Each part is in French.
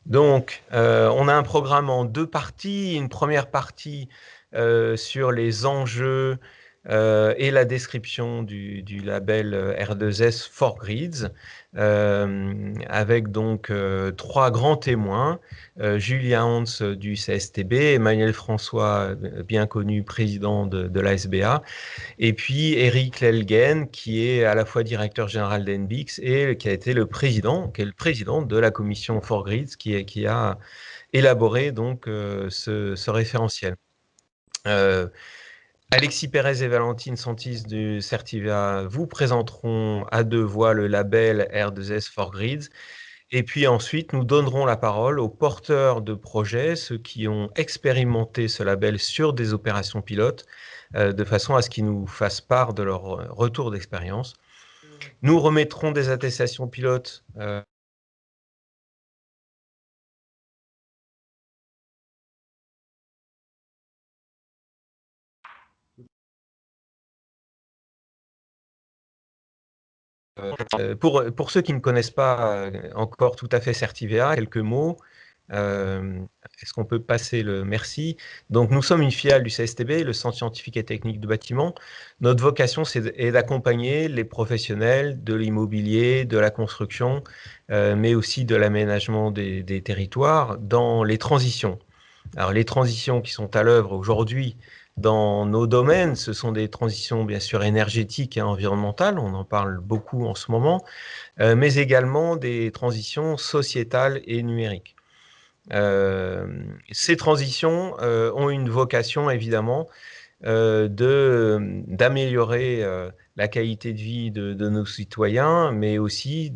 Donc, on a un programme en deux parties. Une première partie sur les enjeux et la description du label R2S for Grids, avec donc trois grands témoins, Julien Hans du CSTB, Emmanuel François, bien connu président de l'ASBA, et puis Eric Lelgen, qui est à la fois directeur général d'NBIX et qui a été qui est le président de la commission for Grids, qui a élaboré donc ce référentiel. Alexis Pérez et Valentine Santis du Certivia vous présenteront à deux voix le label R2S for Grids. Et puis ensuite, nous donnerons la parole aux porteurs de projets, ceux qui ont expérimenté ce label sur des opérations pilotes, de façon à ce qu'ils nous fassent part de leur retour d'expérience. Nous remettrons des attestations pilotes pour ceux qui ne connaissent pas encore tout à fait Certivea, quelques mots. Est-ce qu'on peut passer le merci? Donc, nous sommes une filiale du CSTB, le Centre scientifique et technique de bâtiment. Notre vocation est d'accompagner les professionnels de l'immobilier, de la construction, mais aussi de l'aménagement des territoires dans les transitions. Alors, les transitions qui sont à l'œuvre aujourd'hui dans nos domaines, ce sont des transitions bien sûr énergétiques et environnementales, on en parle beaucoup en ce moment, mais également des transitions sociétales et numériques. Ces transitions ont une vocation évidemment d'améliorer la qualité de vie de nos citoyens, mais aussi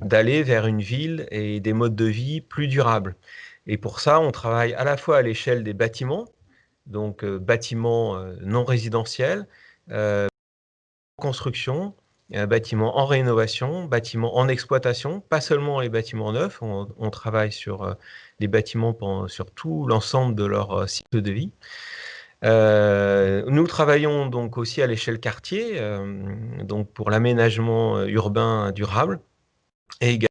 d'aller vers une ville et des modes de vie plus durables. Et pour ça, on travaille à la fois à l'échelle des bâtiments, donc bâtiments non résidentiels, construction, bâtiments en rénovation, bâtiments en exploitation, pas seulement les bâtiments neufs, on travaille sur les bâtiments sur tout l'ensemble de leur cycle de vie. Nous travaillons donc aussi à l'échelle quartier, donc pour l'aménagement urbain durable, et également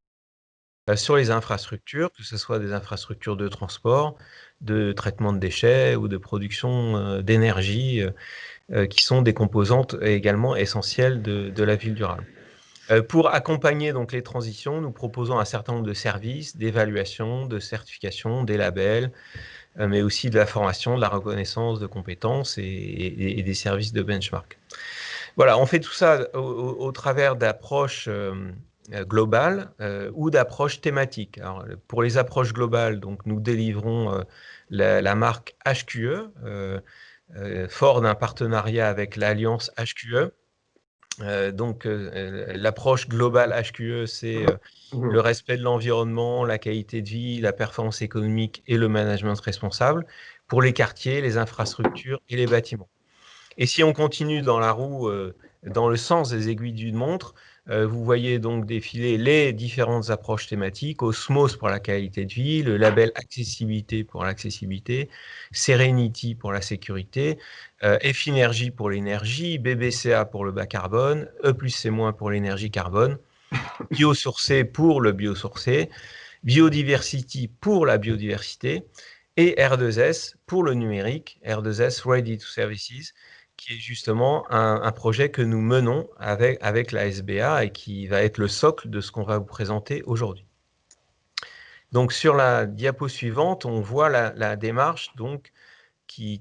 sur les infrastructures, que ce soit des infrastructures de transport, de traitement de déchets ou de production d'énergie, qui sont des composantes également essentielles de la ville durable. Pour accompagner donc les transitions, nous proposons un certain nombre de services, d'évaluation, de certification, des labels, mais aussi de la formation, de la reconnaissance de compétences et des services de benchmark. Voilà, on fait tout ça au travers d'approches globales ou d'approches thématiques. Alors, pour les approches globales, donc, nous délivrons la marque HQE, fort d'un partenariat avec l'Alliance HQE. Donc, l'approche globale HQE, c'est le respect de l'environnement, la qualité de vie, la performance économique et le management responsable pour les quartiers, les infrastructures et les bâtiments. Et si on continue dans la roue, dans le sens des aiguilles d'une montre, vous voyez donc défiler les différentes approches thématiques, Osmose pour la qualité de vie, le label accessibilité pour l'accessibilité, Serenity pour la sécurité, F-Energy pour l'énergie, BBCA pour le bas carbone, E+C- pour l'énergie carbone, biosourcé pour le biosourcé, Biodiversity pour la biodiversité et R2S pour le numérique, R2S Ready to Services, qui est justement un projet que nous menons avec la SBA et qui va être le socle de ce qu'on va vous présenter aujourd'hui. Donc sur la diapo suivante, on voit la démarche donc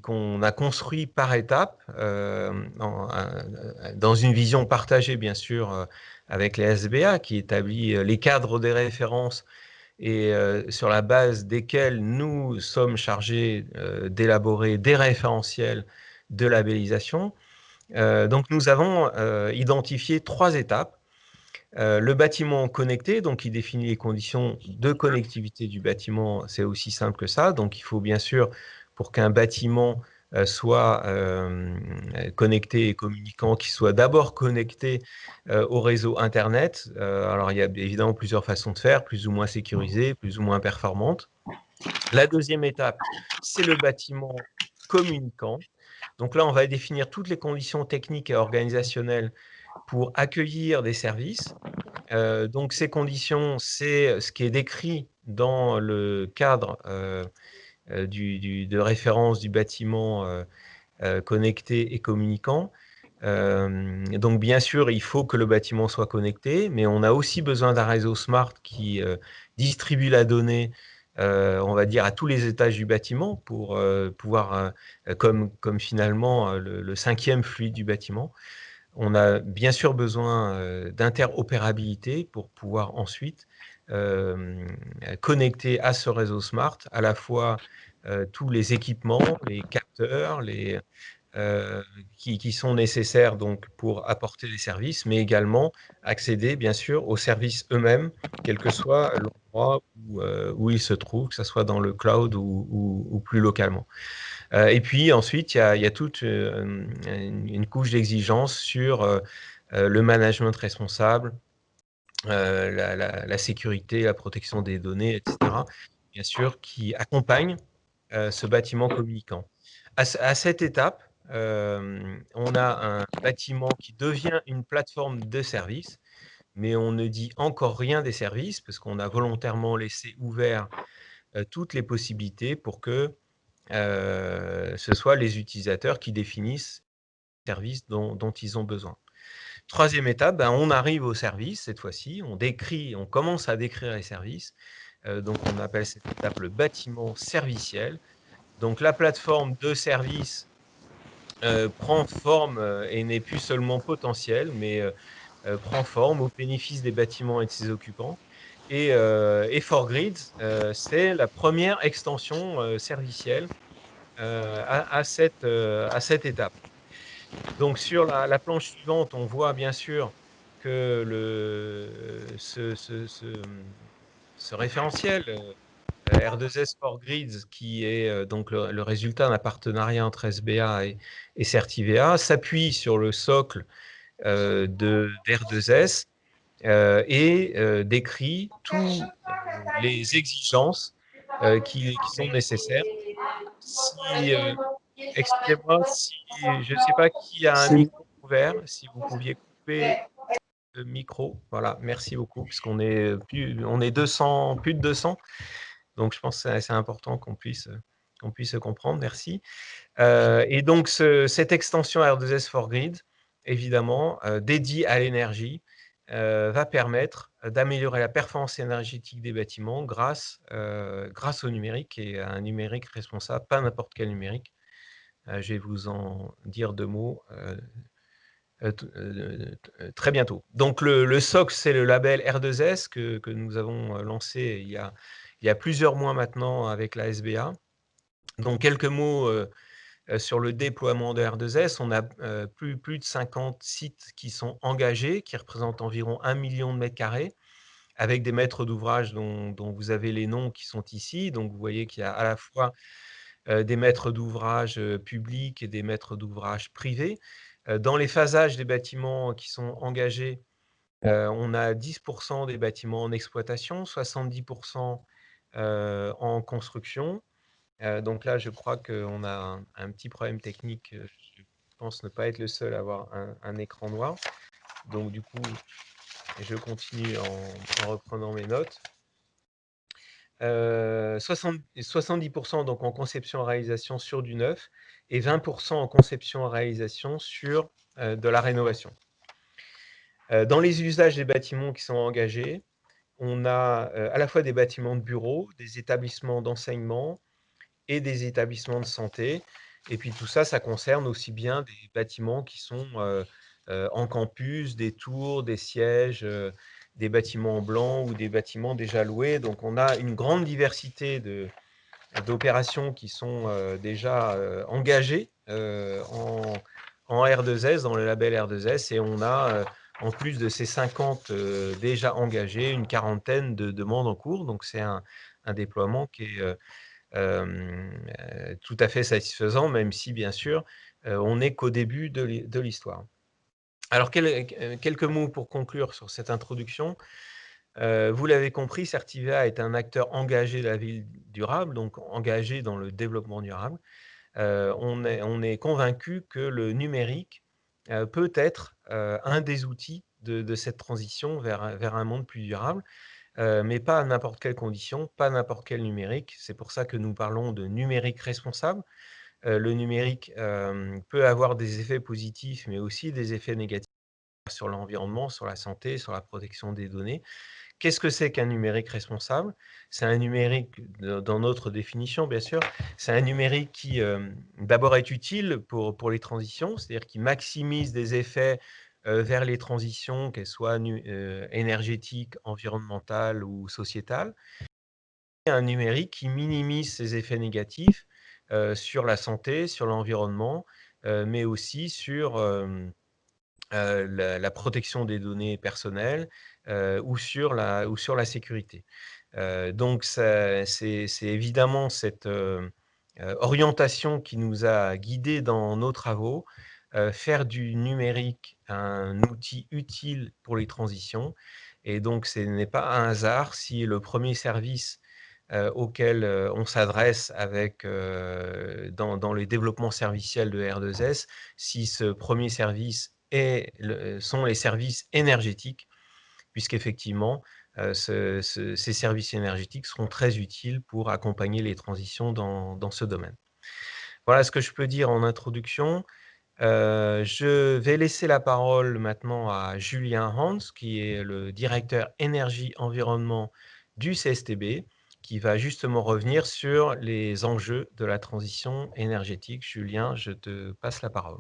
qu'on a construit par étapes, dans une vision partagée bien sûr avec les SBA, qui établit les cadres des références et sur la base desquels nous sommes chargés d'élaborer des référentiels de labellisation. Donc nous avons identifié 3 étapes. Le bâtiment connecté, donc il définit les conditions de connectivité du bâtiment, c'est aussi simple que ça. Donc il faut bien sûr, pour qu'un bâtiment soit connecté et communicant, qu'il soit d'abord connecté au réseau Internet. Alors il y a évidemment plusieurs façons de faire, plus ou moins sécurisées, plus ou moins performantes. La deuxième étape, c'est le bâtiment communicant. Donc là, on va définir toutes les conditions techniques et organisationnelles pour accueillir des services, Donc ces conditions, c'est ce qui est décrit dans le cadre, de référence du bâtiment, connecté et communicant. Donc bien sûr, il faut que le bâtiment soit connecté, mais on a aussi besoin d'un réseau smart qui distribue la donnée, on va dire, à tous les étages du bâtiment pour pouvoir, comme finalement le 5e fluide du bâtiment. On a bien sûr besoin d'interopérabilité pour pouvoir ensuite connecter à ce réseau smart à la fois tous les équipements, les capteurs, qui sont nécessaires donc pour apporter les services, mais également accéder bien sûr aux services eux-mêmes, quel que soit l'endroit où ils se trouvent, que ce soit dans le cloud ou plus localement. Et puis ensuite, il y a toute une couche d'exigence sur le management responsable, la sécurité, la protection des données, etc., bien sûr, qui accompagne ce bâtiment communicant. À cette étape, on a un bâtiment qui devient une plateforme de services, mais on ne dit encore rien des services parce qu'on a volontairement laissé ouvert toutes les possibilités pour que ce soit les utilisateurs qui définissent les services dont ils ont besoin. Troisième étape, ben, on arrive au service cette fois-ci, on commence à décrire les services. Donc on appelle cette étape le bâtiment serviciel. Donc la plateforme de service prend forme et n'est plus seulement potentielle, mais prend forme au bénéfice des bâtiments et de ses occupants. Et 4Grids, c'est la première extension servicielle à cette étape. Donc sur la planche suivante, on voit bien sûr que ce référentiel R2S 4Grids, qui est donc le résultat d'un partenariat entre SBA et Certivea, s'appuie sur le socle d'R2S et décrit toutes les exigences qui sont nécessaires. Excusez-moi, si je ne sais pas qui a un C'est micro ouvert, si vous pouviez couper le micro. Voilà, merci beaucoup, puisqu'on est on est 200, plus de 200. Donc, je pense que c'est important qu'on puisse se comprendre. Merci. Et donc, cette extension R2S for Grid, évidemment, dédiée à l'énergie, va permettre d'améliorer la performance énergétique des bâtiments grâce au numérique et à un numérique responsable, pas n'importe quel numérique. Je vais vous en dire 2 mots très bientôt. Donc, le socle, c'est le label R2S que nous avons lancé il y a plusieurs mois maintenant avec la SBA. Donc, quelques mots sur le déploiement de R2S. On a plus de 50 sites qui sont engagés, qui représentent environ 1 million de mètres carrés, avec des maîtres d'ouvrage dont vous avez les noms qui sont ici. Donc, vous voyez qu'il y a à la fois des maîtres d'ouvrage publics et des maîtres d'ouvrage privés. Dans les phasages des bâtiments qui sont engagés, on a 10% des bâtiments en exploitation, 70% en construction. Donc là, je crois qu'on a un petit problème technique. Je pense ne pas être le seul à avoir un écran noir. Donc du coup, je continue en reprenant mes notes. 70% donc en conception-réalisation sur du neuf et 20% en conception-réalisation sur de la rénovation. Dans les usages des bâtiments qui sont engagés, on a à la fois des bâtiments de bureaux, des établissements d'enseignement et des établissements de santé. Et puis tout ça, ça concerne aussi bien des bâtiments qui sont en campus, des tours, des sièges, des bâtiments en blanc ou des bâtiments déjà loués. Donc on a une grande diversité d'opérations qui sont déjà engagées en R2S, dans le label R2S, et on a, en plus de ces 50 déjà engagés, une quarantaine de demandes en cours. Donc c'est un déploiement qui est tout à fait satisfaisant, même si bien sûr, on n'est qu'au début de l'histoire. Alors quelques mots pour conclure sur cette introduction. Vous l'avez compris, Certivea est un acteur engagé de la ville durable, donc engagé dans le développement durable. On est convaincu que le numérique peut être un des outils de cette transition vers un monde plus durable, mais pas à n'importe quelle condition, pas n'importe quel numérique. C'est pour ça que nous parlons de numérique responsable. Le numérique, peut avoir des effets positifs, mais aussi des effets négatifs sur l'environnement, sur la santé, sur la protection des données. Qu'est-ce que c'est qu'un numérique responsable? C'est un numérique, dans notre définition bien sûr, c'est un numérique qui, d'abord est utile pour les transitions, c'est-à-dire qui maximise des effets, vers les transitions, qu'elles soient énergétiques, environnementales ou sociétales. Et un numérique qui minimise ses effets négatifs, sur la santé, sur l'environnement, mais aussi sur, la protection des données personnelles, ou sur la sécurité. Donc c'est évidemment cette, orientation qui nous a guidés dans nos travaux, faire du numérique un outil utile pour les transitions, et donc ce n'est pas un hasard si le premier service, auquel, on s'adresse avec, dans les développements serviciels de R2S, si ce premier service sont les services énergétiques, puisqu'effectivement, ces services énergétiques seront très utiles pour accompagner les transitions dans ce domaine. Voilà ce que je peux dire en introduction. Je vais laisser la parole maintenant à Julien Hans, qui est le directeur énergie-environnement du CSTB, qui va justement revenir sur les enjeux de la transition énergétique. Julien, je te passe la parole.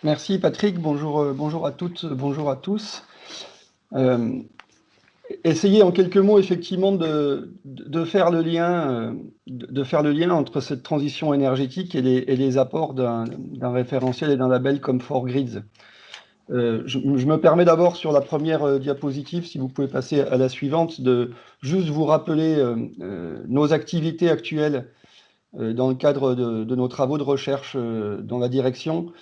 Merci Patrick, bonjour à toutes, bonjour à tous. Essayer en quelques mots effectivement de faire le lien entre cette transition énergétique et les apports d'un référentiel et d'un label comme 4Grids. Je me permets d'abord sur la première diapositive, si vous pouvez passer à la suivante, de juste vous rappeler nos activités actuelles dans le cadre de nos travaux de recherche dans la direction,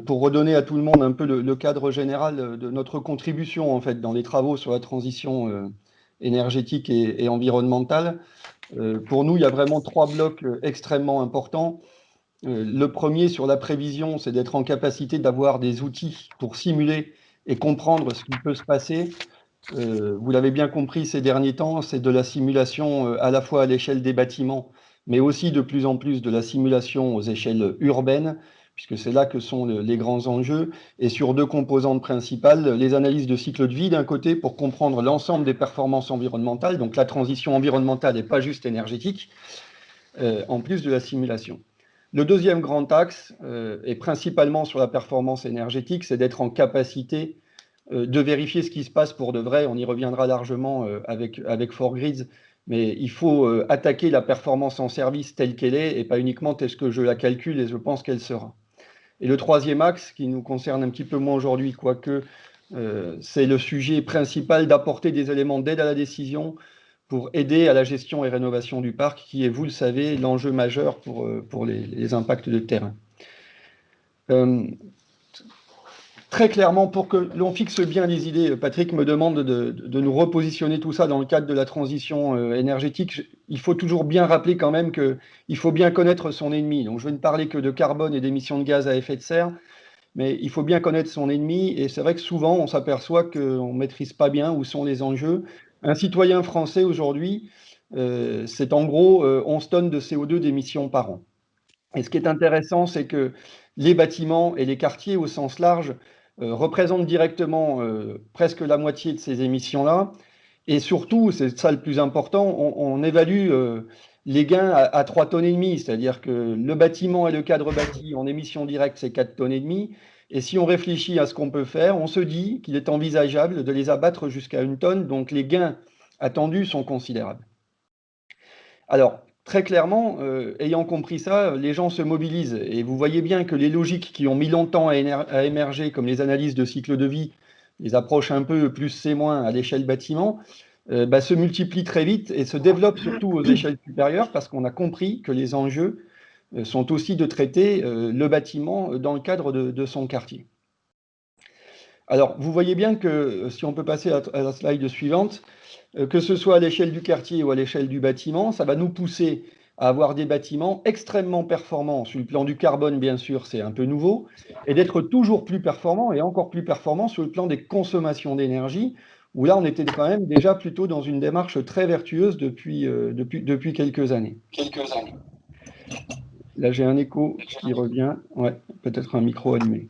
pour redonner à tout le monde un peu le cadre général de notre contribution en fait dans les travaux sur la transition énergétique et environnementale. Pour nous, il y a vraiment trois blocs extrêmement importants. Le premier sur la prévision, c'est d'être en capacité d'avoir des outils pour simuler et comprendre ce qui peut se passer. Vous l'avez bien compris ces derniers temps, c'est de la simulation à la fois à l'échelle des bâtiments, mais aussi de plus en plus de la simulation aux échelles urbaines, puisque c'est là que sont les grands enjeux, et sur deux composantes principales, les analyses de cycle de vie d'un côté pour comprendre l'ensemble des performances environnementales, donc la transition environnementale et pas juste énergétique, en plus de la simulation. Le deuxième grand axe, et principalement sur la performance énergétique, c'est d'être en capacité de vérifier ce qui se passe pour de vrai. On y reviendra largement avec 4Grids, mais il faut attaquer la performance en service telle qu'elle est et pas uniquement telle que je la calcule et je pense qu'elle sera. Et le troisième axe, qui nous concerne un petit peu moins aujourd'hui, quoique c'est le sujet principal d'apporter des éléments d'aide à la décision pour aider à la gestion et rénovation du parc, qui est, vous le savez, l'enjeu majeur pour les impacts de terrain. Très clairement, pour que l'on fixe bien les idées, Patrick me demande de nous repositionner tout ça dans le cadre de la transition énergétique. Il faut toujours bien rappeler quand même qu'il faut bien connaître son ennemi. Donc je vais ne parler que de carbone et d'émissions de gaz à effet de serre, mais il faut bien connaître son ennemi. Et c'est vrai que souvent, on s'aperçoit qu'on ne maîtrise pas bien où sont les enjeux. Un citoyen français aujourd'hui, c'est en gros 11 tonnes de CO2 d'émissions par an. Et ce qui est intéressant, c'est que les bâtiments et les quartiers au sens large représentent directement presque la moitié de ces émissions-là. Et surtout, c'est ça le plus important, on évalue les gains à 3,5 tonnes, c'est-à-dire que le bâtiment et le cadre bâti en émissions directes, c'est 4,5 tonnes. Et si on réfléchit à ce qu'on peut faire, on se dit qu'il est envisageable de les abattre jusqu'à 1 tonne, donc les gains attendus sont considérables. Alors, très clairement, ayant compris ça, les gens se mobilisent. Et vous voyez bien que les logiques qui ont mis longtemps à émerger, comme les analyses de cycle de vie, les approches un peu plus c'est moins à l'échelle bâtiment, se multiplient très vite et se développent surtout aux échelles supérieures parce qu'on a compris que les enjeux sont aussi de traiter le bâtiment dans le cadre de son quartier. Alors, vous voyez bien que, si on peut passer à la slide suivante, que ce soit à l'échelle du quartier ou à l'échelle du bâtiment, ça va nous pousser à avoir des bâtiments extrêmement performants. Sur le plan du carbone, bien sûr, c'est un peu nouveau, et d'être toujours plus performants et encore plus performants sur le plan des consommations d'énergie, où là, on était quand même déjà plutôt dans une démarche très vertueuse depuis quelques années. Là, j'ai un écho qui revient. Ouais, peut-être un micro allumé.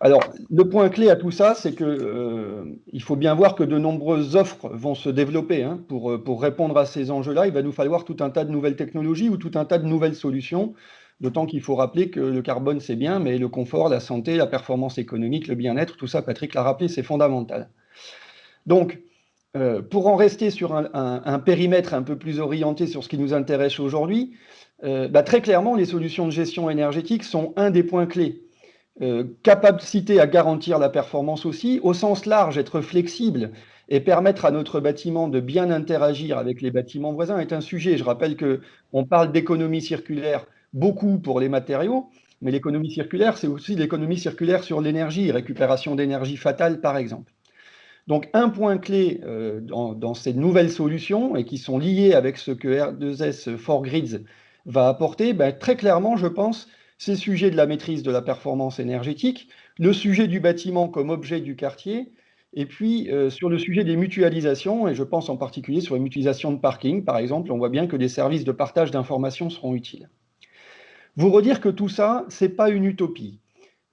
Alors, le point clé à tout ça, c'est que il faut bien voir que de nombreuses offres vont se développer. Hein, pour répondre à ces enjeux-là, il va nous falloir tout un tas de nouvelles technologies ou tout un tas de nouvelles solutions. D'autant qu'il faut rappeler que le carbone, c'est bien, mais le confort, la santé, la performance économique, le bien-être, tout ça, Patrick l'a rappelé, c'est fondamental. Donc, pour en rester sur un périmètre un peu plus orienté sur ce qui nous intéresse aujourd'hui, très clairement, les solutions de gestion énergétique sont un des points clés. Capacité à garantir la performance aussi, au sens large, être flexible et permettre à notre bâtiment de bien interagir avec les bâtiments voisins est un sujet. Je rappelle qu'on parle d'économie circulaire beaucoup pour les matériaux, mais l'économie circulaire, c'est aussi l'économie circulaire sur l'énergie, récupération d'énergie fatale par exemple. Donc un point clé dans ces nouvelles solutions et qui sont liées avec ce que R2S 4Grids va apporter, très clairement, je pense, ces sujets de la maîtrise de la performance énergétique, le sujet du bâtiment comme objet du quartier, et puis sur le sujet des mutualisations, et je pense en particulier sur les mutualisations de parking, par exemple, on voit bien que des services de partage d'informations seront utiles. Vous redire que tout ça, ce n'est pas une utopie.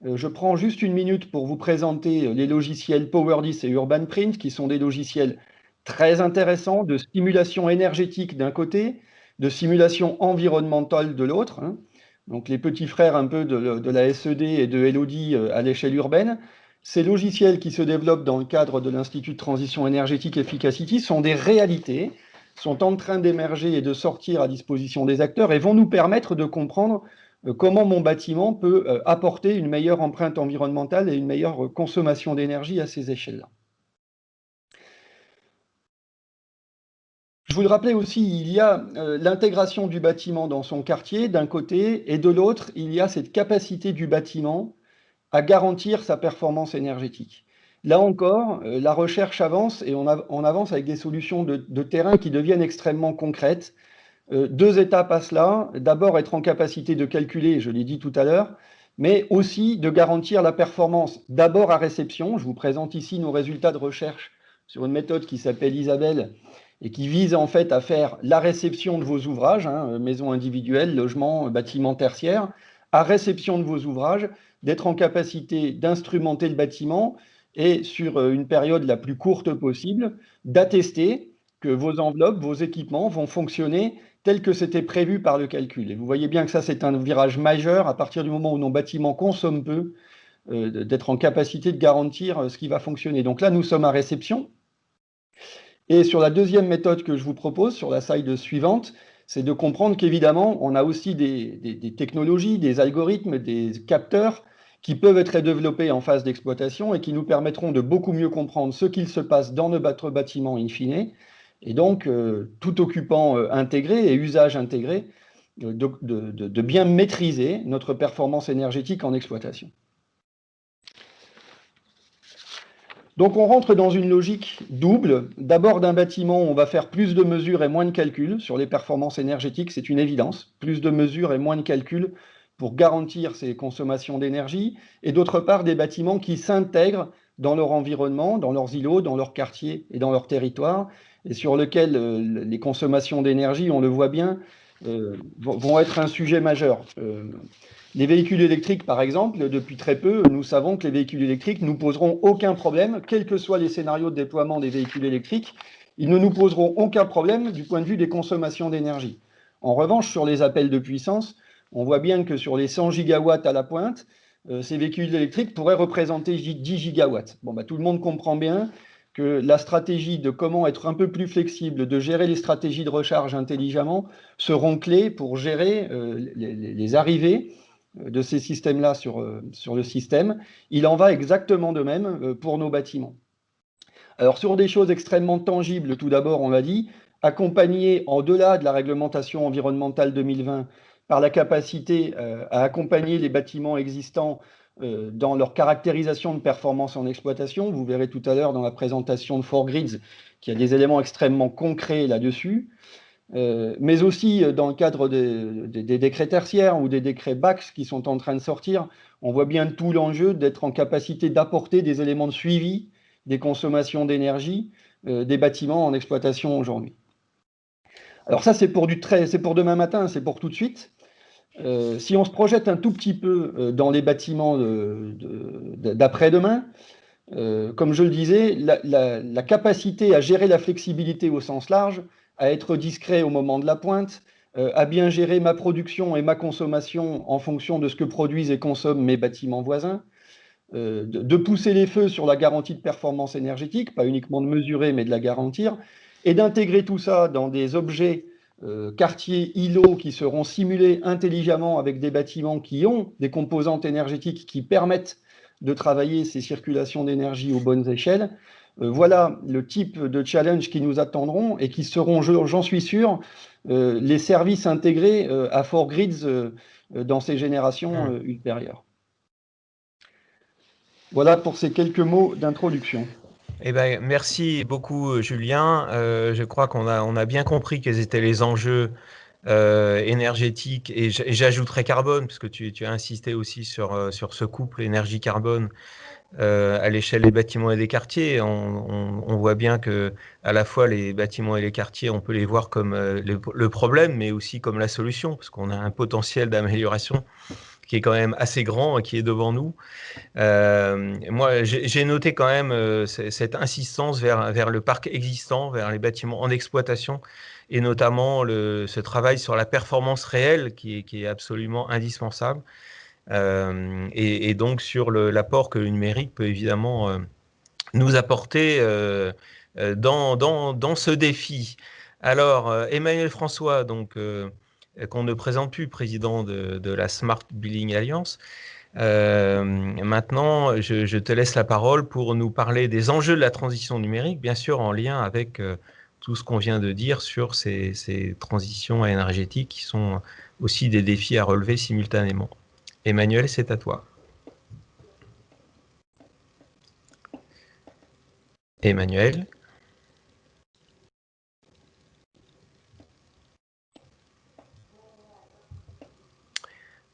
Je prends juste une minute pour vous présenter les logiciels PowerDis et UrbanPrint, qui sont des logiciels très intéressants de simulation énergétique d'un côté, de simulation environnementale de l'autre. Hein. Donc les petits frères un peu de la SED et de Elodie à l'échelle urbaine. Ces logiciels qui se développent dans le cadre de l'Institut de transition énergétique Efficacity sont des réalités, sont en train d'émerger et de sortir à disposition des acteurs et vont nous permettre de comprendre comment mon bâtiment peut apporter une meilleure empreinte environnementale et une meilleure consommation d'énergie à ces échelles-là. Je vous le rappelais aussi, il y a l'intégration du bâtiment dans son quartier d'un côté, et de l'autre, il y a cette capacité du bâtiment à garantir sa performance énergétique. Là encore, la recherche avance et on avance avec des solutions de terrain qui deviennent extrêmement concrètes. Deux étapes à cela. D'abord, être en capacité de calculer, je l'ai dit tout à l'heure, mais aussi de garantir la performance. D'abord à réception. Je vous présente ici nos résultats de recherche sur une méthode qui s'appelle Isabelle et qui vise en fait à faire la réception de vos ouvrages, hein, maisons individuelles, logements, bâtiments tertiaires, à réception de vos ouvrages, d'être en capacité d'instrumenter le bâtiment et sur une période la plus courte possible, d'attester que vos enveloppes, vos équipements vont fonctionner tel que c'était prévu par le calcul. Et vous voyez bien que ça, c'est un virage majeur à partir du moment où nos bâtiments consomment peu, d'être en capacité de garantir ce qui va fonctionner. Donc là, nous sommes à réception. Et sur la deuxième méthode que je vous propose, sur la slide suivante, c'est de comprendre qu'évidemment, on a aussi des technologies, des algorithmes, des capteurs qui peuvent être développés en phase d'exploitation et qui nous permettront de beaucoup mieux comprendre ce qu'il se passe dans notre bâtiment in fine, et donc tout occupant intégré et usage intégré, de bien maîtriser notre performance énergétique en exploitation. Donc on rentre dans une logique double. D'abord d'un bâtiment, on va faire plus de mesures et moins de calculs sur les performances énergétiques, c'est une évidence. Plus de mesures et moins de calculs pour garantir ces consommations d'énergie. Et d'autre part, des bâtiments qui s'intègrent dans leur environnement, dans leurs îlots, dans leur quartier et dans leur territoire, et sur lesquels les consommations d'énergie, on le voit bien, vont être un sujet majeur. Les véhicules électriques, par exemple, depuis très peu, nous savons que les véhicules électriques ne nous poseront aucun problème, quels que soient les scénarios de déploiement des véhicules électriques, ils ne nous poseront aucun problème du point de vue des consommations d'énergie. En revanche, sur les appels de puissance, on voit bien que sur les 100 gigawatts à la pointe, ces véhicules électriques pourraient représenter 10 gigawatts. Bon, tout le monde comprend bien que la stratégie de comment être un peu plus flexible, de gérer les stratégies de recharge intelligemment, seront clés pour gérer les arrivées de ces systèmes-là sur le système. Il en va exactement de même pour nos bâtiments. Alors sur des choses extrêmement tangibles, tout d'abord, on l'a dit, accompagner en-delà de la réglementation environnementale 2020 par la capacité à accompagner les bâtiments existants dans leur caractérisation de performance en exploitation. Vous verrez tout à l'heure dans la présentation de 4Grids qu'il y a des éléments extrêmement concrets là-dessus. mais aussi dans le cadre des décrets tertiaires ou des décrets BACS qui sont en train de sortir. On voit bien tout l'enjeu d'être en capacité d'apporter des éléments de suivi des consommations d'énergie des bâtiments en exploitation aujourd'hui. Alors ça, c'est pour demain matin, c'est pour tout de suite. Si on se projette un tout petit peu dans les bâtiments d'après-demain, comme je le disais, la capacité à gérer la flexibilité au sens large, à être discret au moment de la pointe, à bien gérer ma production et ma consommation en fonction de ce que produisent et consomment mes bâtiments voisins, de pousser les feux sur la garantie de performance énergétique, pas uniquement de mesurer, mais de la garantir, et d'intégrer tout ça dans des objets quartiers îlots qui seront simulés intelligemment avec des bâtiments qui ont des composantes énergétiques qui permettent de travailler ces circulations d'énergie aux bonnes échelles. Voilà le type de challenge qui nous attendront et qui seront, j'en suis sûr, les services intégrés à 4Grids dans ces générations ultérieures. Voilà pour ces quelques mots d'introduction. Eh ben, merci beaucoup, Julien. Je crois qu'on a bien compris quels étaient les enjeux énergétiques et j'ajouterais carbone, parce que tu as insisté aussi sur ce couple énergie-carbone à l'échelle des bâtiments et des quartiers. On voit bien que à la fois les bâtiments et les quartiers, on peut les voir comme le problème, mais aussi comme la solution, parce qu'on a un potentiel d'amélioration qui est quand même assez grand et qui est devant nous. Moi, j'ai noté quand même cette insistance vers le parc existant, vers les bâtiments en exploitation, et notamment ce travail sur la performance réelle qui est absolument indispensable, et donc sur l'apport que le numérique peut évidemment nous apporter dans ce défi. Alors, Emmanuel François, donc, qu'on ne présente plus, président de la Smart Building Alliance. Maintenant, je te laisse la parole pour nous parler des enjeux de la transition numérique, bien sûr en lien avec tout ce qu'on vient de dire sur ces transitions énergétiques qui sont aussi des défis à relever simultanément. Emmanuel, c'est à toi. Emmanuel.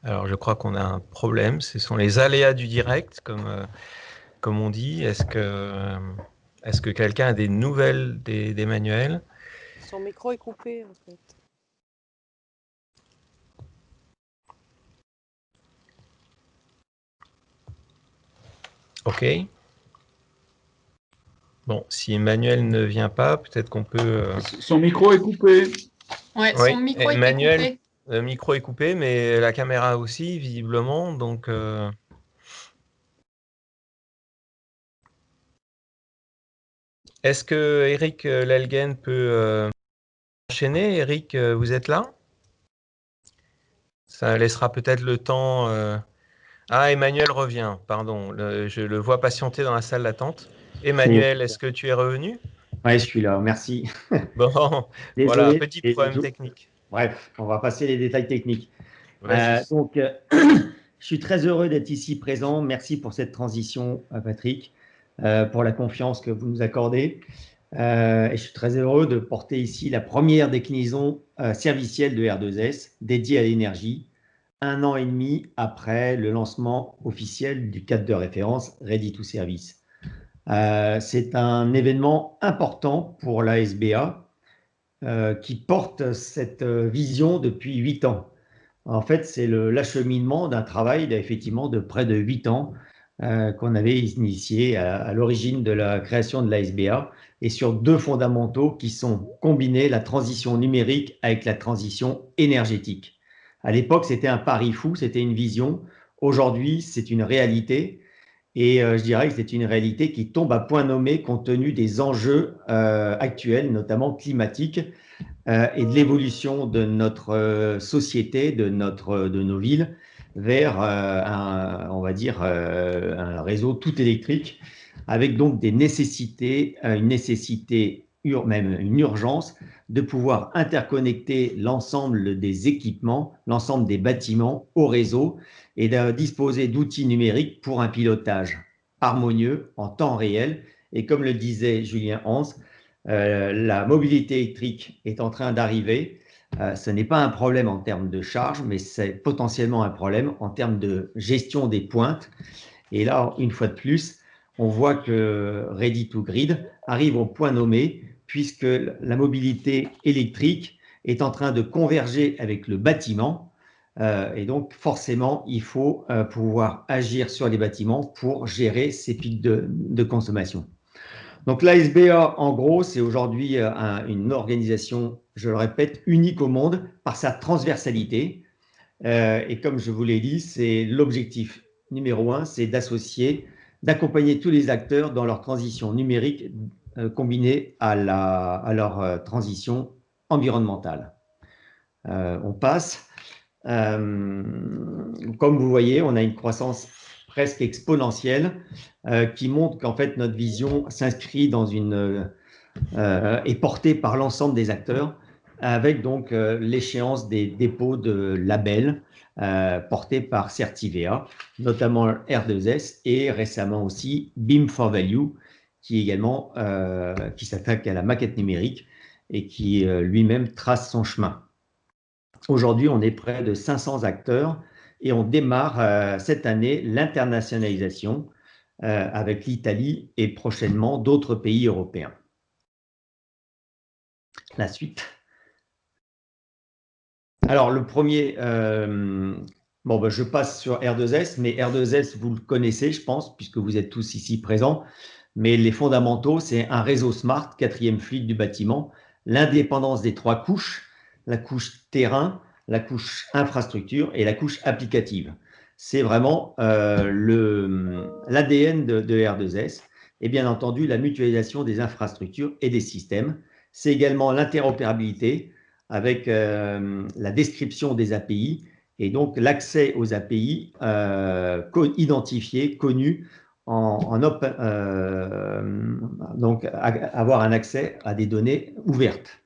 Alors, je crois qu'on a un problème. Ce sont les aléas du direct, comme on dit. Est-ce que quelqu'un a des nouvelles d'Emmanuel? Son micro est coupé, en fait. OK. Bon, si Emmanuel ne vient pas, peut-être qu'on peut... Son micro est coupé. Ouais, Oui, son micro Emmanuel, était coupé. le micro est coupé, mais la caméra aussi, visiblement. Donc, est-ce que Eric Lelgen peut enchaîner? Eric, vous êtes là? Ça laissera peut-être le temps... Ah, Emmanuel revient, pardon. Je le vois patienter dans la salle d'attente. Emmanuel, est-ce que tu es revenu? Oui, je suis là, merci. Bon, Désolé, voilà, petit et problème technique. Bref, on va passer les détails techniques. Vas-y. Je suis très heureux d'être ici présent. Merci pour cette transition, Patrick, pour la confiance que vous nous accordez. Et je suis très heureux de porter ici la première déclinaison servicielle de R2S dédiée à l'énergie, 1 an et demi après le lancement officiel du cadre de référence Ready to Service. C'est un événement important pour la SBA qui porte cette vision depuis 8 ans. En fait, c'est l'acheminement d'un travail effectivement de près de 8 ans qu'on avait initié à l'origine de la création de la SBA et sur 2 fondamentaux qui sont combinés, la transition numérique avec la transition énergétique. À l'époque, c'était un pari fou, c'était une vision. Aujourd'hui, c'est une réalité. Et je dirais que c'est une réalité qui tombe à point nommé compte tenu des enjeux actuels, notamment climatiques, et de l'évolution de notre société, de nos villes, vers on va dire, un réseau tout électrique, avec donc des nécessités, même une urgence de pouvoir interconnecter l'ensemble des équipements, l'ensemble des bâtiments au réseau et de disposer d'outils numériques pour un pilotage harmonieux en temps réel. Et comme le disait Julien Hans, La mobilité électrique est en train d'arriver. Ce n'est pas un problème en termes de charge, mais c'est potentiellement un problème en termes de gestion des pointes. Et là, une fois de plus, on voit que Ready to Grid arrive au point nommé, puisque la mobilité électrique est en train de converger avec le bâtiment. Et donc, forcément, il faut pouvoir agir sur les bâtiments pour gérer ces pics de consommation. Donc, l'ASBA, en gros, c'est aujourd'hui une organisation, je le répète, unique au monde par sa transversalité. Et comme je vous l'ai dit, c'est l'objectif numéro 1, c'est d'accompagner tous les acteurs dans leur transition numérique combinée à leur transition environnementale. On passe. Comme vous voyez, on a une croissance presque exponentielle qui montre qu'en fait notre vision s'inscrit dans est portée par l'ensemble des acteurs, avec donc l'échéance des dépôts de labels portés par Certivea, notamment R2S et récemment aussi BIM for Value, qui également qui s'attaque à la maquette numérique et qui lui-même trace son chemin. Aujourd'hui, on est près de 500 acteurs et on démarre cette année l'internationalisation avec l'Italie et prochainement d'autres pays européens. La suite. Alors, le premier, je passe sur R2S, mais R2S, vous le connaissez, je pense, puisque vous êtes tous ici présents. Mais les fondamentaux, c'est un réseau smart, quatrième fluide du bâtiment, l'indépendance des 3 couches, la couche terrain, la couche infrastructure et la couche applicative. C'est vraiment l'ADN de R2S et bien entendu la mutualisation des infrastructures et des systèmes. C'est également l'interopérabilité avec la description des API et donc l'accès aux API identifiés, connus, donc avoir un accès à des données ouvertes.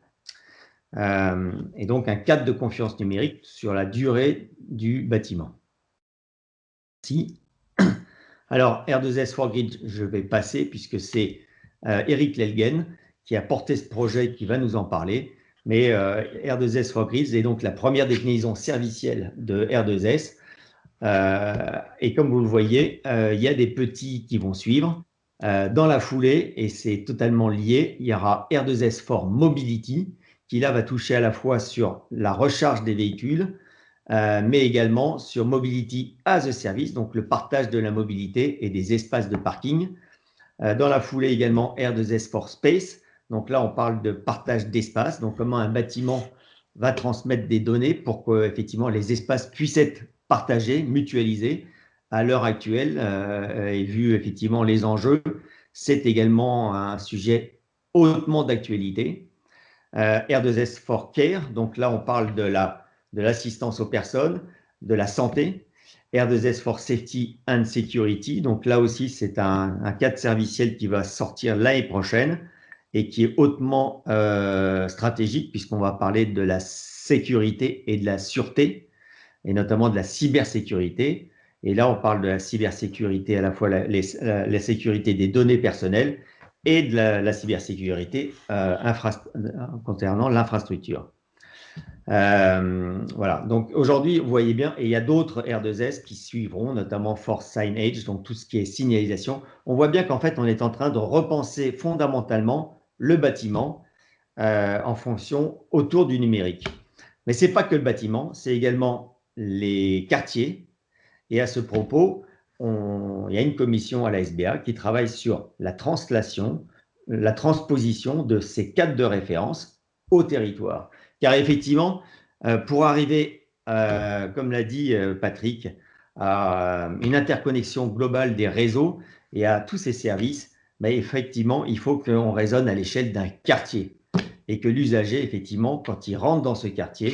Et donc un cadre de confiance numérique sur la durée du bâtiment. Si. Alors, R2S for Grid, je vais passer puisque c'est Eric Lelgen qui a porté ce projet et qui va nous en parler. Mais R2S for Grid est donc la première déclinaison servicielle de R2S. Et comme vous le voyez, il y a des petits qui vont suivre. Dans la foulée, et c'est totalement lié, il y aura R2S for Mobility, qui là va toucher à la fois sur la recharge des véhicules, mais également sur Mobility as a Service, donc le partage de la mobilité et des espaces de parking. Dans la foulée également R2S for Space, donc là on parle de partage d'espace, donc comment un bâtiment va transmettre des données pour que effectivement les espaces puissent être partagés, mutualisés. À l'heure actuelle, et vu effectivement les enjeux, c'est également un sujet hautement d'actualité. R2S for Care, donc là on parle de l'assistance aux personnes, de la santé. R2S for Safety and Security, donc là aussi c'est un cadre serviciel qui va sortir l'année prochaine et qui est hautement stratégique puisqu'on va parler de la sécurité et de la sûreté et notamment de la cybersécurité. Et là on parle de la cybersécurité à la fois la sécurité des données personnelles et de la cybersécurité concernant l'infrastructure. Voilà, donc aujourd'hui, vous voyez bien, et il y a d'autres R2S qui suivront, notamment for Signage, donc tout ce qui est signalisation. On voit bien qu'en fait, on est en train de repenser fondamentalement le bâtiment en fonction autour du numérique. Mais ce n'est pas que le bâtiment, c'est également les quartiers. Et à ce propos, il y a une commission à la SBA qui travaille sur la translation, la transposition de ces cadres de référence au territoire. Car effectivement, pour arriver, comme l'a dit Patrick, à une interconnexion globale des réseaux et à tous ces services, effectivement, il faut qu'on raisonne à l'échelle d'un quartier et que l'usager, effectivement, quand il rentre dans ce quartier,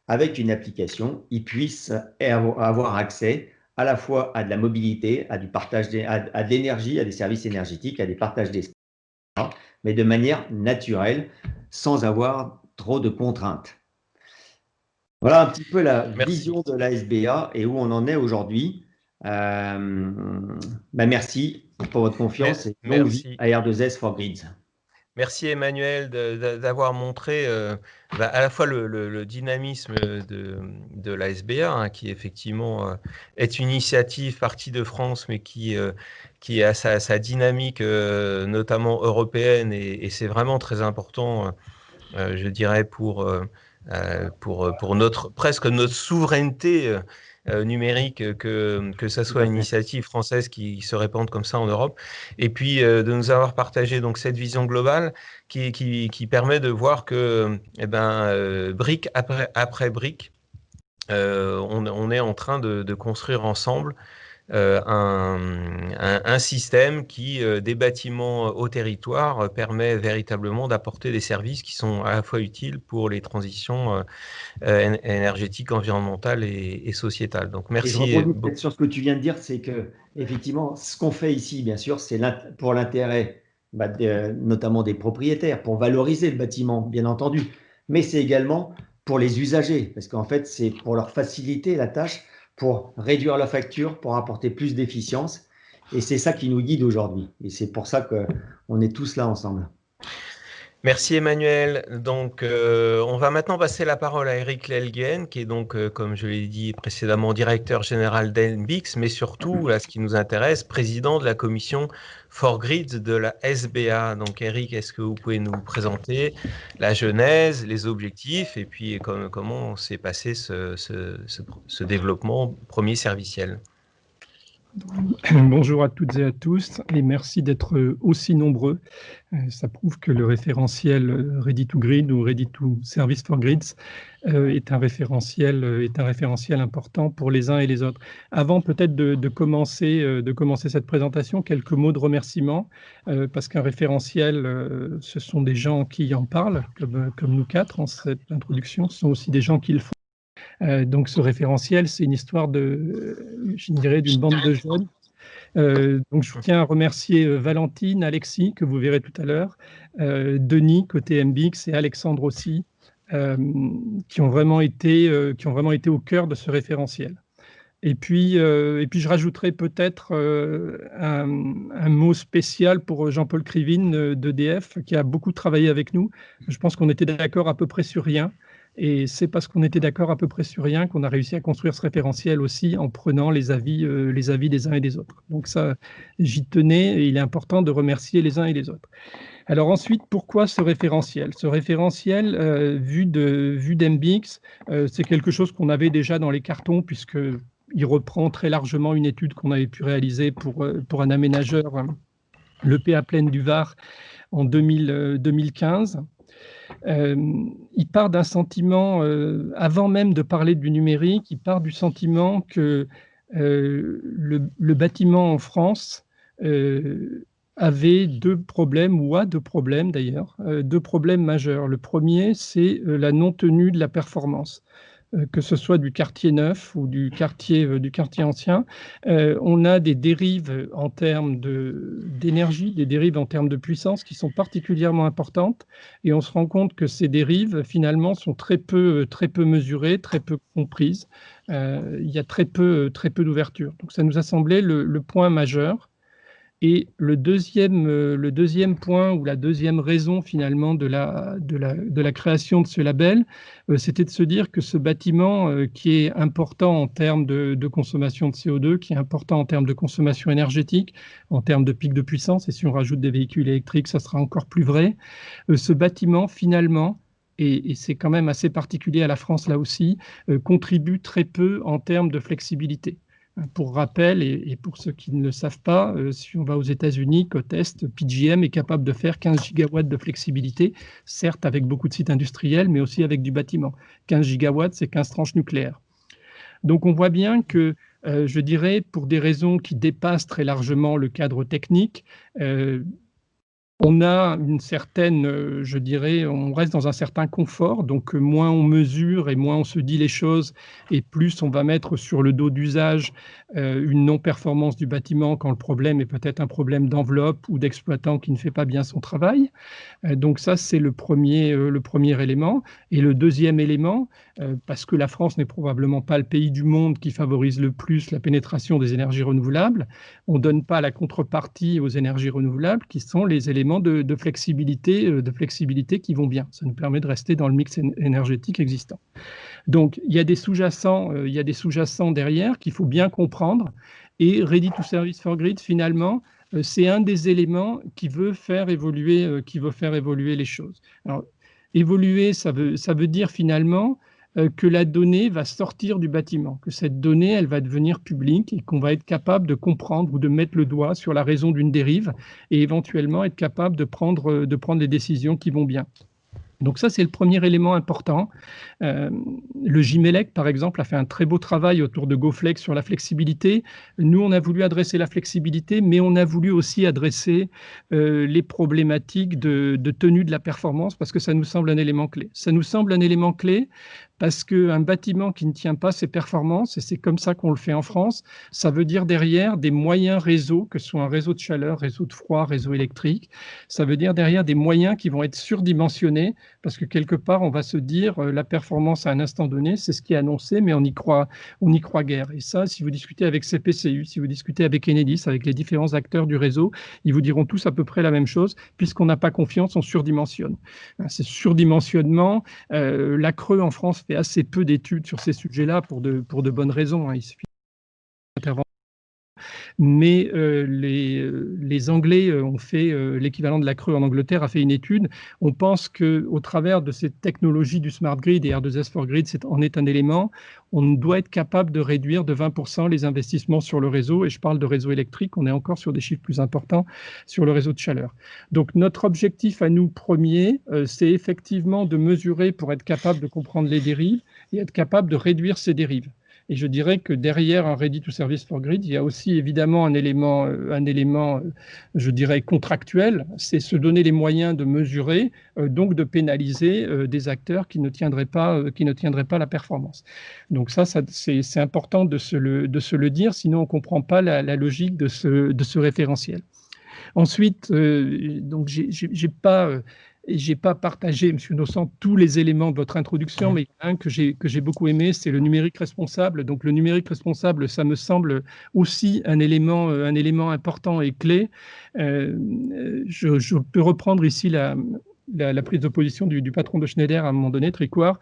avec une application, il puisse avoir accès à la fois à de la mobilité, à du partage, à de l'énergie, à des services énergétiques, à des partages d'espace, mais de manière naturelle, sans avoir trop de contraintes. Voilà un petit peu la vision de la SBA et où on en est aujourd'hui. Merci pour votre confiance et longue vie à R2S for Grids. Merci Emmanuel d'avoir montré à la fois le dynamisme de la SBA, hein, qui effectivement est une initiative partie de France, mais qui a sa dynamique notamment européenne, et c'est vraiment très important, je dirais, pour presque notre souveraineté numérique, que ça soit une initiative française qui se répande comme ça en Europe, et puis de nous avoir partagé donc cette vision globale qui permet de voir que brique après brique, on est en train de construire ensemble un système qui, des bâtiments au territoire, permet véritablement d'apporter des services qui sont à la fois utiles pour les transitions énergétiques, environnementales et sociétales. Donc Et je merci rebondis beaucoup. peut-être sur ce que tu viens de dire, c'est que effectivement, ce qu'on fait ici, bien sûr, c'est pour l'intérêt notamment des propriétaires, pour valoriser le bâtiment, bien entendu, mais c'est également pour les usagers, parce qu'en fait, c'est pour leur faciliter la tâche, pour réduire la facture, pour apporter plus d'efficience, et c'est ça qui nous guide aujourd'hui, et c'est pour ça qu'on est tous là ensemble. Merci Emmanuel. Donc, on va maintenant passer la parole à Eric Lelguen, qui est donc, comme je l'ai dit précédemment, directeur général d'ENBIX, mais surtout, là, ce qui nous intéresse, président de la commission 4Grids de la SBA. Donc, Eric, est-ce que vous pouvez nous présenter la genèse, les objectifs, et puis comment s'est passé ce développement premier serviciel? Bonjour à toutes et à tous, et merci d'être aussi nombreux. Ça prouve que le référentiel Ready to Grid ou Ready to Service for Grids est un référentiel important pour les uns et les autres. Avant peut-être de commencer cette présentation, quelques mots de remerciement, parce qu'un référentiel, ce sont des gens qui en parlent, comme nous quatre en cette introduction, ce sont aussi des gens qui le font. Donc ce référentiel, c'est une histoire je dirais, d'une bande de jeunes. Donc je tiens à remercier Valentine, Alexis, que vous verrez tout à l'heure, Denis, côté MBX, et Alexandre aussi, qui ont vraiment été au cœur de ce référentiel. Et puis je rajouterai peut-être un mot spécial pour Jean-Paul Krivine d'EDF, qui a beaucoup travaillé avec nous. Je pense qu'on était d'accord à peu près sur rien. Et c'est parce qu'on était d'accord à peu près sur rien qu'on a réussi à construire ce référentiel aussi, en prenant les avis des uns et des autres. Donc ça, j'y tenais, et il est important de remercier les uns et les autres. Alors ensuite, pourquoi ce référentiel? Ce référentiel, vu d'MBX, c'est quelque chose qu'on avait déjà dans les cartons, puisqu'il reprend très largement une étude qu'on avait pu réaliser pour un aménageur, le PA Plaine du Var, en 2015. Il part d'un sentiment, avant même de parler du numérique, il part du sentiment que le bâtiment en France avait deux problèmes, ou a deux problèmes d'ailleurs, deux problèmes majeurs. Le premier, c'est la non-tenue de la performance. Que ce soit du quartier neuf ou du quartier ancien, on a des dérives en termes d'énergie, des dérives en termes de puissance qui sont particulièrement importantes, et on se rend compte que ces dérives, finalement, sont très peu mesurées, très peu comprises. Il y a très peu d'ouverture. Donc ça nous a semblé le point majeur. Et le deuxième point, ou la deuxième raison finalement de la création de ce label, c'était de se dire que ce bâtiment qui est important en termes de consommation de CO2, qui est important en termes de consommation énergétique, en termes de pic de puissance, et si on rajoute des véhicules électriques, ça sera encore plus vrai, ce bâtiment finalement, et c'est quand même assez particulier à la France là aussi, contribue très peu en termes de flexibilité. Pour rappel, et pour ceux qui ne le savent pas, si on va aux États-Unis, Cotest, PJM est capable de faire 15 gigawatts de flexibilité, certes avec beaucoup de sites industriels, mais aussi avec du bâtiment. 15 gigawatts, c'est 15 tranches nucléaires. Donc on voit bien que, je dirais, pour des raisons qui dépassent très largement le cadre technique, on a une certaine, je dirais, on reste dans un certain confort, donc moins on mesure et moins on se dit les choses, et plus on va mettre sur le dos d'usage une non-performance du bâtiment quand le problème est peut-être un problème d'enveloppe ou d'exploitant qui ne fait pas bien son travail. Donc ça, c'est le premier élément. Et le deuxième élément, parce que la France n'est probablement pas le pays du monde qui favorise le plus la pénétration des énergies renouvelables, on ne donne pas la contrepartie aux énergies renouvelables, qui sont les éléments éléments de flexibilité qui vont bien. Ça nous permet de rester dans le mix énergétique existant. Donc, il y a des sous-jacents derrière qu'il faut bien comprendre. Et Ready to Service for Grid, finalement, c'est un des éléments qui veut faire évoluer les choses. Alors, évoluer, ça veut dire finalement que la donnée va sortir du bâtiment, que cette donnée, elle va devenir publique et qu'on va être capable de comprendre ou de mettre le doigt sur la raison d'une dérive et éventuellement être capable de prendre les décisions qui vont bien. Donc ça, c'est le premier élément important. Le Gmelec, par exemple, a fait un très beau travail autour de GoFlex sur la flexibilité. Nous, on a voulu adresser la flexibilité, mais on a voulu aussi adresser les problématiques de tenue de la performance parce que ça nous semble un élément clé. Ça nous semble un élément clé parce qu'un bâtiment qui ne tient pas ses performances, et c'est comme ça qu'on le fait en France, ça veut dire derrière des moyens réseaux, que ce soit un réseau de chaleur, réseau de froid, réseau électrique, ça veut dire derrière des moyens qui vont être surdimensionnés, parce que quelque part, on va se dire la performance à un instant donné, c'est ce qui est annoncé, mais on y croit guère. Et ça, si vous discutez avec CPCU, si vous discutez avec Enedis, avec les différents acteurs du réseau, ils vous diront tous à peu près la même chose, puisqu'on n'a pas confiance, on surdimensionne. C'est surdimensionnement. La Creux en France fait assez peu d'études sur ces sujets-là pour de bonnes raisons. Il suffit d'intervenir. Mais les Anglais ont fait l'équivalent de la Creux en Angleterre, a fait une étude. On pense qu'au travers de cette technologie du Smart Grid et R2S for Grid en est un élément, on doit être capable de réduire de 20% les investissements sur le réseau. Et je parle de réseau électrique, on est encore sur des chiffres plus importants sur le réseau de chaleur. Donc notre objectif à nous premier, c'est effectivement de mesurer pour être capable de comprendre les dérives et être capable de réduire ces dérives. Et je dirais que derrière un Ready to Service for Grid, il y a aussi évidemment un élément, je dirais, contractuel, c'est se donner les moyens de mesurer, donc de pénaliser des acteurs qui ne tiendraient pas la performance. Donc ça c'est important de se le dire, sinon on ne comprend pas la logique de ce référentiel. Ensuite, donc j'ai pas partagé, M. Innocent, tous les éléments de votre introduction, mais il y en a un que j'ai beaucoup aimé, c'est le numérique responsable. Donc le numérique responsable, ça me semble aussi un élément important et clé. Je peux reprendre ici la prise de position du patron de Schneider à un moment donné, Tricouart,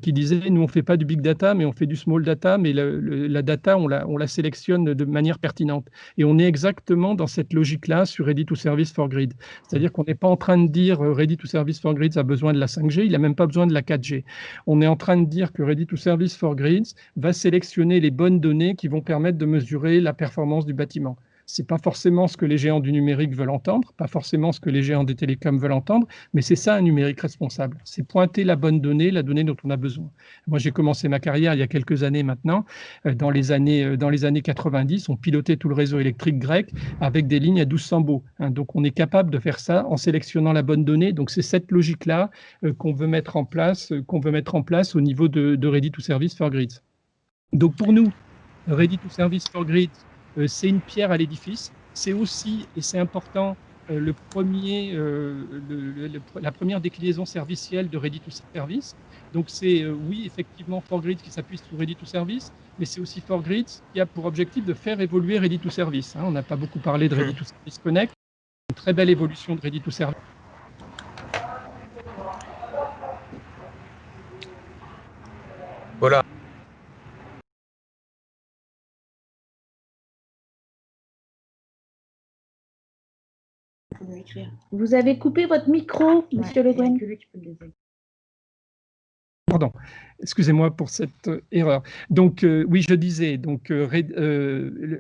qui disait « Nous, on ne fait pas du big data, mais on fait du small data, mais la data, on la sélectionne de manière pertinente. » Et on est exactement dans cette logique-là sur Ready to Service for Grid. C'est-à-dire qu'on n'est pas en train de dire Ready to Service for Grids a besoin de la 5G, il n'a même pas besoin de la 4G. On est en train de dire que Ready to Service for Grids va sélectionner les bonnes données qui vont permettre de mesurer la performance du bâtiment. Ce n'est pas forcément ce que les géants du numérique veulent entendre, pas forcément ce que les géants des télécoms veulent entendre, mais c'est ça un numérique responsable. C'est pointer la bonne donnée, la donnée dont on a besoin. Moi, j'ai commencé ma carrière il y a quelques années maintenant. Dans les années 90, on pilotait tout le réseau électrique grec avec des lignes à 1200 baux. Donc, on est capable de faire ça en sélectionnant la bonne donnée. Donc, c'est cette logique-là qu'on veut mettre en place au niveau de Ready to Service for Grids. Donc, pour nous, Ready to Service for Grids, c'est une pierre à l'édifice. C'est aussi, et c'est important, la première déclinaison servicielle de Ready to Service. Donc c'est, oui, effectivement, for Grids qui s'appuie sur Ready to Service, mais c'est aussi for Grids qui a pour objectif de faire évoluer Ready to Service. On n'a pas beaucoup parlé de Ready to Service Connect, une très belle évolution de Ready to Service. Voilà. Vous avez coupé votre micro, Monsieur Le Guen. Pardon, excusez-moi pour cette erreur. Donc, oui, je disais, donc,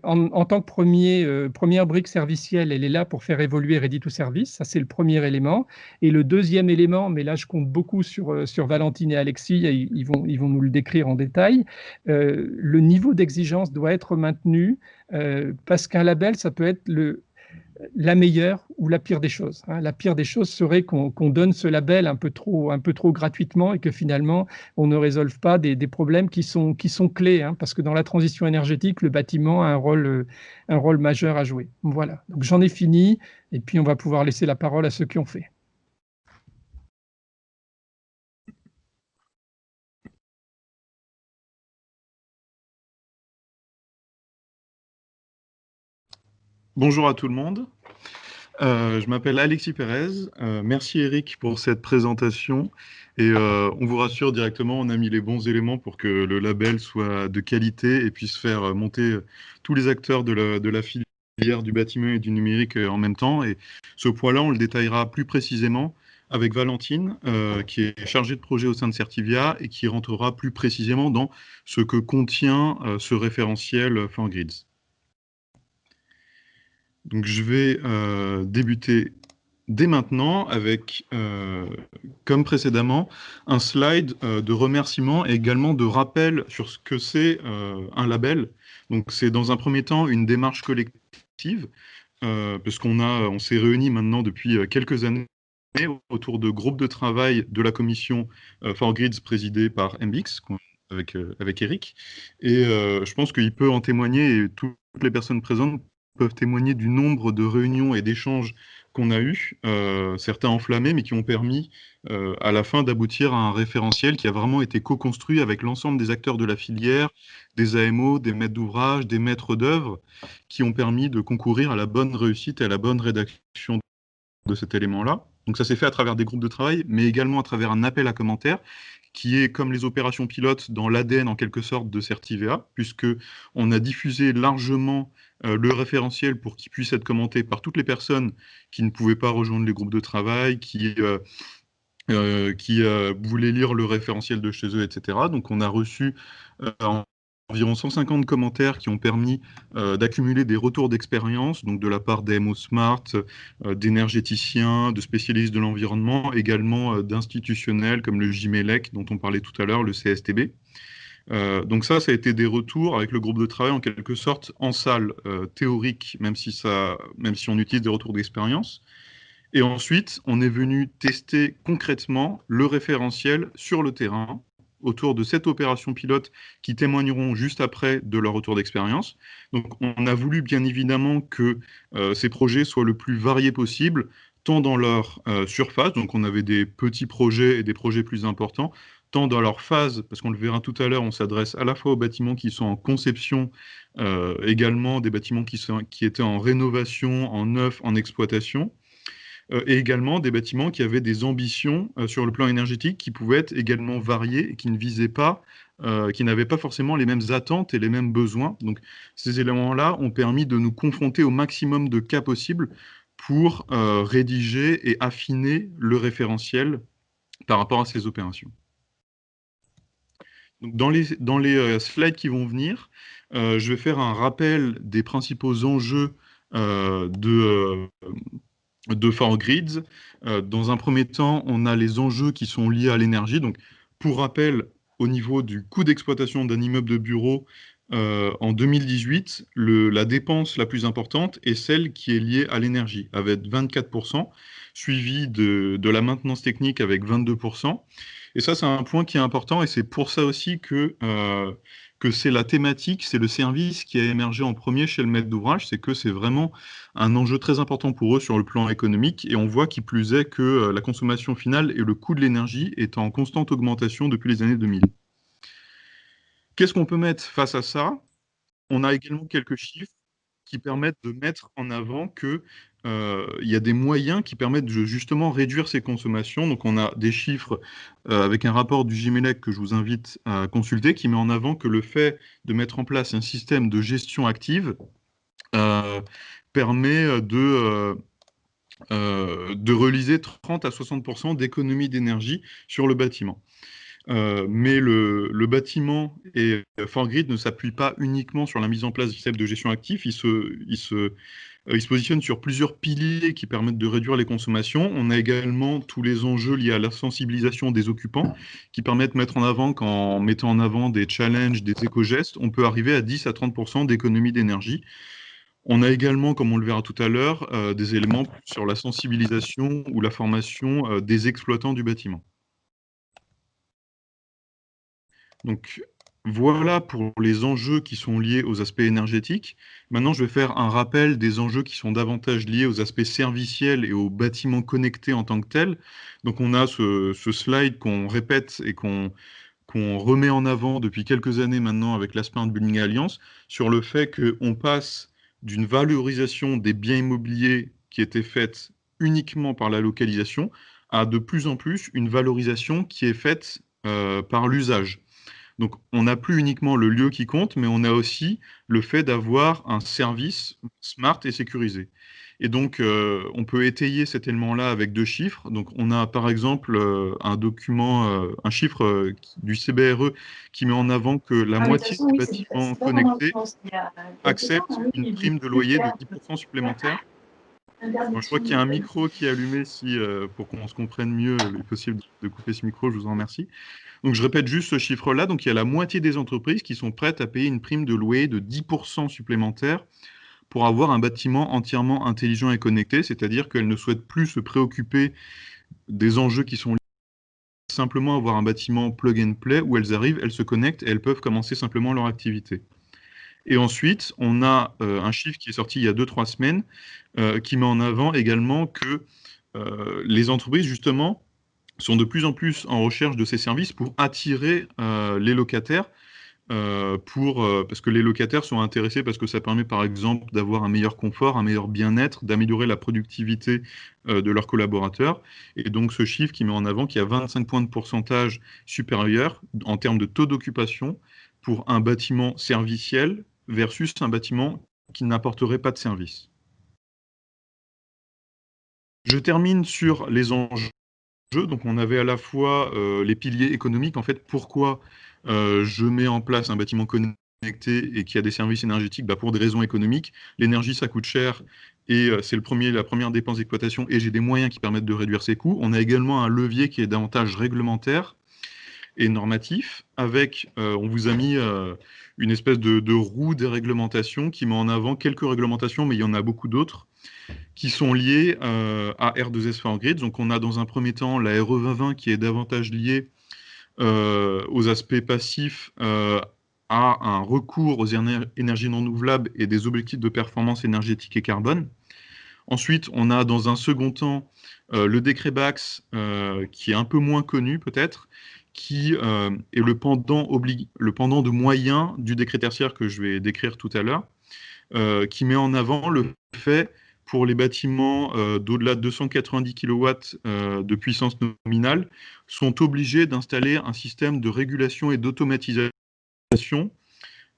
en tant que première brique servicielle, elle est là pour faire évoluer Ready to Service. Ça, c'est le premier élément. Et le deuxième élément, mais là, je compte beaucoup sur Valentine et Alexis, ils vont nous le décrire en détail. Le niveau d'exigence doit être maintenu parce qu'un label, ça peut être la meilleure ou la pire des choses. La pire des choses serait qu'on donne ce label un peu trop gratuitement et que finalement, on ne résolve pas des problèmes qui sont clés, parce que dans la transition énergétique, le bâtiment a un rôle majeur à jouer. Voilà, donc j'en ai fini et puis on va pouvoir laisser la parole à ceux qui ont fait. Bonjour à tout le monde. Je m'appelle Alexis Pérez. Merci Eric pour cette présentation. Et on vous rassure directement, on a mis les bons éléments pour que le label soit de qualité et puisse faire monter tous les acteurs de la filière du bâtiment et du numérique en même temps. Et ce point-là, on le détaillera plus précisément avec Valentine, qui est chargée de projet au sein de Certivia et qui rentrera plus précisément dans ce que contient ce référentiel 4Grids. Donc je vais débuter dès maintenant avec, comme précédemment, un slide de remerciement et également de rappel sur ce que c'est un label. Donc c'est dans un premier temps une démarche collective, parce on s'est réunis maintenant depuis quelques années autour de groupes de travail de la commission 4Grids présidée par MBX, avec Eric. Et je pense qu'il peut en témoigner, et toutes les personnes présentes peuvent témoigner du nombre de réunions et d'échanges qu'on a eus, certains enflammés, mais qui ont permis à la fin d'aboutir à un référentiel qui a vraiment été co-construit avec l'ensemble des acteurs de la filière, des AMO, des maîtres d'ouvrage, des maîtres d'œuvre, qui ont permis de concourir à la bonne réussite et à la bonne rédaction de cet élément-là. Donc ça s'est fait à travers des groupes de travail, mais également à travers un appel à commentaires, qui est comme les opérations pilotes dans l'ADN en quelque sorte de Certivea, puisque on a diffusé largement le référentiel pour qu'il puisse être commenté par toutes les personnes qui ne pouvaient pas rejoindre les groupes de travail, qui voulaient lire le référentiel de chez eux, etc. Donc on a reçu environ 150 commentaires qui ont permis d'accumuler des retours d'expérience, donc de la part d'AMO Smart, d'énergéticiens, de spécialistes de l'environnement, également d'institutionnels comme le JMELEC dont on parlait tout à l'heure, le CSTB. Donc ça a été des retours avec le groupe de travail en quelque sorte en salle théorique, même si on utilise des retours d'expérience. Et ensuite, on est venu tester concrètement le référentiel sur le terrain autour de cette opération pilote qui témoigneront juste après de leur retour d'expérience. Donc on a voulu bien évidemment que ces projets soient le plus variés possible, tant dans leur surface, donc on avait des petits projets et des projets plus importants, tant dans leur phase, parce qu'on le verra tout à l'heure, on s'adresse à la fois aux bâtiments qui sont en conception, également des bâtiments qui étaient en rénovation, en neuf, en exploitation, et également des bâtiments qui avaient des ambitions sur le plan énergétique qui pouvaient être également variées et qui ne visaient pas, qui n'avaient pas forcément les mêmes attentes et les mêmes besoins. Donc ces éléments-là ont permis de nous confronter au maximum de cas possibles pour rédiger et affiner le référentiel par rapport à ces opérations. Donc dans les slides qui vont venir, je vais faire un rappel des principaux enjeux de 4Grids. Dans un premier temps, on a les enjeux qui sont liés à l'énergie. Donc, pour rappel, au niveau du coût d'exploitation d'un immeuble de bureau, en 2018, la dépense la plus importante est celle qui est liée à l'énergie, avec 24%, suivi de la maintenance technique avec 22%. Et ça, c'est un point qui est important, et c'est pour ça aussi que c'est la thématique, c'est le service qui a émergé en premier chez le maître d'ouvrage, c'est que c'est vraiment un enjeu très important pour eux sur le plan économique, et on voit qui plus est que la consommation finale et le coût de l'énergie est en constante augmentation depuis les années 2000. Qu'est-ce qu'on peut mettre face à ça? On a également quelques chiffres qui permettent de mettre en avant que il y a des moyens qui permettent de justement réduire ces consommations. Donc on a des chiffres avec un rapport du JMELEC que je vous invite à consulter, qui met en avant que le fait de mettre en place un système de gestion active permet de réaliser 30 à 60% d'économie d'énergie sur le bâtiment. Mais le bâtiment et 4Grid ne s'appuie pas uniquement sur la mise en place du système de gestion actif, il se positionne sur plusieurs piliers qui permettent de réduire les consommations. On a également tous les enjeux liés à la sensibilisation des occupants qui permettent de mettre en avant qu'en mettant en avant des challenges, des éco-gestes, on peut arriver à 10 à 30% d'économie d'énergie. On a également, comme on le verra tout à l'heure, des éléments sur la sensibilisation ou la formation des exploitants du bâtiment. Donc voilà pour les enjeux qui sont liés aux aspects énergétiques. Maintenant, je vais faire un rappel des enjeux qui sont davantage liés aux aspects serviciels et aux bâtiments connectés en tant que tels. Donc on a ce slide qu'on répète et qu'on remet en avant depuis quelques années maintenant avec la Smart Building Alliance sur le fait qu'on passe d'une valorisation des biens immobiliers qui était faite uniquement par la localisation a de plus en plus une valorisation qui est faite par l'usage. Donc, on n'a plus uniquement le lieu qui compte, mais on a aussi le fait d'avoir un service smart et sécurisé. Et donc, on peut étayer cet élément-là avec 2 chiffres. Donc, on a par exemple un document, un chiffre du CBRE qui met en avant que la moitié des bâtiments connectés acceptent une prime de loyer de 10% supplémentaire. Bon, je crois qu'il y a un micro qui est allumé. Pour qu'on se comprenne mieux, il est possible de couper ce micro, je vous en remercie. Donc, je répète juste ce chiffre-là. Donc, il y a la moitié des entreprises qui sont prêtes à payer une prime de loyer de 10% supplémentaire pour avoir un bâtiment entièrement intelligent et connecté, c'est-à-dire qu'elles ne souhaitent plus se préoccuper des enjeux qui sont liés, simplement avoir un bâtiment plug and play où elles arrivent, elles se connectent et elles peuvent commencer simplement leur activité. Et ensuite, on a un chiffre qui est sorti il y a 2-3 semaines qui met en avant également que les entreprises, justement, sont de plus en plus en recherche de ces services pour attirer les locataires, parce que les locataires sont intéressés parce que ça permet par exemple d'avoir un meilleur confort, un meilleur bien-être, d'améliorer la productivité de leurs collaborateurs. Et donc ce chiffre qui met en avant qu'il y a 25 points de pourcentage supérieur en termes de taux d'occupation pour un bâtiment serviciel versus un bâtiment qui n'apporterait pas de service. Je termine sur les enjeux. Donc on avait à la fois les piliers économiques, en fait, pourquoi je mets en place un bâtiment connecté et qui a des services énergétiques, pour des raisons économiques. L'énergie, ça coûte cher et c'est la première dépense d'exploitation et j'ai des moyens qui permettent de réduire ces coûts. On a également un levier qui est davantage réglementaire et normatif, avec, on vous a mis une espèce de roue des réglementations qui met en avant quelques réglementations, mais il y en a beaucoup d'autres, qui sont liées à R2S for Grids. Donc on a dans un premier temps la RE 2020 qui est davantage liée aux aspects passifs, à un recours aux énergies non renouvelables et des objectifs de performance énergétique et carbone. Ensuite, on a dans un second temps le décret BAX, qui est un peu moins connu peut-être, qui est le pendant de moyens du décret tertiaire que je vais décrire tout à l'heure, qui met en avant le fait pour les bâtiments d'au-delà de 290 kW de puissance nominale, sont obligés d'installer un système de régulation et d'automatisation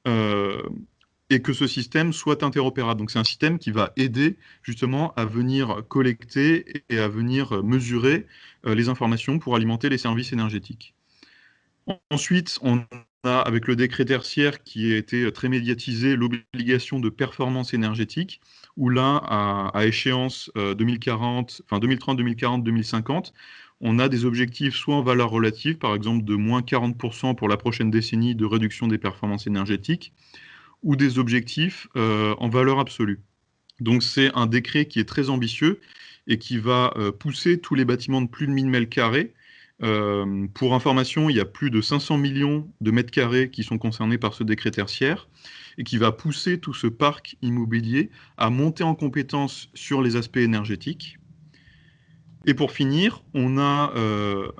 et que ce système soit interopérable. Donc c'est un système qui va aider justement à venir collecter et à venir mesurer les informations pour alimenter les services énergétiques. Ensuite, on a, avec le décret tertiaire qui a été très médiatisé, l'obligation de performance énergétique, où là, à échéance 2030, 2040, 2050, on a des objectifs soit en valeur relative, par exemple de moins 40% pour la prochaine décennie de réduction des performances énergétiques, ou des objectifs en valeur absolue. Donc c'est un décret qui est très ambitieux et qui va pousser tous les bâtiments de plus de 1000 m². Pour information, il y a plus de 500 millions de mètres carrés qui sont concernés par ce décret tertiaire et qui va pousser tout ce parc immobilier à monter en compétence sur les aspects énergétiques. Et pour finir, on a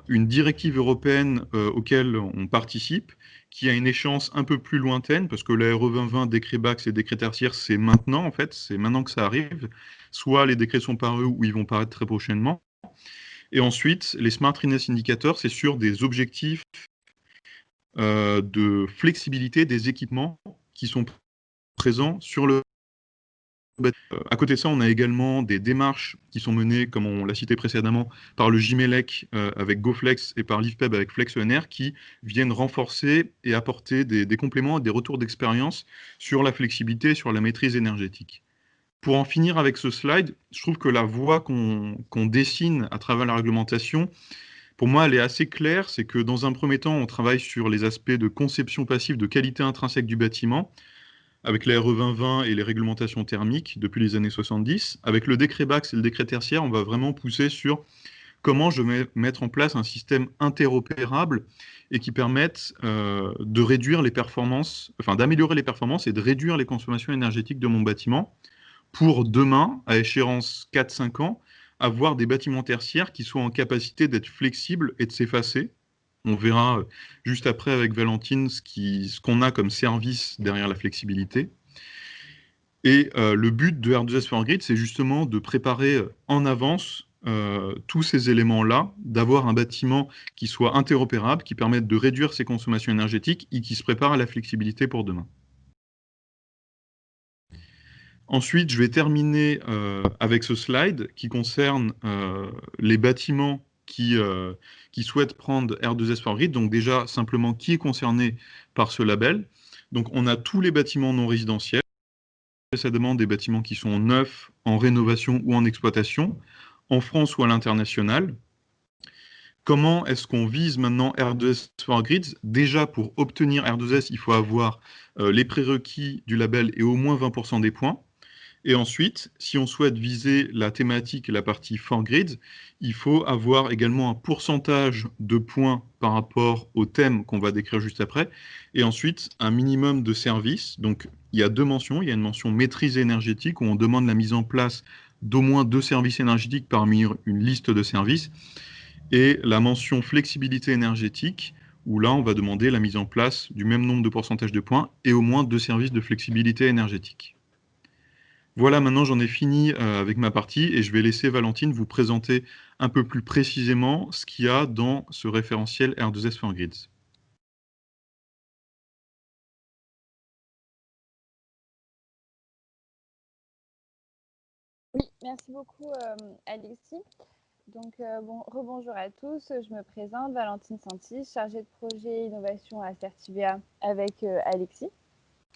une directive européenne auquel on participe, qui a une échéance un peu plus lointaine, parce que la RE 2020, décret BAX et décret tertiaire, c'est maintenant en fait, c'est maintenant que ça arrive. Soit les décrets sont parus ou ils vont paraître très prochainement. Et ensuite, les Smart Readiness Indicators, c'est sur des objectifs de flexibilité des équipements qui sont présents sur le bâtiment. À côté de ça, on a également des démarches qui sont menées, comme on l'a cité précédemment, par le JMELEC avec GoFlex et par l'IFPEB avec FlexENR, qui viennent renforcer et apporter des compléments et des retours d'expérience sur la flexibilité, sur la maîtrise énergétique. Pour en finir avec ce slide, je trouve que la voie qu'on dessine à travers la réglementation, pour moi, elle est assez claire. C'est que dans un premier temps, on travaille sur les aspects de conception passive, de qualité intrinsèque du bâtiment, avec la RE 2020 et les réglementations thermiques depuis les années 70. Avec le décret BAX et le décret tertiaire, on va vraiment pousser sur comment je vais mettre en place un système interopérable et qui permette de réduire les performances, enfin d'améliorer les performances et de réduire les consommations énergétiques de mon bâtiment, pour demain, à échéance 4-5 ans, avoir des bâtiments tertiaires qui soient en capacité d'être flexibles et de s'effacer. On verra juste après avec Valentine ce qu'on a comme service derrière la flexibilité. Et le but de R2S for Grid, c'est justement de préparer en avance tous ces éléments-là, d'avoir un bâtiment qui soit interopérable, qui permette de réduire ses consommations énergétiques et qui se prépare à la flexibilité pour demain. Ensuite, je vais terminer avec ce slide qui concerne les bâtiments qui souhaitent prendre R2S for Grid. Donc déjà, simplement, qui est concerné par ce label? Donc on a tous les bâtiments non résidentiels. Ça demande des bâtiments qui sont neufs, en rénovation ou en exploitation, en France ou à l'international. Comment est-ce qu'on vise maintenant R2S for Grids? Déjà, pour obtenir R2S, il faut avoir les prérequis du label et au moins 20% des points. Et ensuite, si on souhaite viser la thématique et la partie for Grids, il faut avoir également un pourcentage de points par rapport au thème qu'on va décrire juste après. Et ensuite, un minimum de services. Donc, il y a deux mentions. Il y a une mention maîtrise énergétique où on demande la mise en place d'au moins 2 services énergétiques parmi une liste de services. Et la mention flexibilité énergétique où là, on va demander la mise en place du même nombre de pourcentage de points et au moins 2 services de flexibilité énergétique. Voilà, maintenant j'en ai fini avec ma partie et je vais laisser Valentine vous présenter un peu plus précisément ce qu'il y a dans ce référentiel R2S for Grids. Oui, merci beaucoup Alexis. Donc rebonjour à tous, je me présente, Valentine Santis, chargée de projet innovation à Certivia avec Alexis,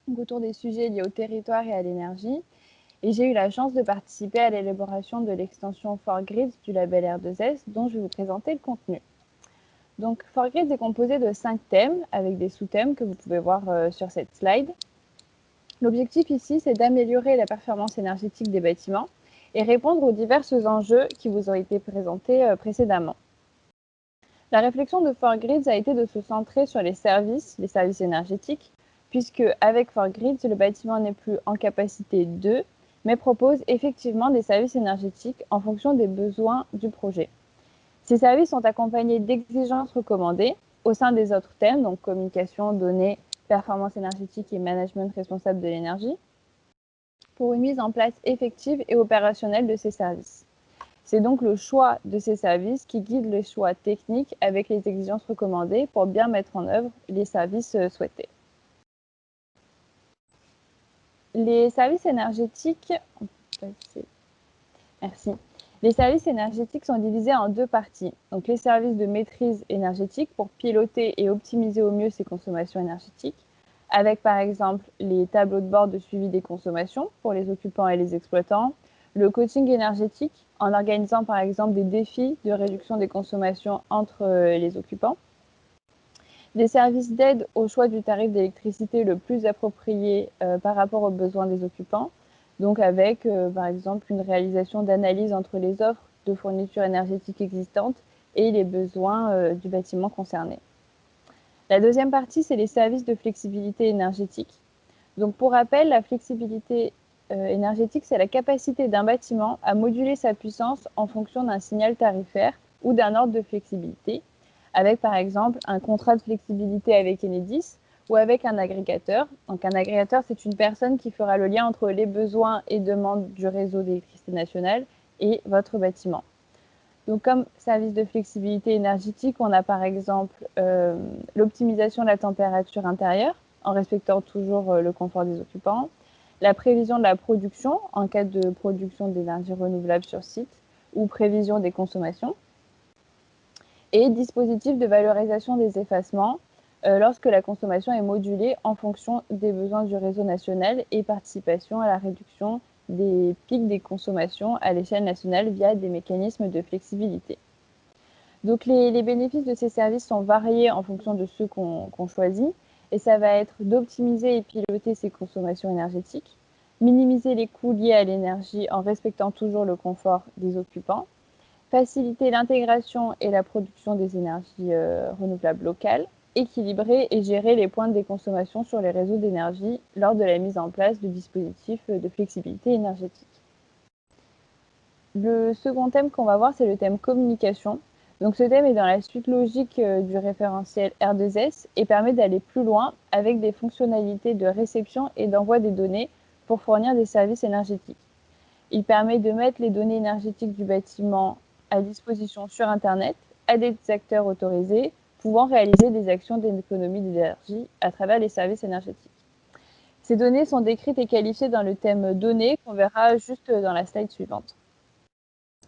donc autour des sujets liés au territoire et à l'énergie. Et j'ai eu la chance de participer à l'élaboration de l'extension for Grids du label R2S dont je vais vous présenter le contenu. Donc for Grids est composé de 5 thèmes avec des sous-thèmes que vous pouvez voir sur cette slide. L'objectif ici, c'est d'améliorer la performance énergétique des bâtiments et répondre aux divers enjeux qui vous ont été présentés précédemment. La réflexion de for Grids a été de se centrer sur les services énergétiques, puisque avec for Grids, le bâtiment n'est plus en capacité de, mais propose effectivement des services énergétiques en fonction des besoins du projet. Ces services sont accompagnés d'exigences recommandées au sein des autres thèmes, donc communication, données, performance énergétique et management responsable de l'énergie, pour une mise en place effective et opérationnelle de ces services. C'est donc le choix de ces services qui guide le choix technique avec les exigences recommandées pour bien mettre en œuvre les services souhaités. Les services énergétiques, merci. Les services énergétiques sont divisés en 2 parties. Donc les services de maîtrise énergétique pour piloter et optimiser au mieux ses consommations énergétiques, avec par exemple les tableaux de bord de suivi des consommations pour les occupants et les exploitants, le coaching énergétique en organisant par exemple des défis de réduction des consommations entre les occupants, des services d'aide au choix du tarif d'électricité le plus approprié par rapport aux besoins des occupants, donc avec par exemple une réalisation d'analyse entre les offres de fourniture énergétique existantes et les besoins du bâtiment concerné. La deuxième partie, c'est les services de flexibilité énergétique. Donc pour rappel, la flexibilité énergétique, c'est la capacité d'un bâtiment à moduler sa puissance en fonction d'un signal tarifaire ou d'un ordre de flexibilité, avec par exemple un contrat de flexibilité avec Enedis ou avec un agrégateur. Donc un agrégateur, c'est une personne qui fera le lien entre les besoins et demandes du réseau d'électricité nationale et votre bâtiment. Donc comme service de flexibilité énergétique, on a par exemple l'optimisation de la température intérieure en respectant toujours le confort des occupants, la prévision de la production en cas de production d'énergie renouvelable sur site ou prévision des consommations, et dispositif de valorisation des effacements lorsque la consommation est modulée en fonction des besoins du réseau national et participation à la réduction des pics des consommations à l'échelle nationale via des mécanismes de flexibilité. Donc les bénéfices de ces services sont variés en fonction de ceux qu'on choisit, et ça va être d'optimiser et piloter ses consommations énergétiques, minimiser les coûts liés à l'énergie en respectant toujours le confort des occupants, faciliter l'intégration et la production des énergies renouvelables locales, équilibrer et gérer les pointes des consommations sur les réseaux d'énergie lors de la mise en place de dispositifs de flexibilité énergétique. Le second thème qu'on va voir, c'est le thème communication. Donc ce thème est dans la suite logique du référentiel R2S et permet d'aller plus loin avec des fonctionnalités de réception et d'envoi des données pour fournir des services énergétiques. Il permet de mettre les données énergétiques du bâtiment à disposition sur Internet à des acteurs autorisés pouvant réaliser des actions d'économie d'énergie à travers les services énergétiques. Ces données sont décrites et qualifiées dans le thème données qu'on verra juste dans la slide suivante.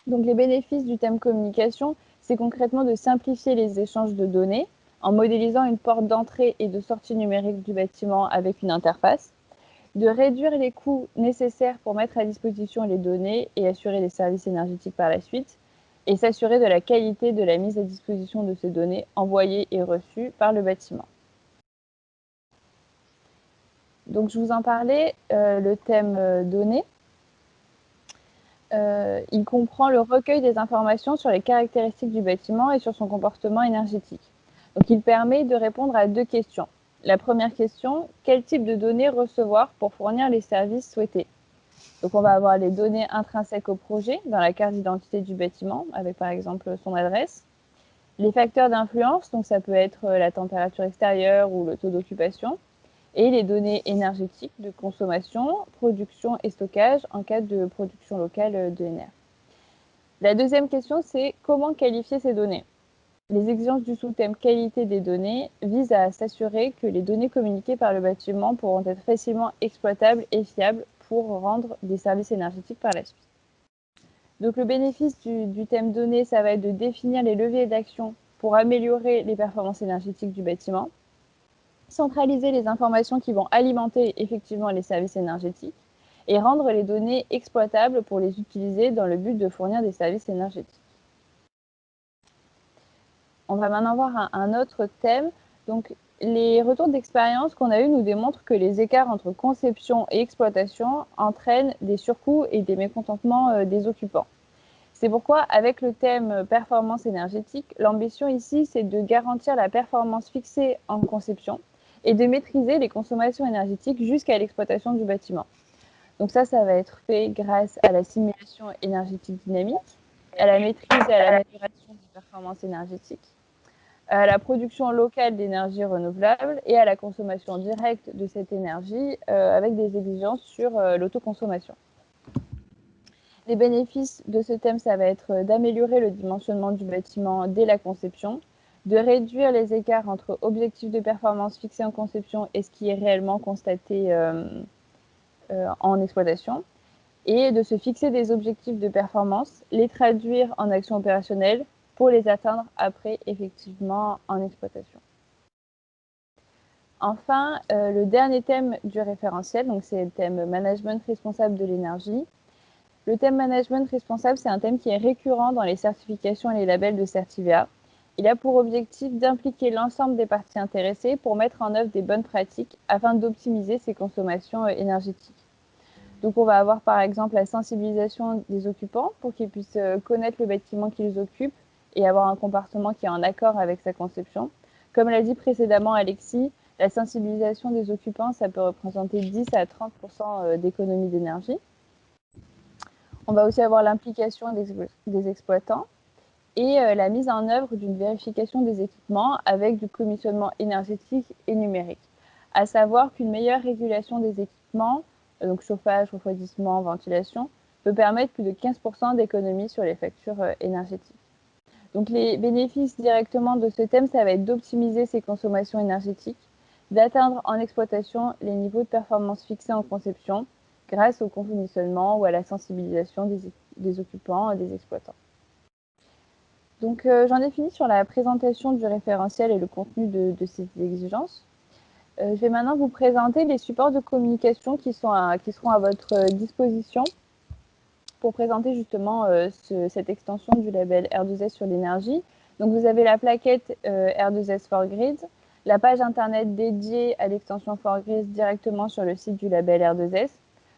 Donc les bénéfices du thème communication, c'est concrètement de simplifier les échanges de données en modélisant une porte d'entrée et de sortie numérique du bâtiment avec une interface, de réduire les coûts nécessaires pour mettre à disposition les données et assurer les services énergétiques par la suite, et s'assurer de la qualité de la mise à disposition de ces données envoyées et reçues par le bâtiment. Donc je vous en parlais, le thème données. Il comprend le recueil des informations sur les caractéristiques du bâtiment et sur son comportement énergétique. Donc il permet de répondre à 2 questions. La première question, quel type de données recevoir pour fournir les services souhaités? Donc on va avoir les données intrinsèques au projet dans la carte d'identité du bâtiment, avec par exemple son adresse. Les facteurs d'influence, donc ça peut être la température extérieure ou le taux d'occupation. Et les données énergétiques de consommation, production et stockage en cas de production locale d'ENR. La deuxième question, c'est comment qualifier ces données? Les exigences du sous-thème qualité des données visent à s'assurer que les données communiquées par le bâtiment pourront être facilement exploitables et fiables pour rendre des services énergétiques par la suite. Donc le bénéfice du thème données, ça va être de définir les leviers d'action pour améliorer les performances énergétiques du bâtiment, centraliser les informations qui vont alimenter effectivement les services énergétiques et rendre les données exploitables pour les utiliser dans le but de fournir des services énergétiques. On va maintenant voir un autre thème. Donc, les retours d'expérience qu'on a eus nous démontrent que les écarts entre conception et exploitation entraînent des surcoûts et des mécontentements des occupants. C'est pourquoi, avec le thème performance énergétique, l'ambition ici, c'est de garantir la performance fixée en conception et de maîtriser les consommations énergétiques jusqu'à l'exploitation du bâtiment. Donc ça va être fait grâce à la simulation énergétique dynamique, à la maîtrise et à l'amélioration des performances énergétiques, à la production locale d'énergie renouvelable et à la consommation directe de cette énergie avec des exigences sur l'autoconsommation. Les bénéfices de ce thème, ça va être d'améliorer le dimensionnement du bâtiment dès la conception, de réduire les écarts entre objectifs de performance fixés en conception et ce qui est réellement constaté en exploitation, et de se fixer des objectifs de performance, les traduire en actions opérationnelles pour les atteindre après effectivement en exploitation. Enfin, le dernier thème du référentiel, donc c'est le thème management responsable de l'énergie. Le thème management responsable, c'est un thème qui est récurrent dans les certifications et les labels de Certivea. Il a pour objectif d'impliquer l'ensemble des parties intéressées pour mettre en œuvre des bonnes pratiques afin d'optimiser ses consommations énergétiques. Donc on va avoir par exemple la sensibilisation des occupants pour qu'ils puissent connaître le bâtiment qu'ils occupent et avoir un comportement qui est en accord avec sa conception. Comme l'a dit précédemment Alexis, la sensibilisation des occupants, ça peut représenter 10 à 30% d'économie d'énergie. On va aussi avoir l'implication des exploitants et la mise en œuvre d'une vérification des équipements avec du commissionnement énergétique et numérique. À savoir qu'une meilleure régulation des équipements, donc chauffage, refroidissement, ventilation, peut permettre plus de 15% d'économie sur les factures énergétiques. Donc les bénéfices directement de ce thème, ça va être d'optimiser ses consommations énergétiques, d'atteindre en exploitation les niveaux de performance fixés en conception, grâce au conditionnement ou à la sensibilisation des occupants et des exploitants. Donc j'en ai fini sur la présentation du référentiel et le contenu de ces exigences. Je vais maintenant vous présenter les supports de communication qui seront à votre disposition pour présenter justement cette extension du label R2S sur l'énergie. Donc vous avez la plaquette R2S for Grids, la page internet dédiée à l'extension for Grids directement sur le site du label R2S,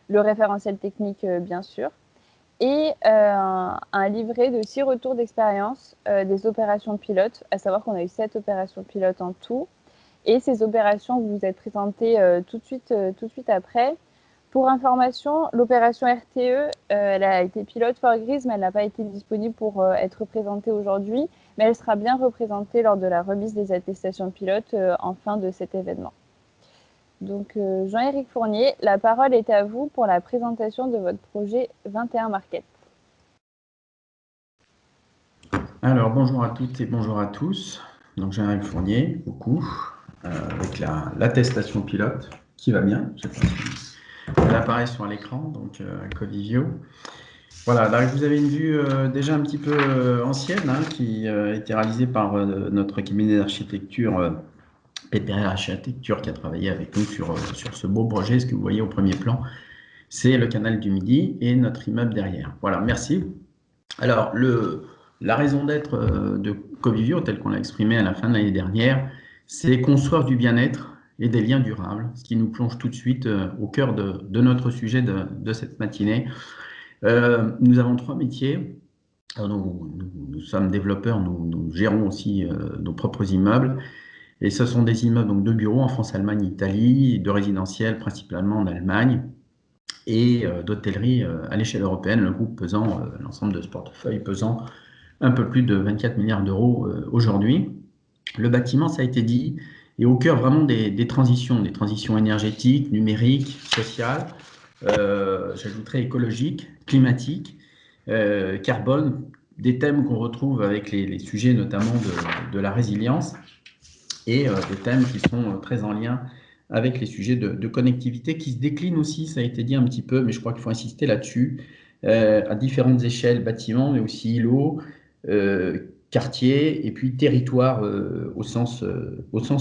le référentiel technique bien sûr, et un livret de 6 retours d'expérience des opérations pilotes, à savoir qu'on a eu 7 opérations pilotes en tout, et ces opérations vous êtes présentées tout de suite après. Pour information, l'opération RTE, elle a été pilote for Grids, mais elle n'a pas été disponible pour être présentée aujourd'hui, mais elle sera bien représentée lors de la remise des attestations de pilote en fin de cet événement. Donc, Jean-Éric Fournier, la parole est à vous pour la présentation de votre projet 21 Market. Alors, bonjour à toutes et bonjour à tous. Donc, Jean-Éric Fournier, beaucoup, avec l'attestation pilote qui va bien. Je sais pas si elle apparaît sur l'écran, donc Covivio. Voilà, là vous avez une vue déjà un petit peu ancienne, hein, qui a été réalisée par notre cabinet d'architecture PPR Architecture, qui a travaillé avec nous sur ce beau projet. Ce que vous voyez au premier plan, c'est le canal du Midi et notre immeuble derrière. Voilà, merci. Alors, la raison d'être de Covivio, tel qu'on l'a exprimé à la fin de l'année dernière, c'est construire du bien-être et des liens durables, ce qui nous plonge tout de suite au cœur de notre sujet de cette matinée. Nous avons 3 métiers. Nous sommes développeurs, nous gérons aussi nos propres immeubles. Et ce sont des immeubles donc, de bureaux en France, Allemagne, Italie, de résidentiels principalement en Allemagne et d'hôtellerie à l'échelle européenne, le groupe pesant, l'ensemble de ce portefeuille pesant un peu plus de 24 milliards d'euros aujourd'hui. Le bâtiment, ça a été dit, est au cœur vraiment des transitions énergétiques, numériques, sociales, j'ajouterais écologiques, climatiques, carbone, des thèmes qu'on retrouve avec les sujets notamment de la résilience et des thèmes qui sont très en lien avec les sujets de connectivité qui se déclinent aussi, ça a été dit un petit peu, mais je crois qu'il faut insister là-dessus, à différentes échelles, bâtiments, mais aussi îlots, quartiers et puis territoires au sens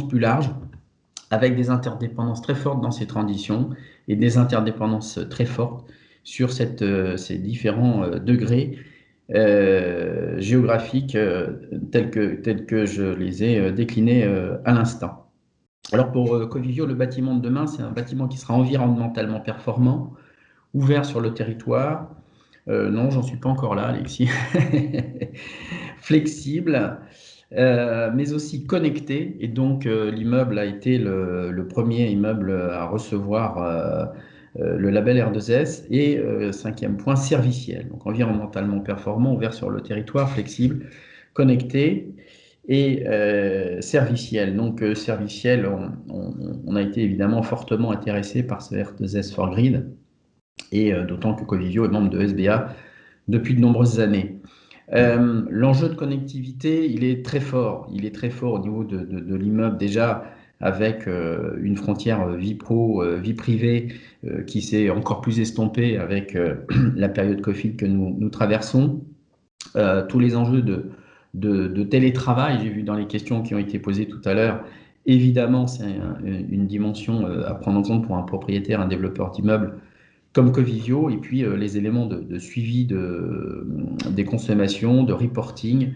plus large, avec des interdépendances très fortes dans ces transitions et des interdépendances très fortes sur ces différents degrés géographiques tels que je les ai déclinés à l'instant. Alors pour Covivio, le bâtiment de demain, c'est un bâtiment qui sera environnementalement performant, ouvert sur le territoire. Non, j'en suis pas encore là, Alexis. Flexible, mais aussi connecté. Et donc, l'immeuble a été le premier immeuble à recevoir le label R2S. Et 5e point, serviciel. Donc, environnementalement performant, ouvert sur le territoire, flexible, connecté et serviciel. Donc, serviciel, on a été évidemment fortement intéressé par ce R2S for Grid. Et d'autant que Covivio est membre de SBA depuis de nombreuses années. L'enjeu de connectivité, il est très fort. Il est très fort au niveau de l'immeuble déjà, avec une frontière vie pro, vie privée qui s'est encore plus estompée avec la période Covid que nous traversons. Tous les enjeux de télétravail, j'ai vu dans les questions qui ont été posées tout à l'heure, évidemment, c'est une dimension à prendre en compte pour un propriétaire, un développeur d'immeuble comme Covivio, et puis les éléments de suivi des consommations, de reporting,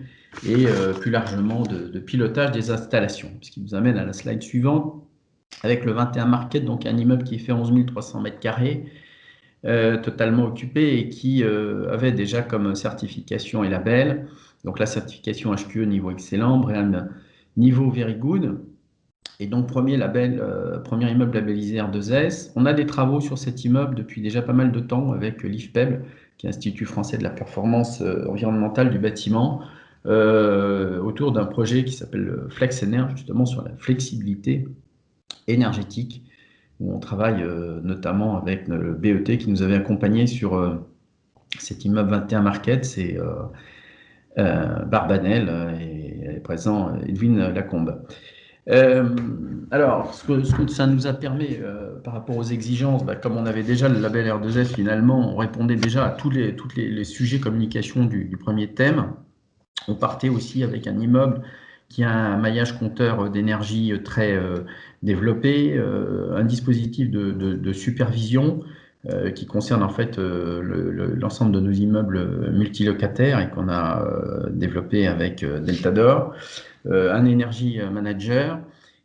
et plus largement de pilotage des installations. Ce qui nous amène à la slide suivante, avec le 21 Market, donc un immeuble qui fait 11 300 mètres carrés, totalement occupé, et qui avait déjà comme certification et label, donc la certification HQE niveau excellent, BREEAM niveau very good. Et donc, premier immeuble labellisé R2S. On a des travaux sur cet immeuble depuis déjà pas mal de temps avec l'IFPEB, qui est l'Institut français de la performance environnementale du bâtiment, autour d'un projet qui s'appelle FlexEner, justement sur la flexibilité énergétique, où on travaille notamment avec le BET qui nous avait accompagnés sur cet immeuble 21 Market, c'est Barbanel et présent Edwin Lacombe. Alors, ce que ça nous a permis par rapport aux exigences, comme on avait déjà le label R2S, finalement, on répondait déjà à tous les sujets communication du premier thème. On partait aussi avec un immeuble qui a un maillage compteur d'énergie très développé, un dispositif de supervision qui concerne en fait l'ensemble de nos immeubles multilocataires et qu'on a développé avec Deltador, un energy manager,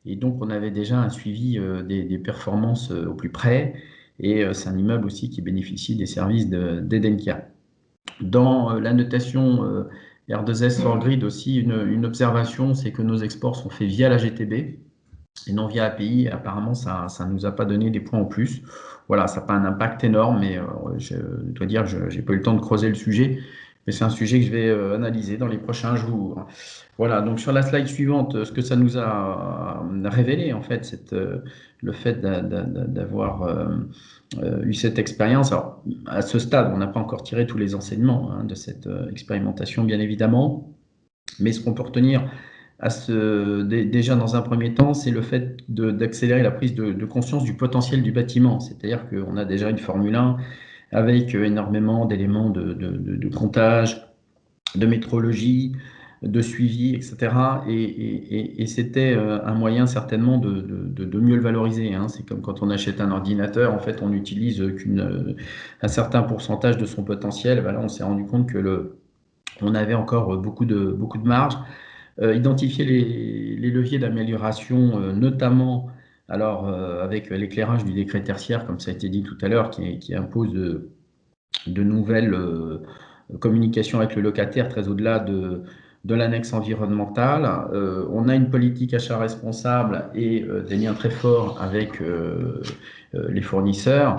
et donc on avait déjà un suivi des performances au plus près, et c'est un immeuble aussi qui bénéficie des services d'Edenkia. Dans la notation R2S for Grid aussi, une observation, c'est que nos exports sont faits via la GTB et non via API. Apparemment, ça ne nous a pas donné des points en plus. Voilà, ça n'a pas un impact énorme, mais je dois dire que je n'ai pas eu le temps de creuser le sujet, Mais c'est un sujet que je vais analyser dans les prochains jours. Voilà, donc sur la slide suivante, ce que ça nous a révélé, en fait, le fait d'avoir eu cette expérience. Alors, à ce stade, on n'a pas encore tiré tous les enseignements de cette expérimentation, bien évidemment, mais ce qu'on peut retenir déjà dans un premier temps, c'est le fait d'accélérer la prise de conscience du potentiel du bâtiment. C'est-à-dire qu'on a déjà une Formule 1 avec énormément d'éléments de comptage, de métrologie, de suivi, etc. Et c'était un moyen certainement de mieux le valoriser, hein. C'est comme quand on achète un ordinateur, en fait, on n'utilise un certain pourcentage de son potentiel. Ben là, on s'est rendu compte que on avait encore beaucoup de marge. Identifier les leviers d'amélioration, notamment alors, avec l'éclairage du décret tertiaire, comme ça a été dit tout à l'heure, qui impose de nouvelles communications avec le locataire, très au-delà de l'annexe environnementale. On a une politique achat responsable et des liens très forts avec les fournisseurs.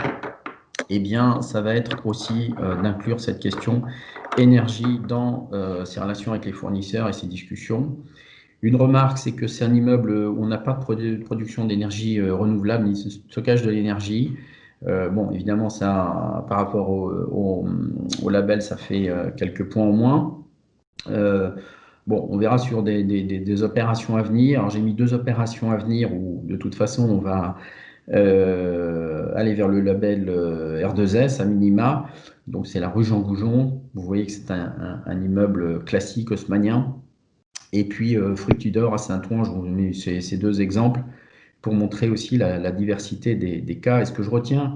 Eh bien, ça va être aussi d'inclure cette question énergie dans ces relations avec les fournisseurs et ces discussions. Une remarque, c'est que c'est un immeuble où on n'a pas de production d'énergie renouvelable ni de stockage de l'énergie. Bon, évidemment, ça, par rapport au label, ça fait quelques points au moins. Bon, on verra sur des opérations à venir. Alors, j'ai mis 2 opérations à venir où, de toute façon, on va aller vers le label R2S à minima. Donc, c'est la rue Jean Goujon. Vous voyez que c'est un immeuble classique haussmannien. Et puis, Fructidor à Saint-Ouen, je vous ai mis ces 2 exemples pour montrer aussi la diversité des cas. Et ce que je retiens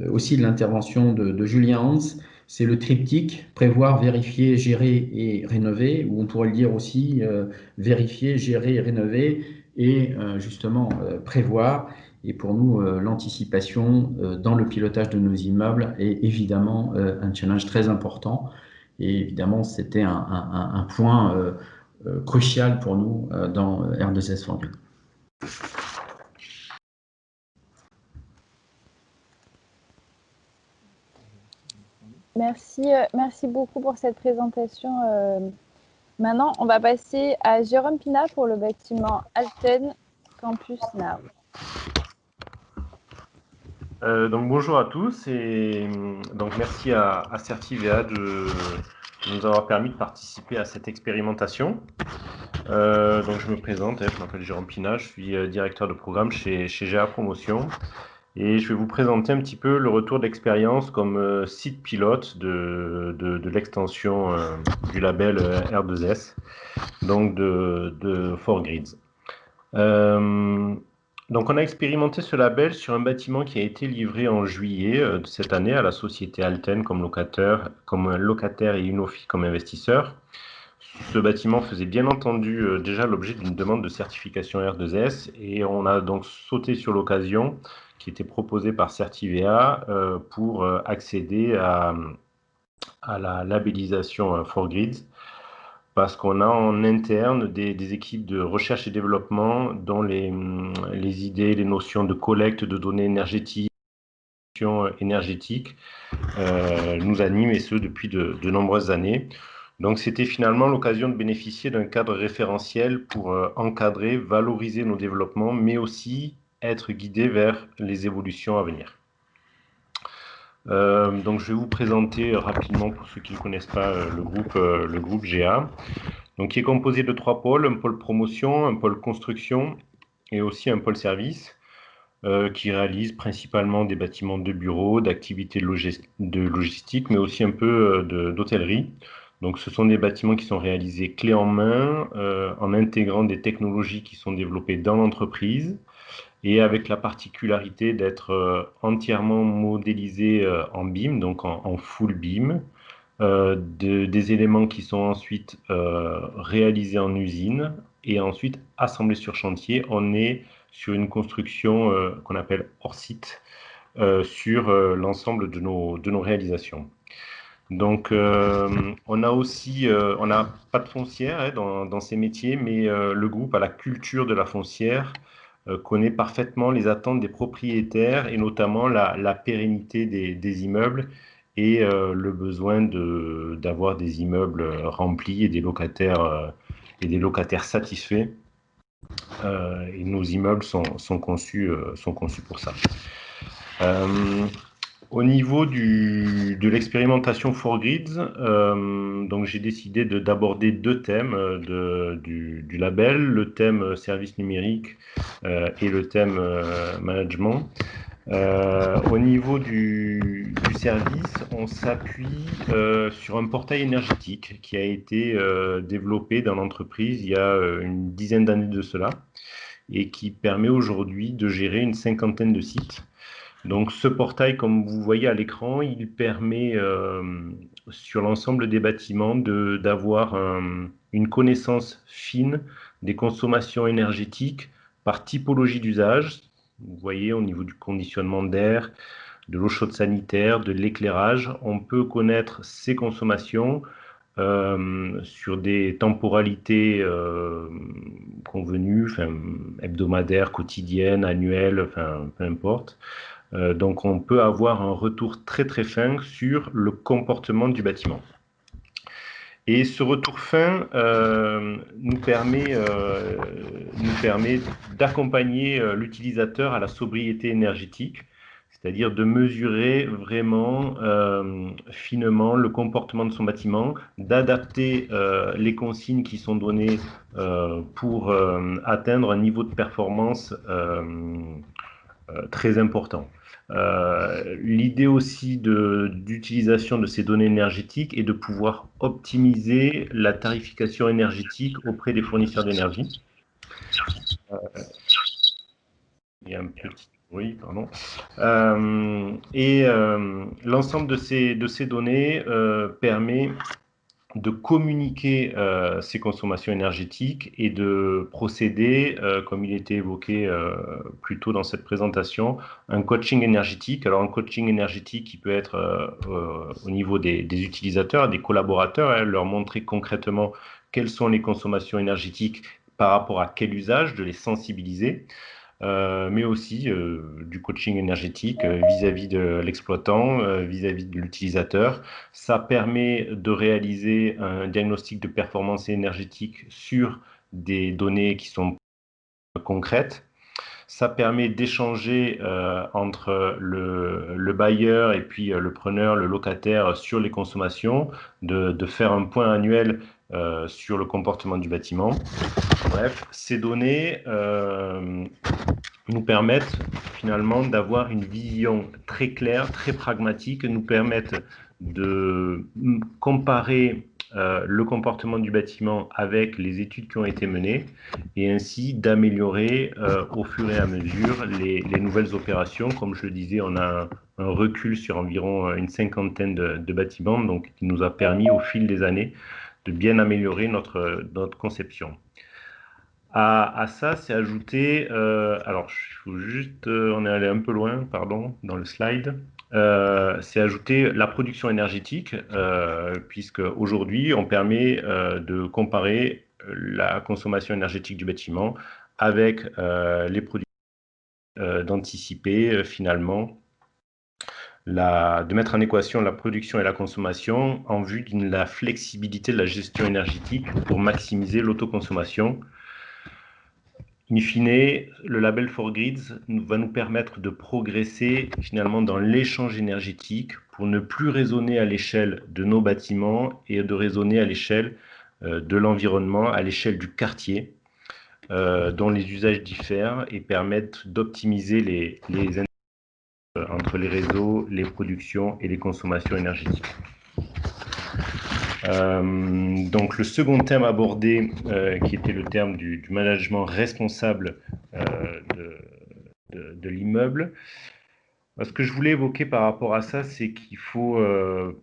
aussi de l'intervention de Julien Hans, c'est le triptyque prévoir, vérifier, gérer et rénover, ou on pourrait le dire aussi vérifier, gérer et rénover, et justement prévoir. Et pour nous, l'anticipation dans le pilotage de nos immeubles est évidemment un challenge très important. Et évidemment, c'était un point crucial pour nous dans R2S for Green. Merci beaucoup pour cette présentation. Maintenant, on va passer à Jérôme Pina pour le bâtiment Alten Campus Now. Donc bonjour à tous et donc merci à Certivea de nous avoir permis de participer à cette expérimentation. Donc je me présente, je m'appelle Jérôme Pina, je suis directeur de programme chez GA Promotion et je vais vous présenter un petit peu le retour d'expérience comme site pilote de l'extension du label R2S, donc de 4Grids. Donc on a expérimenté ce label sur un bâtiment qui a été livré en juillet de cette année à la société Alten comme locataire et Unofi comme investisseur. Ce bâtiment faisait bien entendu déjà l'objet d'une demande de certification R2S et on a donc sauté sur l'occasion qui était proposée par Certivea pour accéder à la labellisation 4Grids. Parce qu'on a en interne des équipes de recherche et développement dont les idées, les notions de collecte de données énergétiques nous animent, et ce depuis de nombreuses années. Donc c'était finalement l'occasion de bénéficier d'un cadre référentiel pour encadrer, valoriser nos développements, mais aussi être guidé vers les évolutions à venir. Donc je vais vous présenter rapidement, pour ceux qui ne connaissent pas le groupe GA, donc qui est composé de 3 pôles, un pôle promotion, un pôle construction et aussi un pôle service qui réalise principalement des bâtiments de bureaux, d'activités de logistique, mais aussi un peu d'hôtellerie. Donc ce sont des bâtiments qui sont réalisés clé en main, en intégrant des technologies qui sont développées dans l'entreprise, et avec la particularité d'être entièrement modélisé en BIM, donc en full BIM, des éléments qui sont ensuite réalisés en usine et ensuite assemblés sur chantier. On est sur une construction qu'on appelle hors site sur l'ensemble de nos réalisations. Donc, on n'a pas de foncière dans ces métiers, mais le groupe a la culture de la foncière, connaît parfaitement les attentes des propriétaires et notamment la pérennité des immeubles et le besoin d'avoir des immeubles remplis et des locataires satisfaits. Et nos immeubles sont conçus pour ça. Au niveau de l'expérimentation 4Grids, donc j'ai décidé d'aborder deux thèmes du label, le thème service numérique et le thème management. Au niveau du service, on s'appuie sur un portail énergétique qui a été développé dans l'entreprise il y a une dizaine d'années de cela et qui permet aujourd'hui de gérer une cinquantaine de sites. Donc ce portail, comme vous voyez à l'écran, il permet sur l'ensemble des bâtiments d'avoir une connaissance fine des consommations énergétiques par typologie d'usage. Vous voyez, au niveau du conditionnement d'air, de l'eau chaude sanitaire, de l'éclairage, on peut connaître ces consommations sur des temporalités convenues, hebdomadaires, quotidiennes, annuelles, peu importe. Donc on peut avoir un retour très très fin sur le comportement du bâtiment. Et ce retour fin nous permet d'accompagner l'utilisateur à la sobriété énergétique, c'est-à-dire de mesurer vraiment finement le comportement de son bâtiment, d'adapter les consignes qui sont données pour atteindre un niveau de performance très important. L'idée aussi d'utilisation de ces données énergétiques est de pouvoir optimiser la tarification énergétique auprès des fournisseurs d'énergie. Il y a un petit bruit, pardon. L'ensemble de ces données permet de communiquer ces consommations énergétiques et de procéder, comme il était évoqué plus tôt dans cette présentation, un coaching énergétique. Alors un coaching énergétique qui peut être au niveau des utilisateurs, des collaborateurs, leur montrer concrètement quelles sont les consommations énergétiques par rapport à quel usage, de les sensibiliser. Mais aussi du coaching énergétique vis-à-vis de l'exploitant, vis-à-vis de l'utilisateur. Ça permet de réaliser un diagnostic de performance énergétique sur des données qui sont concrètes. Ça permet d'échanger entre le bailleur et puis le preneur, le locataire sur les consommations, de faire un point annuel sur le comportement du bâtiment. Bref, ces données nous permettent finalement d'avoir une vision très claire, très pragmatique, nous permettent de comparer le comportement du bâtiment avec les études qui ont été menées et ainsi d'améliorer au fur et à mesure les nouvelles opérations. Comme je le disais, on a un recul sur environ une cinquantaine de bâtiments, donc qui nous a permis au fil des années de bien améliorer notre conception. À ça, c'est ajouté, alors il faut juste, on est allé un peu loin, pardon, dans le slide, c'est ajouter la production énergétique, puisque aujourd'hui, on permet de comparer la consommation énergétique du bâtiment avec les produits, d'anticiper finalement de mettre en équation la production et la consommation en vue de la flexibilité de la gestion énergétique pour maximiser l'autoconsommation. In fine, le label 4Grids va nous permettre de progresser finalement dans l'échange énergétique pour ne plus raisonner à l'échelle de nos bâtiments et de raisonner à l'échelle de l'environnement, à l'échelle du quartier, dont les usages diffèrent et permettent d'optimiser les entre les réseaux, les productions et les consommations énergétiques. Donc le second thème abordé, qui était le terme du management responsable de l'immeuble. Ce que je voulais évoquer par rapport à ça, c'est qu'il ne faut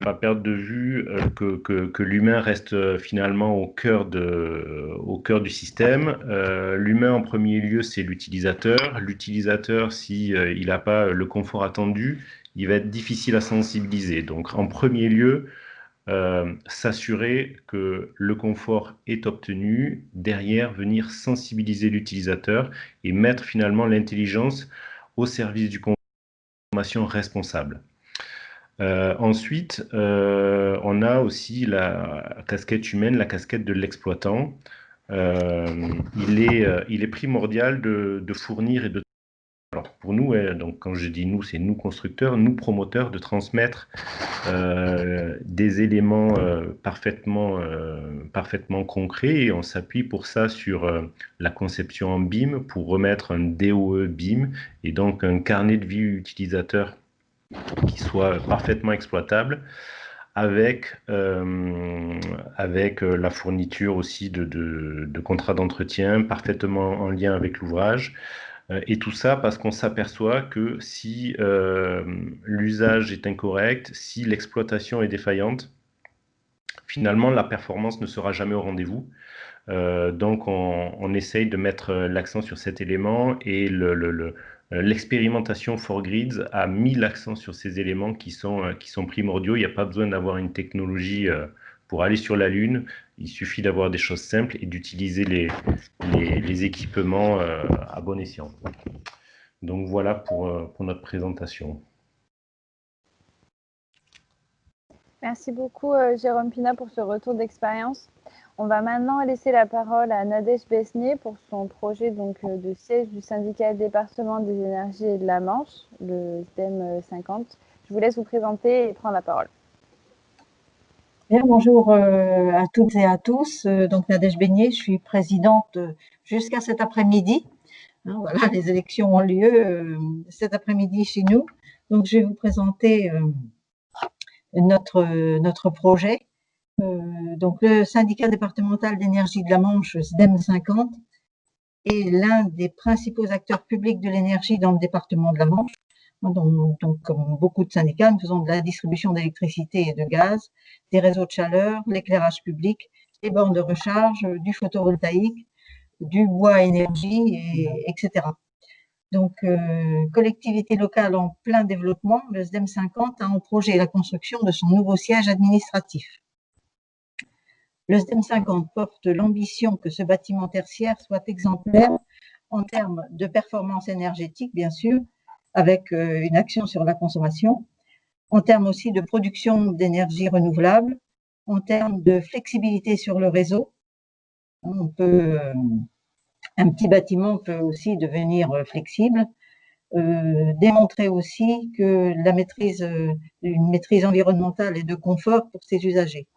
pas perdre de vue que l'humain reste finalement au cœur du système. L'humain en premier lieu, c'est l'utilisateur. L'utilisateur, s'il n'a pas le confort attendu, il va être difficile à sensibiliser. Donc en premier lieu, s'assurer que le confort est obtenu, derrière venir sensibiliser l'utilisateur et mettre finalement l'intelligence au service du consommation responsable. Ensuite, on a aussi la casquette humaine, la casquette de l'exploitant. Il est primordial de fournir et de... Alors pour nous, donc quand je dis nous, c'est nous constructeurs, nous promoteurs, de transmettre des éléments parfaitement concrets, et on s'appuie pour ça sur la conception en BIM pour remettre un DOE BIM et donc un carnet de vie utilisateur qui soit parfaitement exploitable, avec la fourniture aussi de contrats d'entretien parfaitement en lien avec l'ouvrage. Et tout ça parce qu'on s'aperçoit que si l'usage est incorrect, si l'exploitation est défaillante, finalement la performance ne sera jamais au rendez-vous. Donc on essaye de mettre l'accent sur cet élément, et l'expérimentation 4Grids a mis l'accent sur ces éléments qui sont primordiaux. Il n'y a pas besoin d'avoir une technologie pour aller sur la Lune. Il suffit d'avoir des choses simples et d'utiliser les équipements à bon escient. Donc voilà pour notre présentation. Merci beaucoup Jérôme Pina pour ce retour d'expérience. On va maintenant laisser la parole à Nadège Besnier pour son projet donc, de siège du syndicat département des énergies et de la Manche, le SDEM 50. Je vous laisse vous présenter et prendre la parole. Bien, bonjour à toutes et à tous. Donc Nadège Besnier, je suis présidente jusqu'à cet après-midi. Voilà, les élections ont lieu cet après-midi chez nous. Donc je vais vous présenter notre projet. Donc le syndicat départemental d'énergie de la Manche, SDEM 50, est l'un des principaux acteurs publics de l'énergie dans le département de la Manche. Donc, comme beaucoup de syndicats, nous faisons de la distribution d'électricité et de gaz, des réseaux de chaleur, l'éclairage public, les bornes de recharge, du photovoltaïque, du bois à énergie, etc. Donc, collectivité locale en plein développement, le SDEM 50 a en projet la construction de son nouveau siège administratif. Le SDEM 50 porte l'ambition que ce bâtiment tertiaire soit exemplaire en termes de performance énergétique, bien sûr, avec une action sur la consommation, en termes aussi de production d'énergie renouvelable, en termes de flexibilité sur le réseau. Un petit bâtiment peut aussi devenir flexible, démontrer aussi que une maîtrise environnementale et de confort pour ses usagers.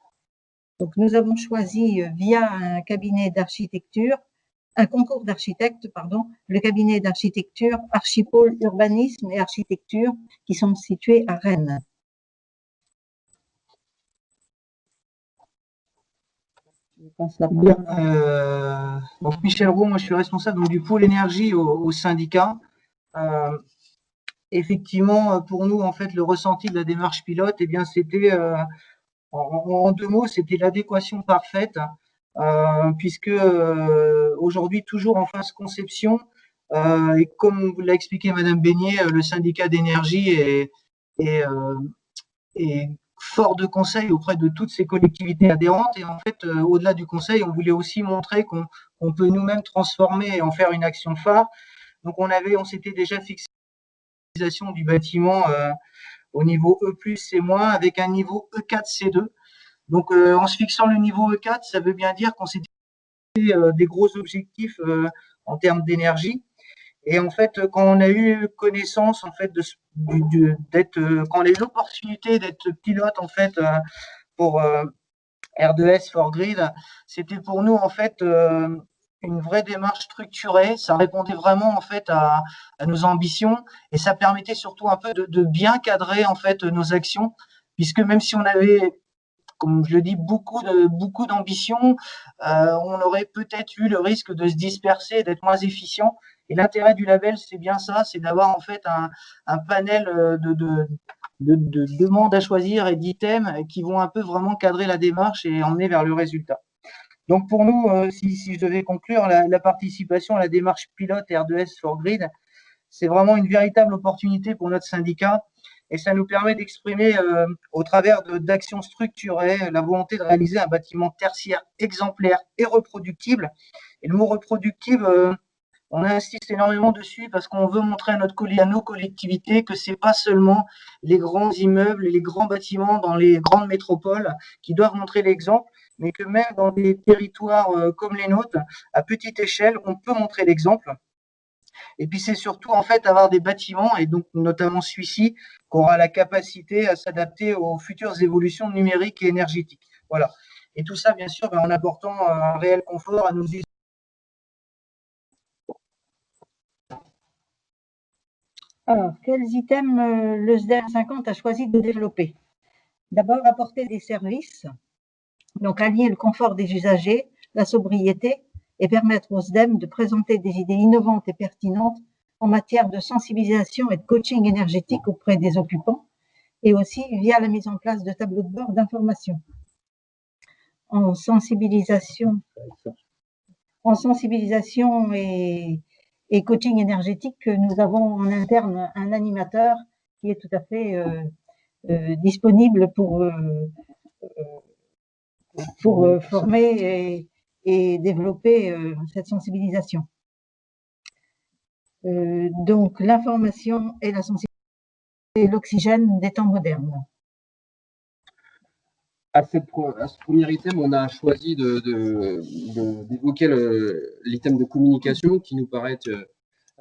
Donc, nous avons choisi via un cabinet d'architecture, un concours d'architectes, pardon, le cabinet d'architecture Archipôle Urbanisme et Architecture qui sont situés à Rennes. Bien, donc Michel Roux, moi je suis responsable donc, du pôle énergie au syndicat. Effectivement, pour nous, en fait, le ressenti de la démarche pilote, eh bien, c'était, en deux mots, c'était l'adéquation parfaite, puisque aujourd'hui, toujours en phase conception, et comme vous l'a expliqué Madame Besnier, le syndicat d'énergie est fort de conseil auprès de toutes ces collectivités adhérentes. Et en fait, au-delà du conseil, on voulait aussi montrer qu'on peut nous-mêmes transformer et en faire une action phare. Donc, on s'était déjà fixé l'utilisation du bâtiment au niveau E+, C-, avec un niveau E4, C2. Donc, en se fixant le niveau E4, ça veut bien dire qu'on s'était fixé des gros objectifs en termes d'énergie. Et en fait, quand on a eu connaissance, en fait, quand on a eu l'opportunité d'être pilote, en fait, pour R2S 4Grid, c'était pour nous, en fait, une vraie démarche structurée. Ça répondait vraiment, en fait, à nos ambitions, et ça permettait surtout un peu de bien cadrer, en fait, nos actions, puisque même si on avait, comme je le dis, beaucoup d'ambition, on aurait peut-être eu le risque de se disperser et d'être moins efficient. Et l'intérêt du label, c'est bien ça, c'est d'avoir en fait un panel de demandes à choisir et d'items qui vont un peu vraiment cadrer la démarche et emmener vers le résultat. Donc pour nous, si je devais conclure, la participation à la démarche pilote R2S 4Grid, c'est vraiment une véritable opportunité pour notre syndicat. Et ça nous permet d'exprimer, au travers d'actions structurées, la volonté de réaliser un bâtiment tertiaire exemplaire et reproductible. Et le mot reproductible, on insiste énormément dessus parce qu'on veut montrer à nos collectivités que c'est pas seulement les grands immeubles et les grands bâtiments dans les grandes métropoles qui doivent montrer l'exemple, mais que même dans des territoires comme les nôtres, à petite échelle, on peut montrer l'exemple. Et puis c'est surtout en fait avoir des bâtiments, et donc notamment celui-ci, qui aura la capacité à s'adapter aux futures évolutions numériques et énergétiques. Voilà. Et tout ça, bien sûr, en apportant un réel confort à nos usagers. Alors, quels items le SDEM 50 a choisi de développer? D'abord, apporter des services, donc allier le confort des usagers, la sobriété, et permettre au SDEM de présenter des idées innovantes et pertinentes en matière de sensibilisation et de coaching énergétique auprès des occupants, et aussi via la mise en place de tableaux de bord d'information. En sensibilisation et coaching énergétique, nous avons en interne un animateur qui est tout à fait disponible pour former et développer cette sensibilisation. Donc, l'information et la sensibilisation, c'est l'oxygène des temps modernes. À ce premier item, on a choisi d'évoquer l'item de communication qui nous paraît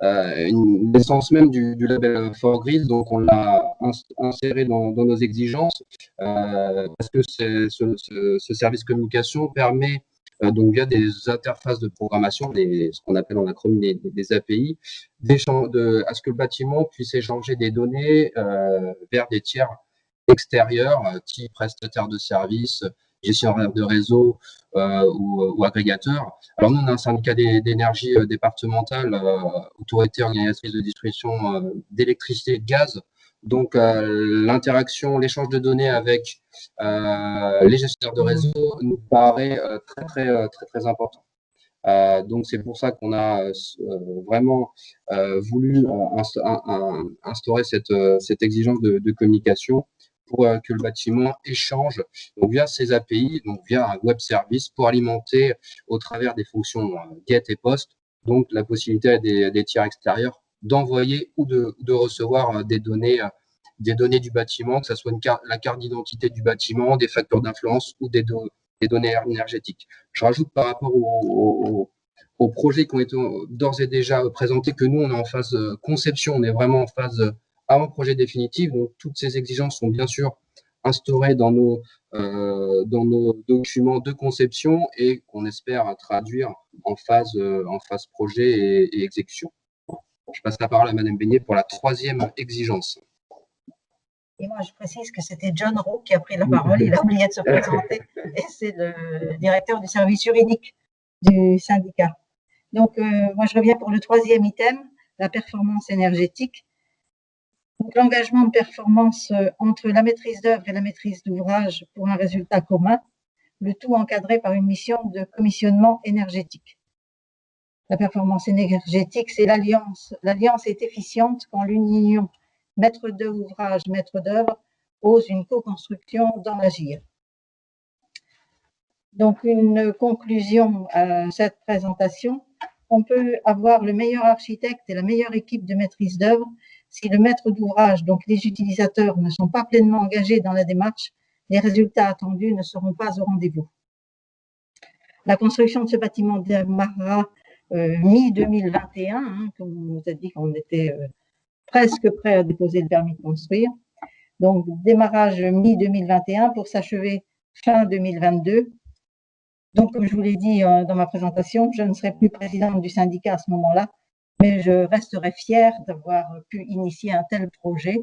une essence même du label 4Grids. Donc, on l'a inséré dans nos exigences parce que ce service communication permet, donc via des interfaces de programmation, ce qu'on appelle en acronyme des API, à ce que le bâtiment puisse échanger des données vers des tiers extérieurs, type prestataire de services, gestionnaire de réseau ou agrégateur. Alors nous, on a un syndicat d'énergie départementale, autorité organisatrice de distribution d'électricité et de gaz. Donc l'interaction, l'échange de données avec les gestionnaires de réseau nous paraît très important. Donc c'est pour ça qu'on a vraiment voulu instaurer cette exigence de communication pour que le bâtiment échange donc via ces API, donc via un web service pour alimenter au travers des fonctions GET et POST, donc la possibilité à des tiers extérieurs d'envoyer ou de recevoir des données du bâtiment, que ce soit la carte d'identité du bâtiment, des facteurs d'influence ou des données énergétiques. Je rajoute par rapport aux projets qui ont été d'ores et déjà présentés que nous, on est en phase conception, on est vraiment en phase avant-projet définitif. Donc, toutes ces exigences sont bien sûr instaurées dans nos documents de conception et qu'on espère traduire en phase projet et exécution. Je passe la parole à Madame Beignet pour la troisième exigence. Et moi, je précise que c'était John Rowe qui a pris la parole. Il a oublié de se présenter. Et c'est le directeur du service juridique du syndicat. Donc, moi, je reviens pour le troisième item, la performance énergétique. Donc, l'engagement de performance entre la maîtrise d'œuvre et la maîtrise d'ouvrage pour un résultat commun, le tout encadré par une mission de commissionnement énergétique. La performance énergétique, c'est l'alliance. L'alliance est efficiente quand l'union maître d'ouvrage, maître d'œuvre ose une co-construction dans l'agir. Donc, une conclusion à cette présentation. On peut avoir le meilleur architecte et la meilleure équipe de maîtrise d'œuvre. Si le maître d'ouvrage, donc les utilisateurs, ne sont pas pleinement engagés dans la démarche, les résultats attendus ne seront pas au rendez-vous. La construction de ce bâtiment démarrera mi-2021, comme on nous a dit qu'on était presque prêt à déposer le permis de construire. Donc, démarrage mi-2021 pour s'achever fin 2022. Donc, comme je vous l'ai dit dans ma présentation, je ne serai plus présidente du syndicat à ce moment-là, mais je resterai fière d'avoir pu initier un tel projet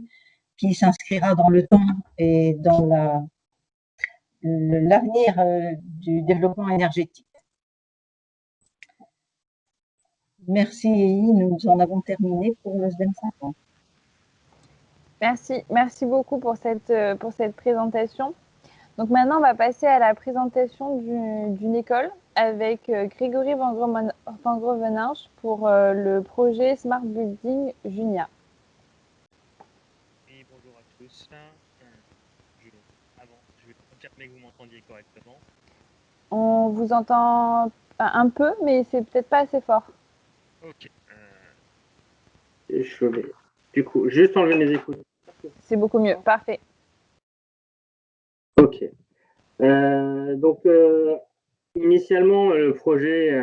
qui s'inscrira dans le temps et dans l'avenir du développement énergétique. Merci, nous en avons terminé pour le SDEM 50. Merci beaucoup pour cette présentation. Donc maintenant, on va passer à la présentation d'une école avec Grégory Van Grovenarch pour le projet Smart Building Junia. Oui, bonjour à tous. Je vais confirmer que vous m'entendiez correctement. On vous entend un peu, mais c'est peut-être pas assez fort. Ok. Et je vais, du coup, juste enlever mes écouteurs. C'est beaucoup mieux. Parfait. Ok. Donc, initialement, le projet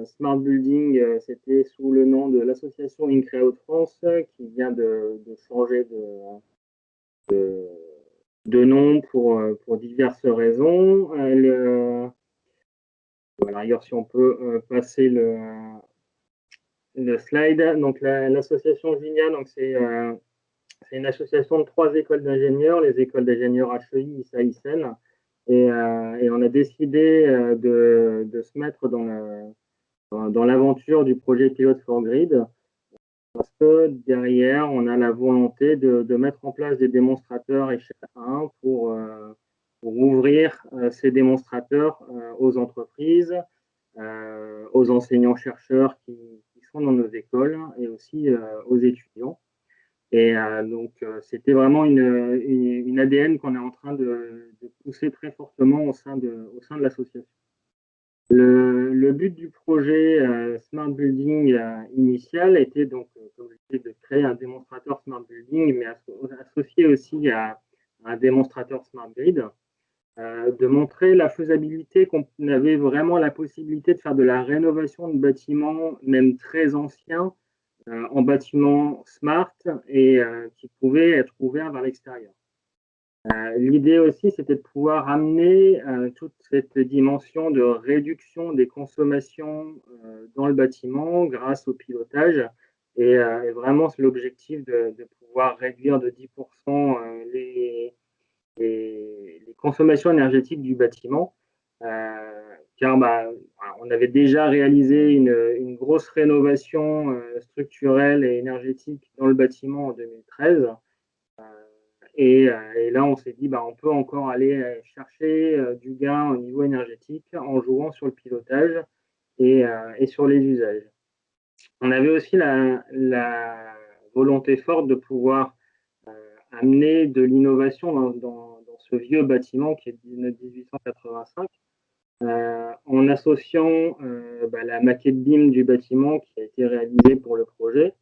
Smart Building, c'était sous le nom de l'association INCREA Hauts-de-France, qui vient de changer de nom pour diverses raisons. Voilà, d'ailleurs, si on peut passer le slide. Donc, l'association GINIA, donc c'est une association de 3 écoles d'ingénieurs, les écoles d'ingénieurs HEI, ISA, ISEN. Et on a décidé de se mettre dans l'aventure du projet Pilot for Grid, parce que derrière, on a la volonté de mettre en place des démonstrateurs échelle 1 pour ouvrir ces démonstrateurs aux entreprises, aux enseignants-chercheurs qui sont dans nos écoles et aussi aux étudiants. Et donc, c'était vraiment une ADN qu'on est en train de pousser très fortement au sein de l'association. Le but du projet Smart Building initial était donc, comme je disais, de créer un démonstrateur Smart Building, mais associé aussi à un démonstrateur Smart Grid, de montrer la faisabilité, qu'on avait vraiment la possibilité de faire de la rénovation de bâtiments, même très anciens, en bâtiments smart et qui pouvaient être ouverts vers l'extérieur. L'idée aussi, c'était de pouvoir amener toute cette dimension de réduction des consommations dans le bâtiment grâce au pilotage. Et vraiment, c'est l'objectif de pouvoir réduire de 10% les consommations énergétiques du bâtiment. Car on avait déjà réalisé une grosse rénovation structurelle et énergétique dans le bâtiment en 2013. Et là, on s'est dit, on peut encore aller chercher du gain au niveau énergétique en jouant sur le pilotage et sur les usages. On avait aussi la volonté forte de pouvoir amener de l'innovation dans ce vieux bâtiment qui est de 1885, en associant la maquette BIM du bâtiment qui a été réalisée pour le projet,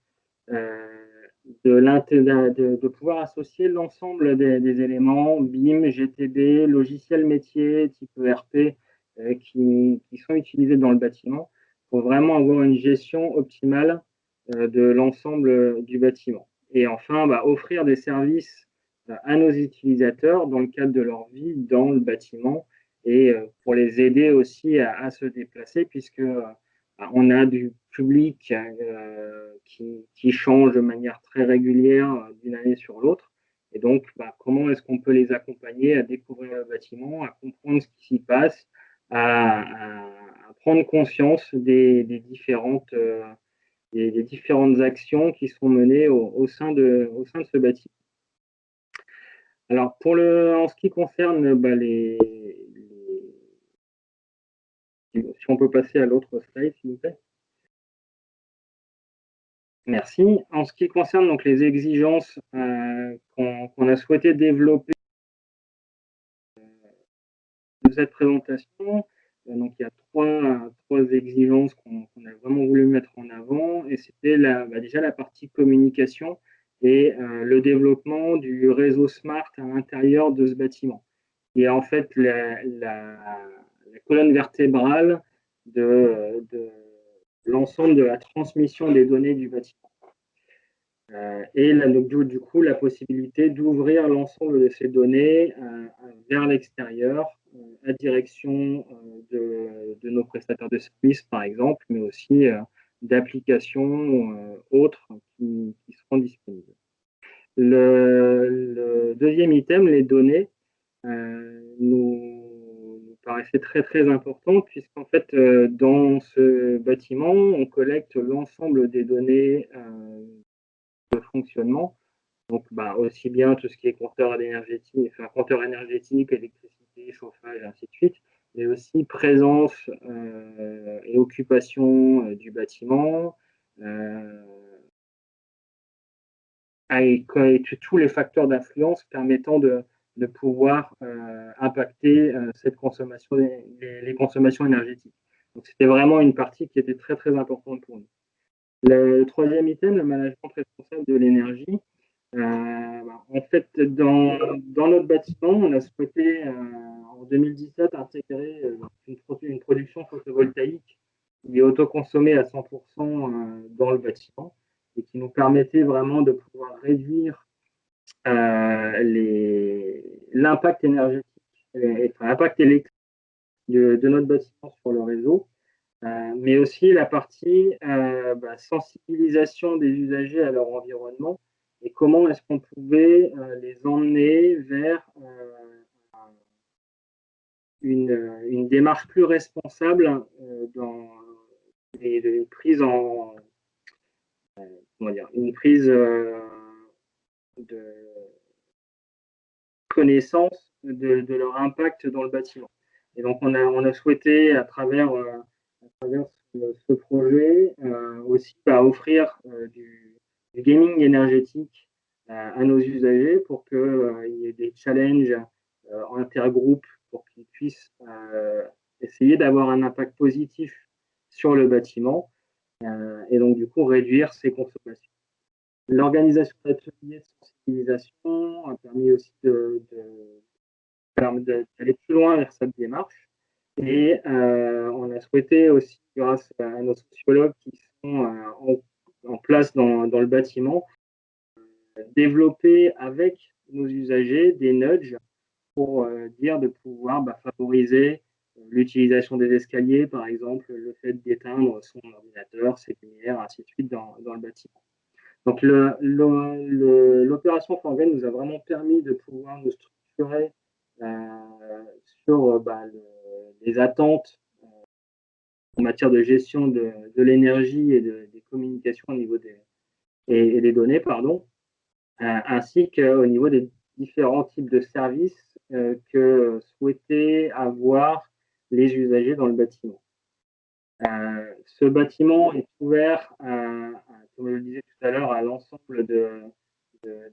de pouvoir associer l'ensemble des éléments BIM, GTD, logiciels métiers type ERP qui sont utilisés dans le bâtiment pour vraiment avoir une gestion optimale de l'ensemble du bâtiment. Et enfin, offrir des services à nos utilisateurs dans le cadre de leur vie dans le bâtiment et pour les aider aussi à se déplacer puisque on a du public qui change de manière très régulière d'une année sur l'autre. Et donc, comment est-ce qu'on peut les accompagner à découvrir le bâtiment, à comprendre ce qui s'y passe, à prendre conscience des différentes actions qui sont menées au sein de ce bâtiment. Alors, en ce qui concerne si on peut passer à l'autre slide, s'il vous plaît. Merci. En ce qui concerne donc les exigences qu'on a souhaité développer de cette présentation, donc il y a trois exigences qu'on a vraiment voulu mettre en avant, et c'était déjà la partie communication et le développement du réseau smart à l'intérieur de ce bâtiment. Et en fait, la colonne vertébrale de l'ensemble de la transmission des données du bâtiment. Et donc, du coup, la possibilité d'ouvrir l'ensemble de ces données vers l'extérieur, à direction de nos prestataires de services, par exemple, mais aussi d'applications autres qui seront disponibles. Le deuxième item, les données, nous paraissait très très important puisqu'en fait, dans ce bâtiment, on collecte l'ensemble des données de fonctionnement. Donc, aussi bien tout ce qui est compteur énergétique, électricité, chauffage, ainsi de suite, mais aussi présence et occupation du bâtiment, et tous les facteurs d'influence permettant de pouvoir impacter cette consommation, les consommations énergétiques. Donc, c'était vraiment une partie qui était très, très importante pour nous. Le troisième item, le management responsable de l'énergie. En fait, dans notre bâtiment, on a souhaité en 2017 intégrer une production photovoltaïque qui est autoconsommée à 100% dans le bâtiment et qui nous permettait vraiment de pouvoir réduire l'impact énergétique, l'impact électrique de notre bâtiment sur le réseau, mais aussi la partie sensibilisation des usagers à leur environnement et comment est-ce qu'on pouvait les emmener vers une démarche plus responsable dans les prises en une prise de connaissance de leur impact dans le bâtiment. Et donc on a souhaité à travers ce projet aussi offrir du gaming énergétique à nos usagers pour qu'il y ait des challenges intergroupes pour qu'ils puissent essayer d'avoir un impact positif sur le bâtiment et donc du coup réduire ses consommations. L'organisation d'ateliers de sensibilisation a permis aussi d'aller plus loin vers cette démarche. Et on a souhaité aussi, grâce à nos sociologues qui sont en place dans le bâtiment, développer avec nos usagers des nudges pour dire de pouvoir favoriser l'utilisation des escaliers, par exemple, le fait d'éteindre son ordinateur, ses lumières, ainsi de suite dans le bâtiment. Donc l'opération ForGreen nous a vraiment permis de pouvoir nous structurer sur les attentes en matière de gestion de l'énergie et des communications au niveau et des données, pardon, ainsi qu'au niveau des différents types de services que souhaitaient avoir les usagers dans le bâtiment. Ce bâtiment est ouvert, comme je le disais tout à l'heure, à l'ensemble de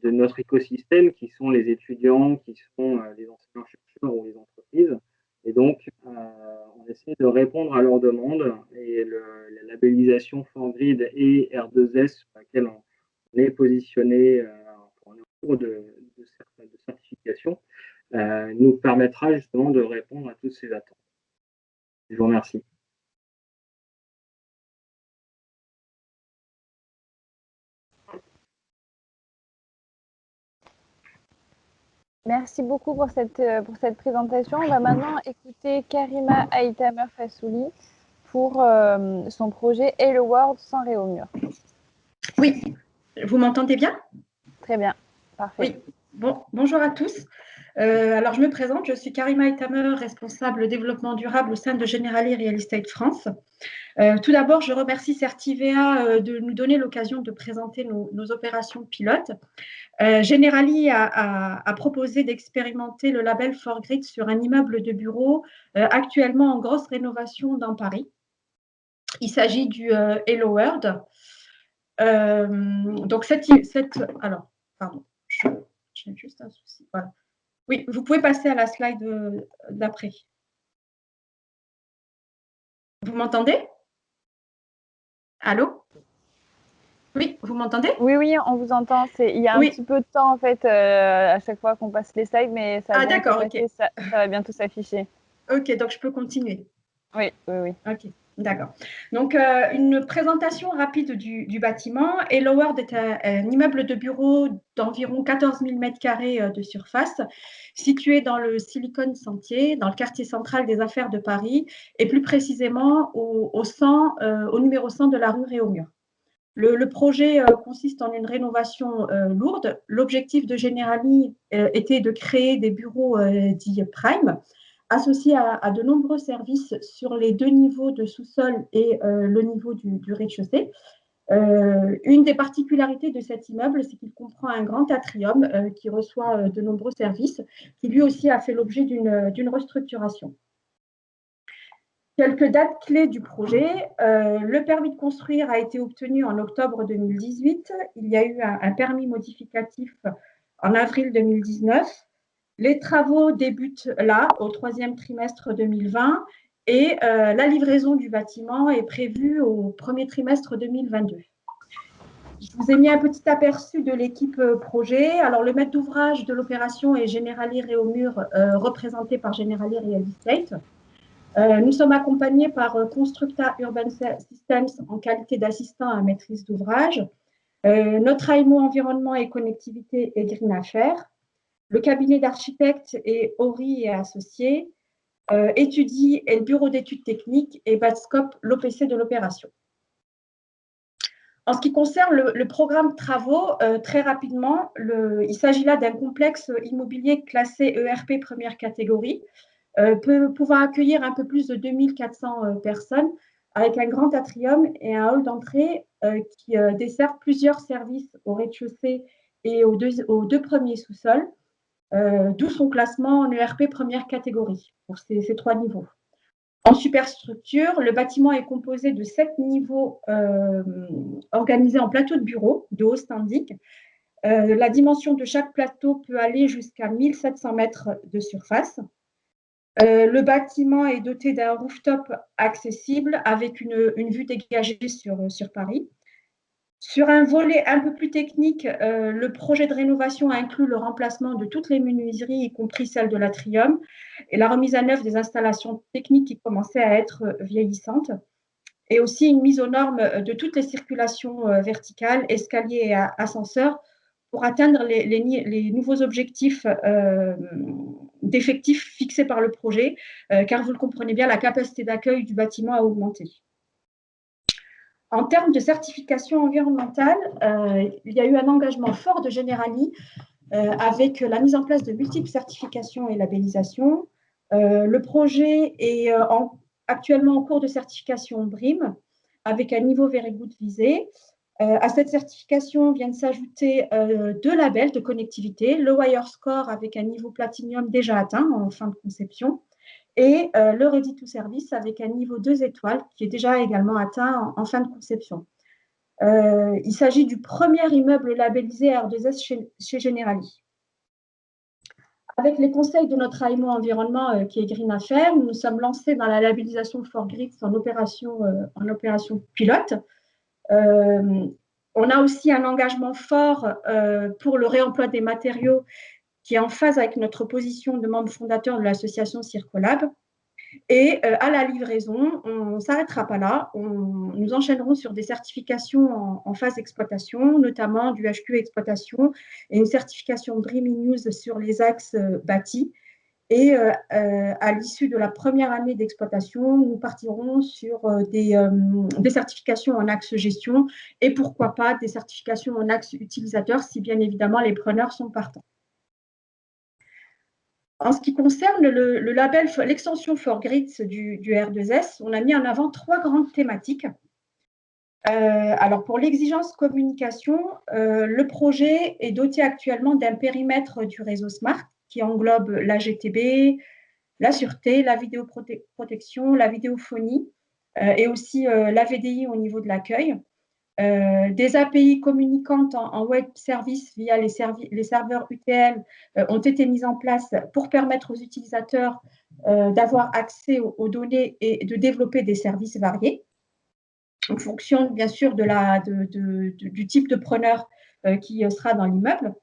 notre écosystème, qui sont les étudiants, qui sont les enseignants-chercheurs ou les entreprises. Et donc, on essaie de répondre à leurs demandes et la labellisation ForGrid et R2S sur laquelle on est positionné en cours de certification nous permettra justement de répondre à toutes ces attentes. Je vous remercie. Merci beaucoup pour cette présentation. On va maintenant écouter Karima Aïtamer Fassouli pour son projet Hello World sans Réaumur. Oui, vous m'entendez bien? Très bien, parfait. Oui, bonjour à tous. Alors, je me présente, je suis Karima Aïtamer, responsable développement durable au sein de Generali Real Estate France. Tout d'abord, je remercie Certivea de nous donner l'occasion de présenter nos opérations pilotes. Generali a proposé d'expérimenter le label ForGrid sur un immeuble de bureau actuellement en grosse rénovation dans Paris. Il s'agit du Hello World. Donc, alors, pardon, j'ai juste un souci. Voilà. Oui, vous pouvez passer à la slide d'après. Vous m'entendez? Allô? Oui, vous m'entendez? Oui, on vous entend. Il y a un petit peu de temps, en fait, à chaque fois qu'on passe les slides, mais ça va bientôt s'afficher. Ok, donc je peux continuer. Oui. Ok, d'accord. Donc, une présentation rapide du bâtiment. Hello World est un immeuble de bureau d'environ 14 000 m² de surface, situé dans le Silicon Sentier, dans le quartier central des affaires de Paris, et plus précisément au numéro 100 de la rue Réaumur. Le projet consiste en une rénovation lourde. L'objectif de Generali était de créer des bureaux dits prime, associés à de nombreux services sur les 2 niveaux de sous-sol et le niveau du rez-de-chaussée. Une des particularités de cet immeuble, c'est qu'il comprend un grand atrium qui reçoit de nombreux services, qui lui aussi a fait l'objet d'une restructuration. Quelques dates clés du projet. Le permis de construire a été obtenu en octobre 2018. Il y a eu un permis modificatif en avril 2019. Les travaux débutent là, au 3e trimestre 2020, et la livraison du bâtiment est prévue au 1er trimestre 2022. Je vous ai mis un petit aperçu de l'équipe projet. Alors, le maître d'ouvrage de l'opération est Generali Réaumur, représenté par Generali Real Estate. Nous sommes accompagnés par Constructa Urban Systems en qualité d'assistant à maîtrise d'ouvrage. Notre AMO Environnement et Connectivité est Green Affaires. Le cabinet d'architectes est Ori et Associés. Etudi et le bureau d'études techniques et Batscope, l'OPC de l'opération. En ce qui concerne le programme travaux, très rapidement, il s'agit là d'un complexe immobilier classé ERP première catégorie, pouvant accueillir un peu plus de 2400 personnes, avec un grand atrium et un hall d'entrée qui dessert plusieurs services au rez-de-chaussée et aux deux premiers sous-sols, d'où son classement en ERP première catégorie pour ces 3 niveaux. En superstructure, le bâtiment est composé de 7 niveaux organisés en plateaux de bureaux de haut standing. La dimension de chaque plateau peut aller jusqu'à 1700 mètres de surface. Le bâtiment est doté d'un rooftop accessible avec une vue dégagée sur Paris. Sur un volet un peu plus technique, le projet de rénovation inclut le remplacement de toutes les menuiseries, y compris celles de l'atrium, et la remise à neuf des installations techniques qui commençaient à être vieillissantes, et aussi une mise aux normes de toutes les circulations verticales, escaliers et ascenseurs, pour atteindre les nouveaux objectifs d'effectifs fixés par le projet, car vous le comprenez bien, la capacité d'accueil du bâtiment a augmenté. En termes de certification environnementale, il y a eu un engagement fort de Generali avec la mise en place de multiples certifications et labellisations. Le projet est actuellement en cours de certification BREEAM avec un niveau Very Good visé. À cette certification viennent s'ajouter 2 labels de connectivité, le WireScore avec un niveau Platinum déjà atteint en fin de conception, et le Ready to Service avec un niveau 2 étoiles qui est déjà également atteint en fin de conception. Il s'agit du premier immeuble labellisé R2S chez Generali. Avec les conseils de notre AMO Environnement qui est Green Affaires, nous nous sommes lancés dans la labellisation 4Grids en opération pilote. On a aussi un engagement fort pour le réemploi des matériaux qui est en phase avec notre position de membre fondateur de l'association Circolab. Et à la livraison, on ne s'arrêtera pas là. Nous enchaînerons sur des certifications en phase d'exploitation, notamment du HQ exploitation et une certification Dreamy News sur les axes bâtis. Et à l'issue de la première année d'exploitation, nous partirons sur des certifications en axe gestion et pourquoi pas des certifications en axe utilisateur si bien évidemment les preneurs sont partants. En ce qui concerne le label, l'extension 4Grids du R2S, on a mis en avant 3 grandes thématiques. Alors, pour l'exigence communication, le projet est doté actuellement d'un périmètre du réseau Smart qui englobe la GTB, la sûreté, la vidéoprotection, la vidéophonie et aussi la VDI au niveau de l'accueil. Des API communicantes en web service via les serveurs UTL ont été mises en place pour permettre aux utilisateurs d'avoir accès aux données et de développer des services variés, en fonction bien sûr du type de preneur qui sera dans l'immeuble.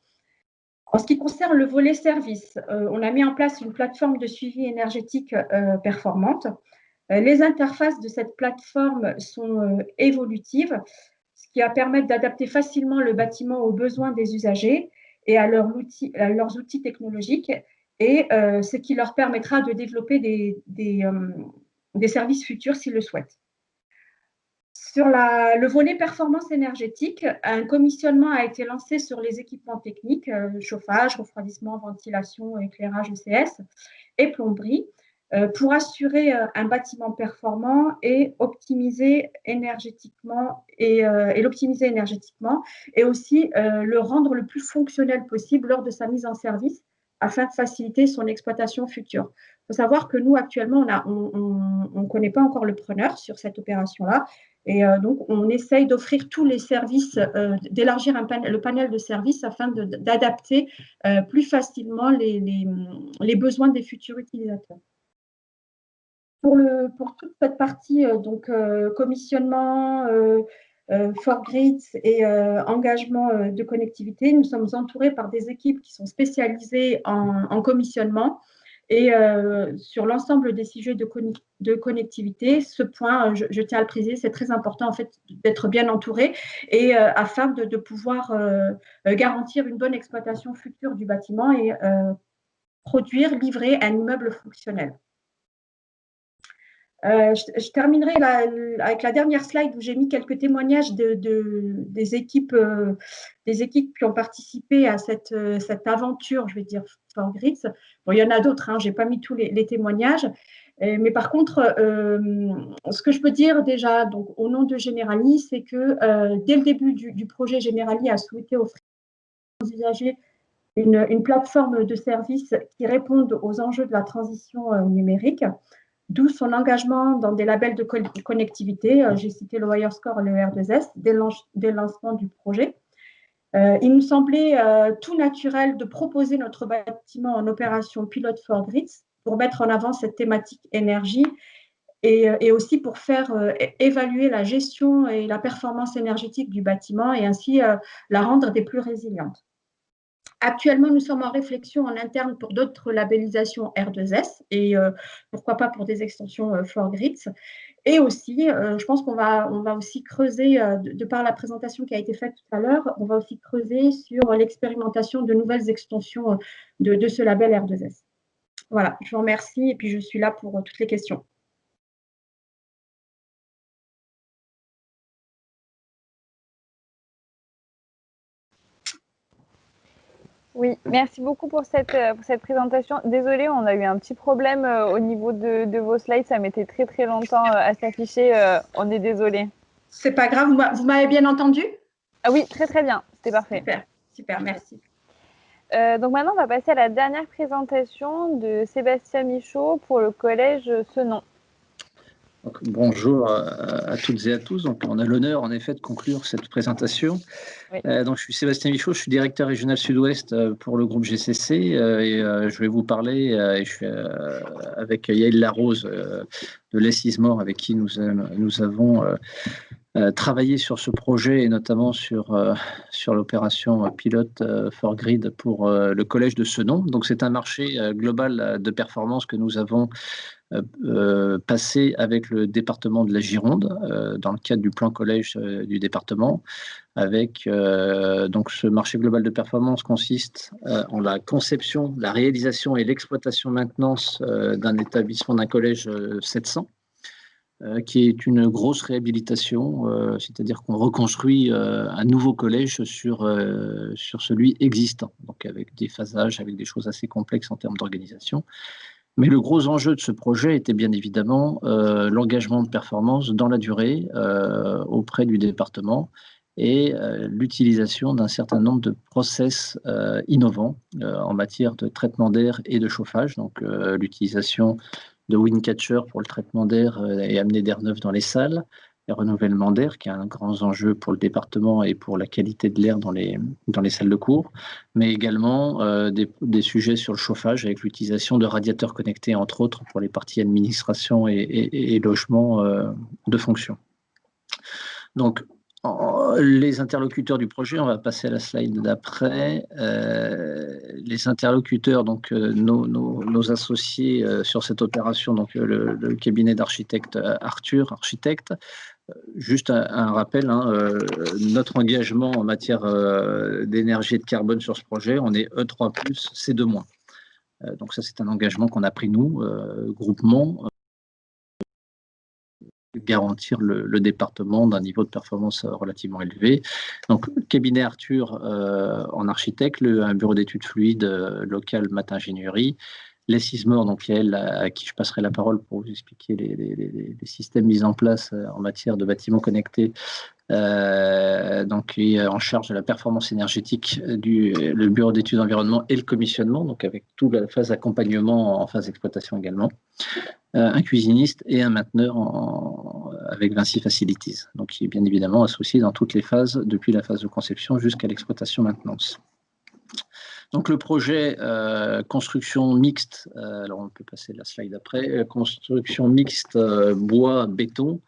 En ce qui concerne le volet service, on a mis en place une plateforme de suivi énergétique performante. Les interfaces de cette plateforme sont évolutives, ce qui va permettre d'adapter facilement le bâtiment aux besoins des usagers et à leurs outils technologiques, et ce qui leur permettra de développer des services futurs s'ils le souhaitent. Sur le volet performance énergétique, un commissionnement a été lancé sur les équipements techniques, chauffage, refroidissement, ventilation, éclairage ECS et plomberie, pour assurer un bâtiment performant et optimiser énergétiquement et l'optimiser énergétiquement, et aussi le rendre le plus fonctionnel possible lors de sa mise en service afin de faciliter son exploitation future. Il faut savoir que nous, actuellement, on ne connaît pas encore le preneur sur cette opération-là, et donc on essaye d'offrir tous les services, d'élargir le panel de services afin d'adapter plus facilement les besoins des futurs utilisateurs. Pour toute cette partie, commissionnement, 4Grids et engagement de connectivité, nous sommes entourés par des équipes qui sont spécialisées en commissionnement. Et sur l'ensemble des sujets de connectivité, ce point, je tiens à le préciser, c'est très important en fait d'être bien entouré et afin de pouvoir garantir une bonne exploitation future du bâtiment et produire, livrer un immeuble fonctionnel. Je terminerai avec la dernière slide où j'ai mis quelques témoignages des équipes qui ont participé à cette aventure, je vais dire, 4Grids. Bon, il y en a d'autres, hein, je n'ai pas mis tous les témoignages. Mais par contre, ce que je peux dire déjà, donc, au nom de Generali, c'est que dès le début du projet, Generali a souhaité offrir aux usagers une plateforme de services qui répondent aux enjeux de la transition numérique. D'où son engagement dans des labels de connectivité. J'ai cité le WireScore et le R2S dès le lancement du projet. Il nous semblait tout naturel de proposer notre bâtiment en opération pilote 4Grids pour mettre en avant cette thématique énergie et aussi pour faire évaluer la gestion et la performance énergétique du bâtiment et ainsi la rendre des plus résilientes. Actuellement, nous sommes en réflexion en interne pour d'autres labellisations R2S et pourquoi pas pour des extensions 4Grids. Et aussi, je pense qu'on va aussi creuser, de par la présentation qui a été faite tout à l'heure, on va aussi creuser sur l'expérimentation de nouvelles extensions de ce label R2S. Voilà, je vous remercie et puis je suis là pour toutes les questions. Oui, merci beaucoup pour cette présentation. Désolée, on a eu un petit problème au niveau de vos slides. Ça mettait très très longtemps à s'afficher. On est désolé. C'est pas grave. Vous m'avez bien entendu? Ah oui, très très bien. C'était parfait. Super, merci. Donc maintenant, on va passer à la dernière présentation de Sébastien Michaud pour le collège Senon. Donc, bonjour à toutes et à tous. Donc, on a l'honneur en effet de conclure cette présentation. Oui. Donc, je suis Sébastien Michaud, je suis directeur régional sud-ouest pour le groupe GCC et je vais vous parler, et je suis avec Yael Larose de l'ESISMOR avec qui nous avons travaillé sur ce projet et notamment sur l'opération pilote 4Grid pour le collège de Senon. Donc, c'est un marché global de performance que nous avons passé avec le département de la Gironde dans le cadre du plan collège du département. Avec donc ce marché global de performance consiste en la conception, la réalisation et l'exploitation maintenance d'un établissement d'un collège 700 qui est une grosse réhabilitation, c'est-à-dire qu'on reconstruit un nouveau collège sur celui existant, donc avec des phasages, avec des choses assez complexes en termes d'organisation. Mais le gros enjeu de ce projet était bien évidemment l'engagement de performance dans la durée auprès du département et l'utilisation d'un certain nombre de process innovants en matière de traitement d'air et de chauffage, donc l'utilisation de Windcatcher pour le traitement d'air et amener d'air neuf dans les salles, le renouvellement d'air, qui est un grand enjeu pour le département et pour la qualité de l'air dans les salles de cours, mais également des sujets sur le chauffage avec l'utilisation de radiateurs connectés, entre autres, pour les parties administration et logement de fonction. Donc, les interlocuteurs du projet, on va passer à la slide d'après. Les interlocuteurs, donc nos associés sur cette opération, donc le cabinet d'architecte Arthur, architecte. Juste un rappel, notre engagement en matière d'énergie et de carbone sur ce projet, on est E3+, C2-. Donc ça, c'est un engagement qu'on a pris nous, groupement, garantir le département d'un niveau de performance relativement élevé. Donc, le cabinet Arthur en architecte, un bureau d'études fluides local Mat Ingénierie, l'ESISMOR, donc Yael, à qui je passerai la parole pour vous expliquer les systèmes mis en place en matière de bâtiments connectés, donc qui est en charge de la performance énergétique le bureau d'études environnement et le commissionnement, donc avec toute la phase accompagnement en phase d'exploitation également, un cuisiniste et un mainteneur avec Vinci Facilities, donc qui est bien évidemment associé dans toutes les phases, depuis la phase de conception jusqu'à l'exploitation maintenance. Donc le projet construction mixte, alors on peut passer la slide après, construction mixte bois-béton,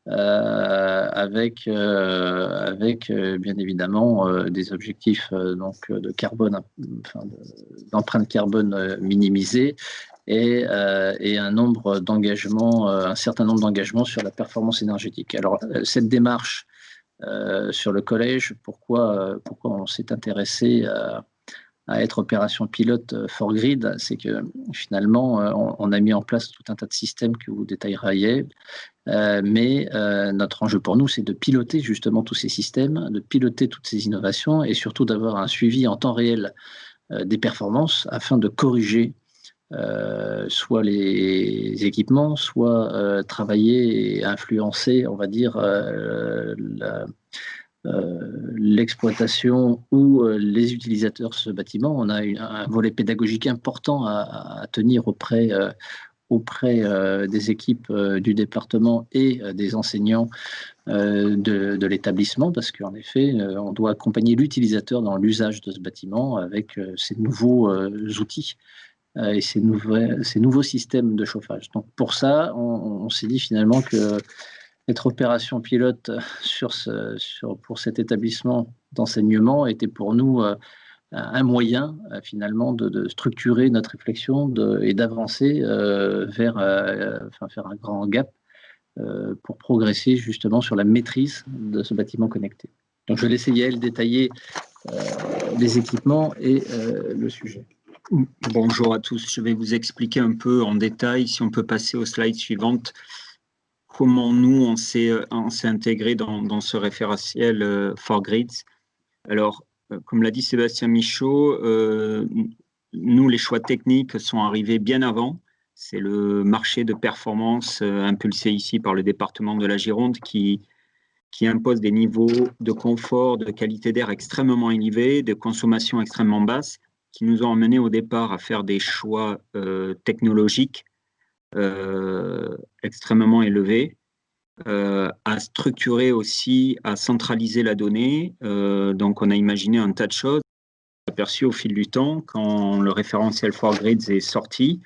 avec bien évidemment des objectifs donc de carbone, enfin, d'empreinte carbone minimisée et un nombre d'engagements, un certain nombre d'engagements sur la performance énergétique. Alors cette démarche sur le collège, pourquoi on s'est intéressé à être opération pilote for grid, c'est que finalement on a mis en place tout un tas de systèmes que vous détailleriez, mais notre enjeu pour nous, c'est de piloter justement tous ces systèmes, de piloter toutes ces innovations et surtout d'avoir un suivi en temps réel des performances afin de corriger soit les équipements, soit travailler et influencer, on va dire, l'exploitation ou les utilisateurs de ce bâtiment. On a un volet pédagogique important à tenir auprès des équipes du département et des enseignants de l'établissement, parce qu'en effet, on doit accompagner l'utilisateur dans l'usage de ce bâtiment avec ces nouveaux outils et ces nouveaux systèmes de chauffage. Donc pour ça, on s'est dit finalement que être opération pilote pour cet étabbissement d'enseignement était pour nous un moyen finalement de structurer notre réflexion et d'avancer vers faire un grand gap pour progresser justement sur la maîtrise de ce bâtiment connecté. Donc je vais laisser Yael détailler les équipements et le sujet. Bonjour à tous, je vais vous expliquer un peu en détail, si on peut passer aux slides suivantes, comment nous on s'est intégré dans ce référentiel for grids. Alors, comme l'a dit Sébastien Michaud, nous les choix techniques sont arrivés bien avant. C'est le marché de performance impulsé ici par le département de la Gironde qui impose des niveaux de confort, de qualité d'air extrêmement élevés, de consommation extrêmement basse, qui nous ont amenés au départ à faire des choix technologiques extrêmement élevés, à structurer aussi, à centraliser la donnée. Donc on a imaginé un tas de choses, aperçu au fil du temps, quand le référentiel for grids est sorti,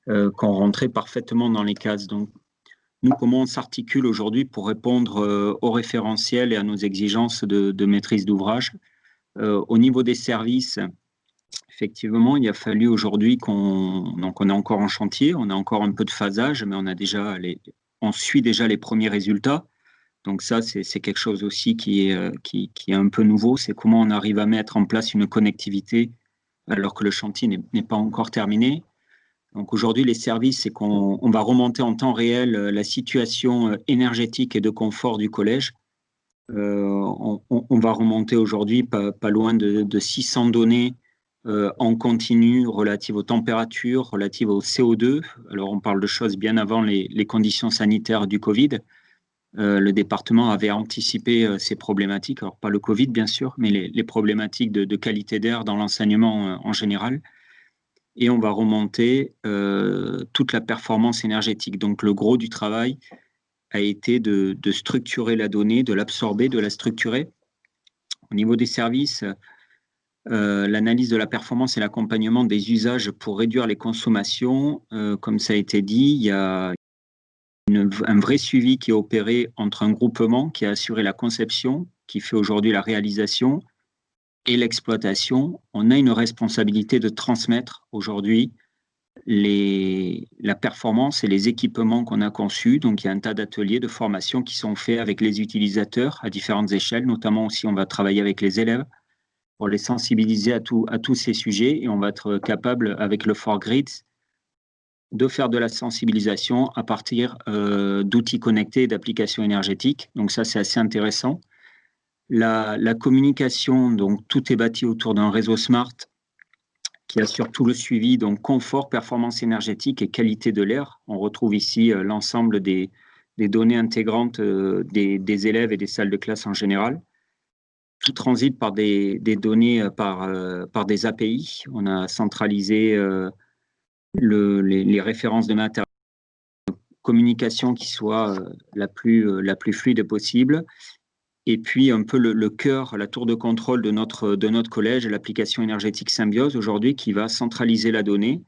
qu'on rentrait parfaitement dans les cases. Donc nous, comment on s'articule aujourd'hui pour répondre au référentiel et à nos exigences de maîtrise d'ouvrage? Au niveau des services, effectivement, il a fallu aujourd'hui donc on est encore en chantier, on a encore un peu de phasage, mais on suit déjà les premiers résultats. Donc ça, c'est quelque chose aussi qui est un peu nouveau, c'est comment on arrive à mettre en place une connectivité alors que le chantier n'est pas encore terminé. Donc aujourd'hui, les services, c'est qu'on va remonter en temps réel la situation énergétique et de confort du collège. On va remonter aujourd'hui pas loin de 600 données en continu relatives aux températures, relatives au CO2. Alors, on parle de choses bien avant les conditions sanitaires du Covid. Le département avait anticipé ces problématiques, alors pas le Covid bien sûr, mais les problématiques de qualité d'air dans l'enseignement en général. Et on va remonter toute la performance énergétique. Donc, le gros du travail a été de structurer la donnée, de l'absorber, de la structurer. Au niveau des services, l'analyse de la performance et l'accompagnement des usages pour réduire les consommations, comme ça a été dit, il y a un vrai suivi qui est opéré entre un groupement qui a assuré la conception, qui fait aujourd'hui la réalisation et l'exploitation. On a une responsabilité de transmettre aujourd'hui la performance et les équipements qu'on a conçus. Donc, il y a un tas d'ateliers de formation qui sont faits avec les utilisateurs à différentes échelles, notamment aussi on va travailler avec les élèves pour les sensibiliser à tous ces sujets, et on va être capable, avec le for grids, de faire de la sensibilisation à partir d'outils connectés et d'applications énergétiques. Donc ça, c'est assez intéressant. La communication, donc tout est bâti autour d'un réseau smart qui assure tout le suivi, donc confort, performance énergétique et qualité de l'air. On retrouve ici l'ensemble des données intégrantes des élèves et des salles de classe en général. Tout transite par des données, par des API. On a centralisé les références de matériel, communication qui soit la plus fluide possible. Et puis un peu le cœur, la tour de contrôle de notre collège, l'application énergétique Symbiose aujourd'hui, qui va centraliser la donnée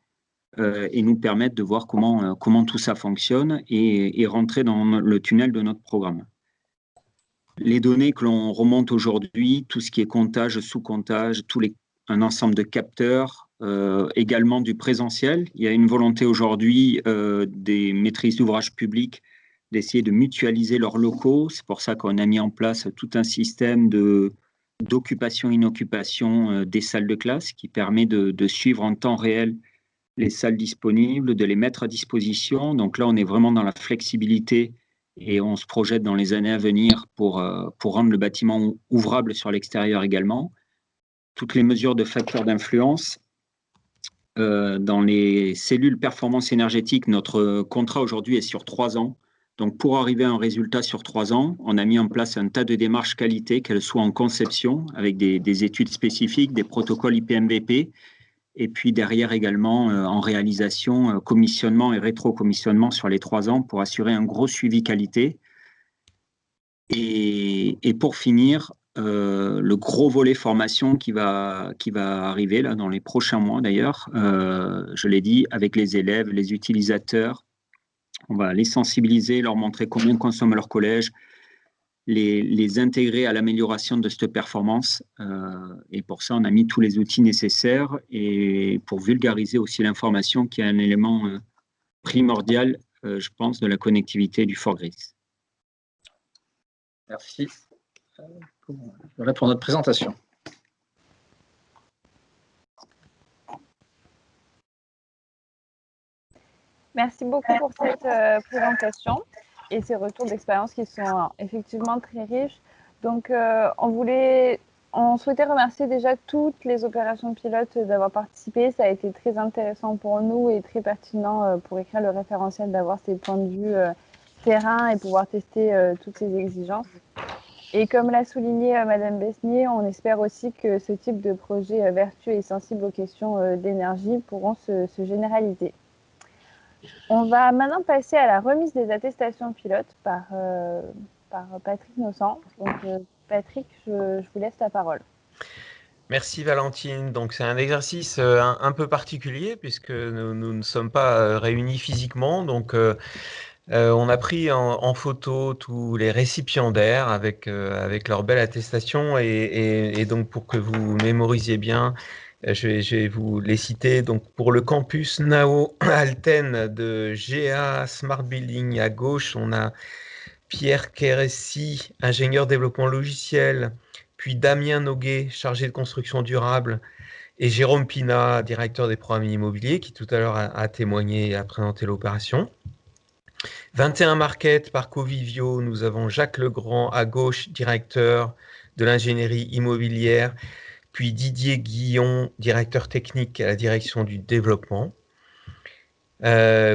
et nous permettre de voir comment tout ça fonctionne et rentrer dans le tunnel de notre programme. Les données que l'on remonte aujourd'hui, tout ce qui est comptage, sous-comptage, un ensemble de capteurs, également du présentiel. Il y a une volonté aujourd'hui des maîtrises d'ouvrage publics d'essayer de mutualiser leurs locaux. C'est pour ça qu'on a mis en place tout un système d'occupation-inoccupation des salles de classe qui permet de suivre en temps réel les salles disponibles, de les mettre à disposition. Donc là, on est vraiment dans la flexibilité et on se projette dans les années à venir pour rendre le bâtiment ouvrable sur l'extérieur également. Toutes les mesures de facteurs d'influence. Dans les cellules performance énergétique, notre contrat aujourd'hui est sur 3 ans. Donc, pour arriver à un résultat sur 3 ans, on a mis en place un tas de démarches qualité, qu'elles soient en conception, avec des études spécifiques, des protocoles IPMVP, et puis derrière également en réalisation, commissionnement et rétro-commissionnement sur les 3 ans pour assurer un gros suivi qualité. Et pour finir, le gros volet formation qui va arriver là, dans les prochains mois d'ailleurs, je l'ai dit, avec les élèves, les utilisateurs. On va les sensibiliser, leur montrer combien consomment leur collège, les intégrer à l'amélioration de cette performance. Et pour ça, on a mis tous les outils nécessaires et pour vulgariser aussi l'information qui est un élément primordial, je pense, de la connectivité du ForGrids. Merci. Voilà pour notre présentation. Merci beaucoup pour cette présentation et ces retours d'expérience qui sont effectivement très riches. Donc, on souhaitait remercier déjà toutes les opérations pilotes d'avoir participé. Ça a été très intéressant pour nous et très pertinent pour écrire le référentiel, d'avoir ces points de vue terrain et pouvoir tester toutes ces exigences. Et comme l'a souligné Madame Besnier, on espère aussi que ce type de projet vertueux et sensible aux questions d'énergie pourront se généraliser. On va maintenant passer à la remise des attestations pilotes par Patrick Nossan. Donc, Patrick, je vous laisse la parole. Merci Valentine. Donc c'est un exercice un peu particulier puisque nous ne sommes pas réunis physiquement. Donc on a pris en photo tous les récipiendaires avec leur belle attestation et donc pour que vous mémorisiez bien, je vais vous les citer. Donc pour le campus Nao Alten de GA Smart Building à gauche, on a Pierre Kéressi, ingénieur développement logiciel, puis Damien Noguet, chargé de construction durable, et Jérôme Pina, directeur des programmes immobiliers, qui tout à l'heure a témoigné et a présenté l'opération. 21 Market par Covivio, nous avons Jacques Legrand à gauche, directeur de l'ingénierie immobilière, puis Didier Guillon, directeur technique à la direction du développement.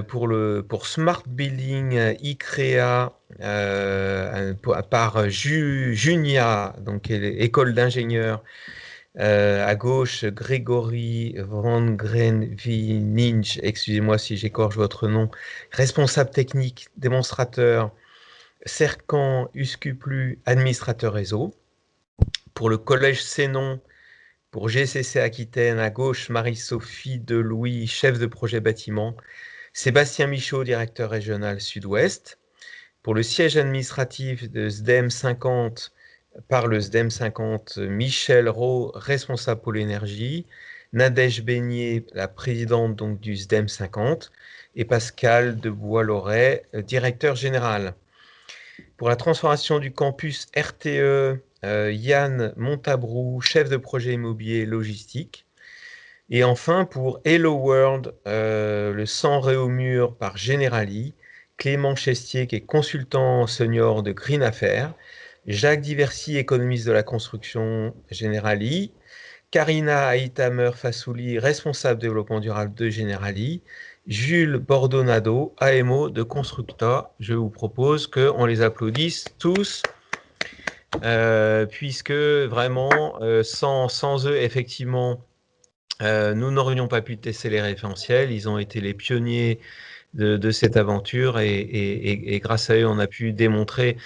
Pour Smart Building ICREA par Junia, donc école d'ingénieurs, à gauche Grégory Van Grenvininch, excusez-moi si j'écorche votre nom, responsable technique, démonstrateur, Cercan Uscuplu, administrateur réseau. Pour le collège Sénon, pour GCC Aquitaine, à gauche, Marie-Sophie Delouis, chef de projet bâtiment. Sébastien Michaud, directeur régional Sud-Ouest. Pour le siège administratif de SDEM 50, par le SDEM 50, Michel Rowe, responsable pôle énergie. Nadège Beignet, la présidente donc, du SDEM 50. Et Pascal de Bois-Loret, directeur général. Pour la transformation du campus RTE, Yann Montabrou, chef de projet immobilier logistique. Et enfin, pour Hello World, le 100 Réaumur par Generali, Clément Chestier, qui est consultant senior de Green Affaires, Jacques Diversi, économiste de la construction Generali, Karina Aïtamer Fassouli, responsable développement durable de Generali, Jules Bordonado, AMO de Constructa. Je vous propose qu'on les applaudisse tous. Puisque vraiment, sans eux, effectivement, nous n'aurions pas pu tester les référentiels. Ils ont été les pionniers de cette aventure et grâce à eux, on a pu démontrer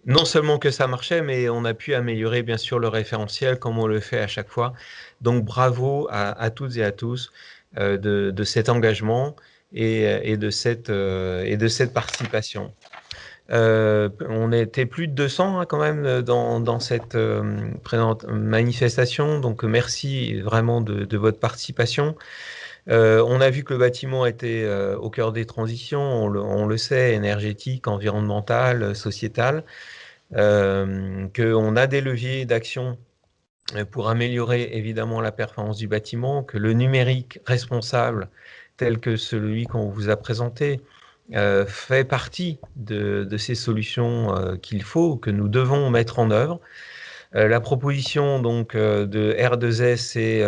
non seulement que ça marchait, mais on a pu améliorer bien sûr le référentiel comme on le fait à chaque fois. Donc bravo à toutes et à tous. de cet engagement et de cette participation. On était plus de 200 hein, quand même dans cette manifestation, donc merci vraiment de votre participation. On a vu que le bâtiment était au cœur des transitions, on le sait, énergétique, environnementale, sociétale, qu'on a des leviers d'action pour améliorer évidemment la performance du bâtiment, que le numérique responsable, tel que celui qu'on vous a présenté, fait partie de ces solutions qu'il faut, que nous devons mettre en œuvre. La proposition donc de R2S, c'est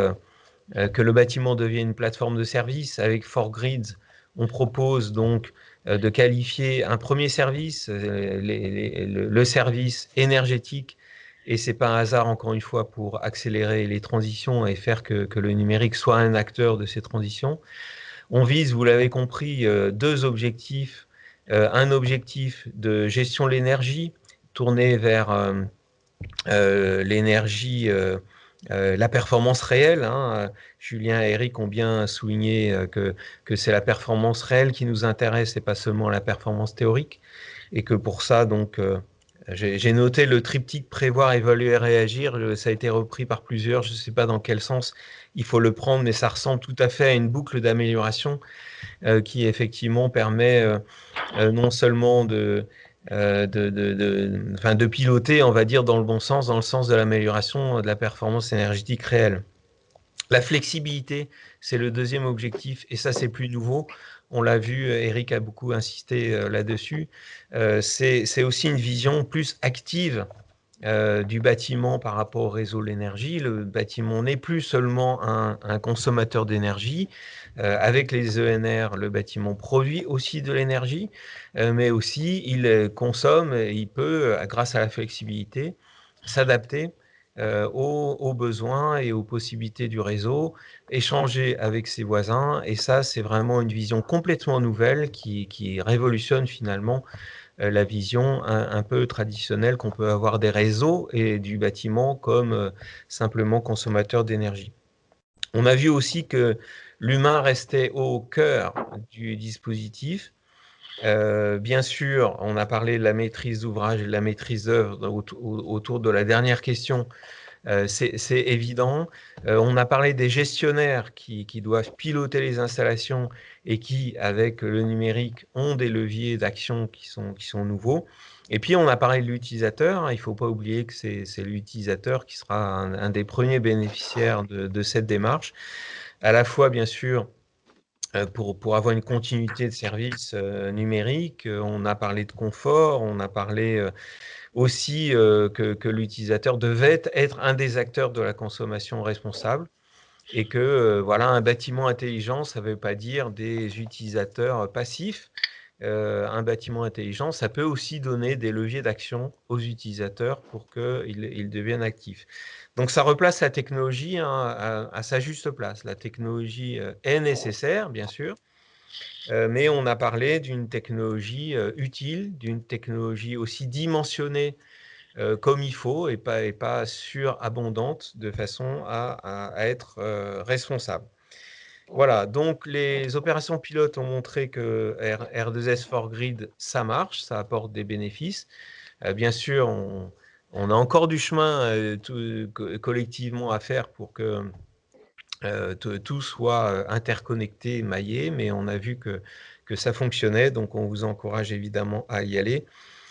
que le bâtiment devienne une plateforme de service. Avec 4Grids, on propose donc de qualifier un premier service, le service énergétique, et c'est pas un hasard, encore une fois, pour accélérer les transitions et faire que le numérique soit un acteur de ces transitions. On vise, vous l'avez compris, deux objectifs. Un objectif de gestion de l'énergie, tourné vers l'énergie, la performance réelle. Hein. Julien et Eric ont bien souligné que c'est la performance réelle qui nous intéresse et pas seulement la performance théorique. Et que pour ça, donc, j'ai noté le triptyque prévoir, évaluer, réagir. Ça a été repris par plusieurs. Je ne sais pas dans quel sens il faut le prendre, mais ça ressemble tout à fait à une boucle d'amélioration qui effectivement permet non seulement de piloter, on va dire, dans le bon sens, dans le sens de l'amélioration de la performance énergétique réelle. La flexibilité, c'est le deuxième objectif, et ça, c'est plus nouveau. On l'a vu, Eric a beaucoup insisté là-dessus. C'est aussi une vision plus active du bâtiment par rapport au réseau de l'énergie. Le bâtiment n'est plus seulement un consommateur d'énergie. Avec les ENR, le bâtiment produit aussi de l'énergie, mais aussi il consomme, il peut, grâce à la flexibilité, s'adapter aux besoins et aux possibilités du réseau, échanger avec ses voisins. Et ça, c'est vraiment une vision complètement nouvelle qui révolutionne finalement la vision un peu traditionnelle qu'on peut avoir des réseaux et du bâtiment comme simplement consommateur d'énergie. On a vu aussi que l'humain restait au cœur du dispositif. Bien sûr, on a parlé de la maîtrise d'ouvrage et de la maîtrise d'œuvre autour de la dernière question. C'est évident. On a parlé des gestionnaires qui doivent piloter les installations et qui, avec le numérique, ont des leviers d'action qui sont nouveaux. Et puis, on a parlé de l'utilisateur. Il ne faut pas oublier que c'est l'utilisateur qui sera un des premiers bénéficiaires de cette démarche. À la fois, bien sûr, pour avoir une continuité de service numérique, on a parlé de confort, on a parlé aussi que l'utilisateur devait être un des acteurs de la consommation responsable et que voilà, un bâtiment intelligent, ça ne veut pas dire des utilisateurs passifs. Un bâtiment intelligent, ça peut aussi donner des leviers d'action aux utilisateurs pour qu'ils deviennent actifs. Donc ça replace la technologie hein, à sa juste place. La technologie est nécessaire, bien sûr, mais on a parlé d'une technologie utile, d'une technologie aussi dimensionnée comme il faut et pas surabondante de façon à être responsable. Voilà, donc les opérations pilotes ont montré que R2S 4Grid, ça marche, ça apporte des bénéfices. Bien sûr, on a encore du chemin collectivement à faire pour que tout soit interconnecté, maillé, mais on a vu que ça fonctionnait, donc on vous encourage évidemment à y aller.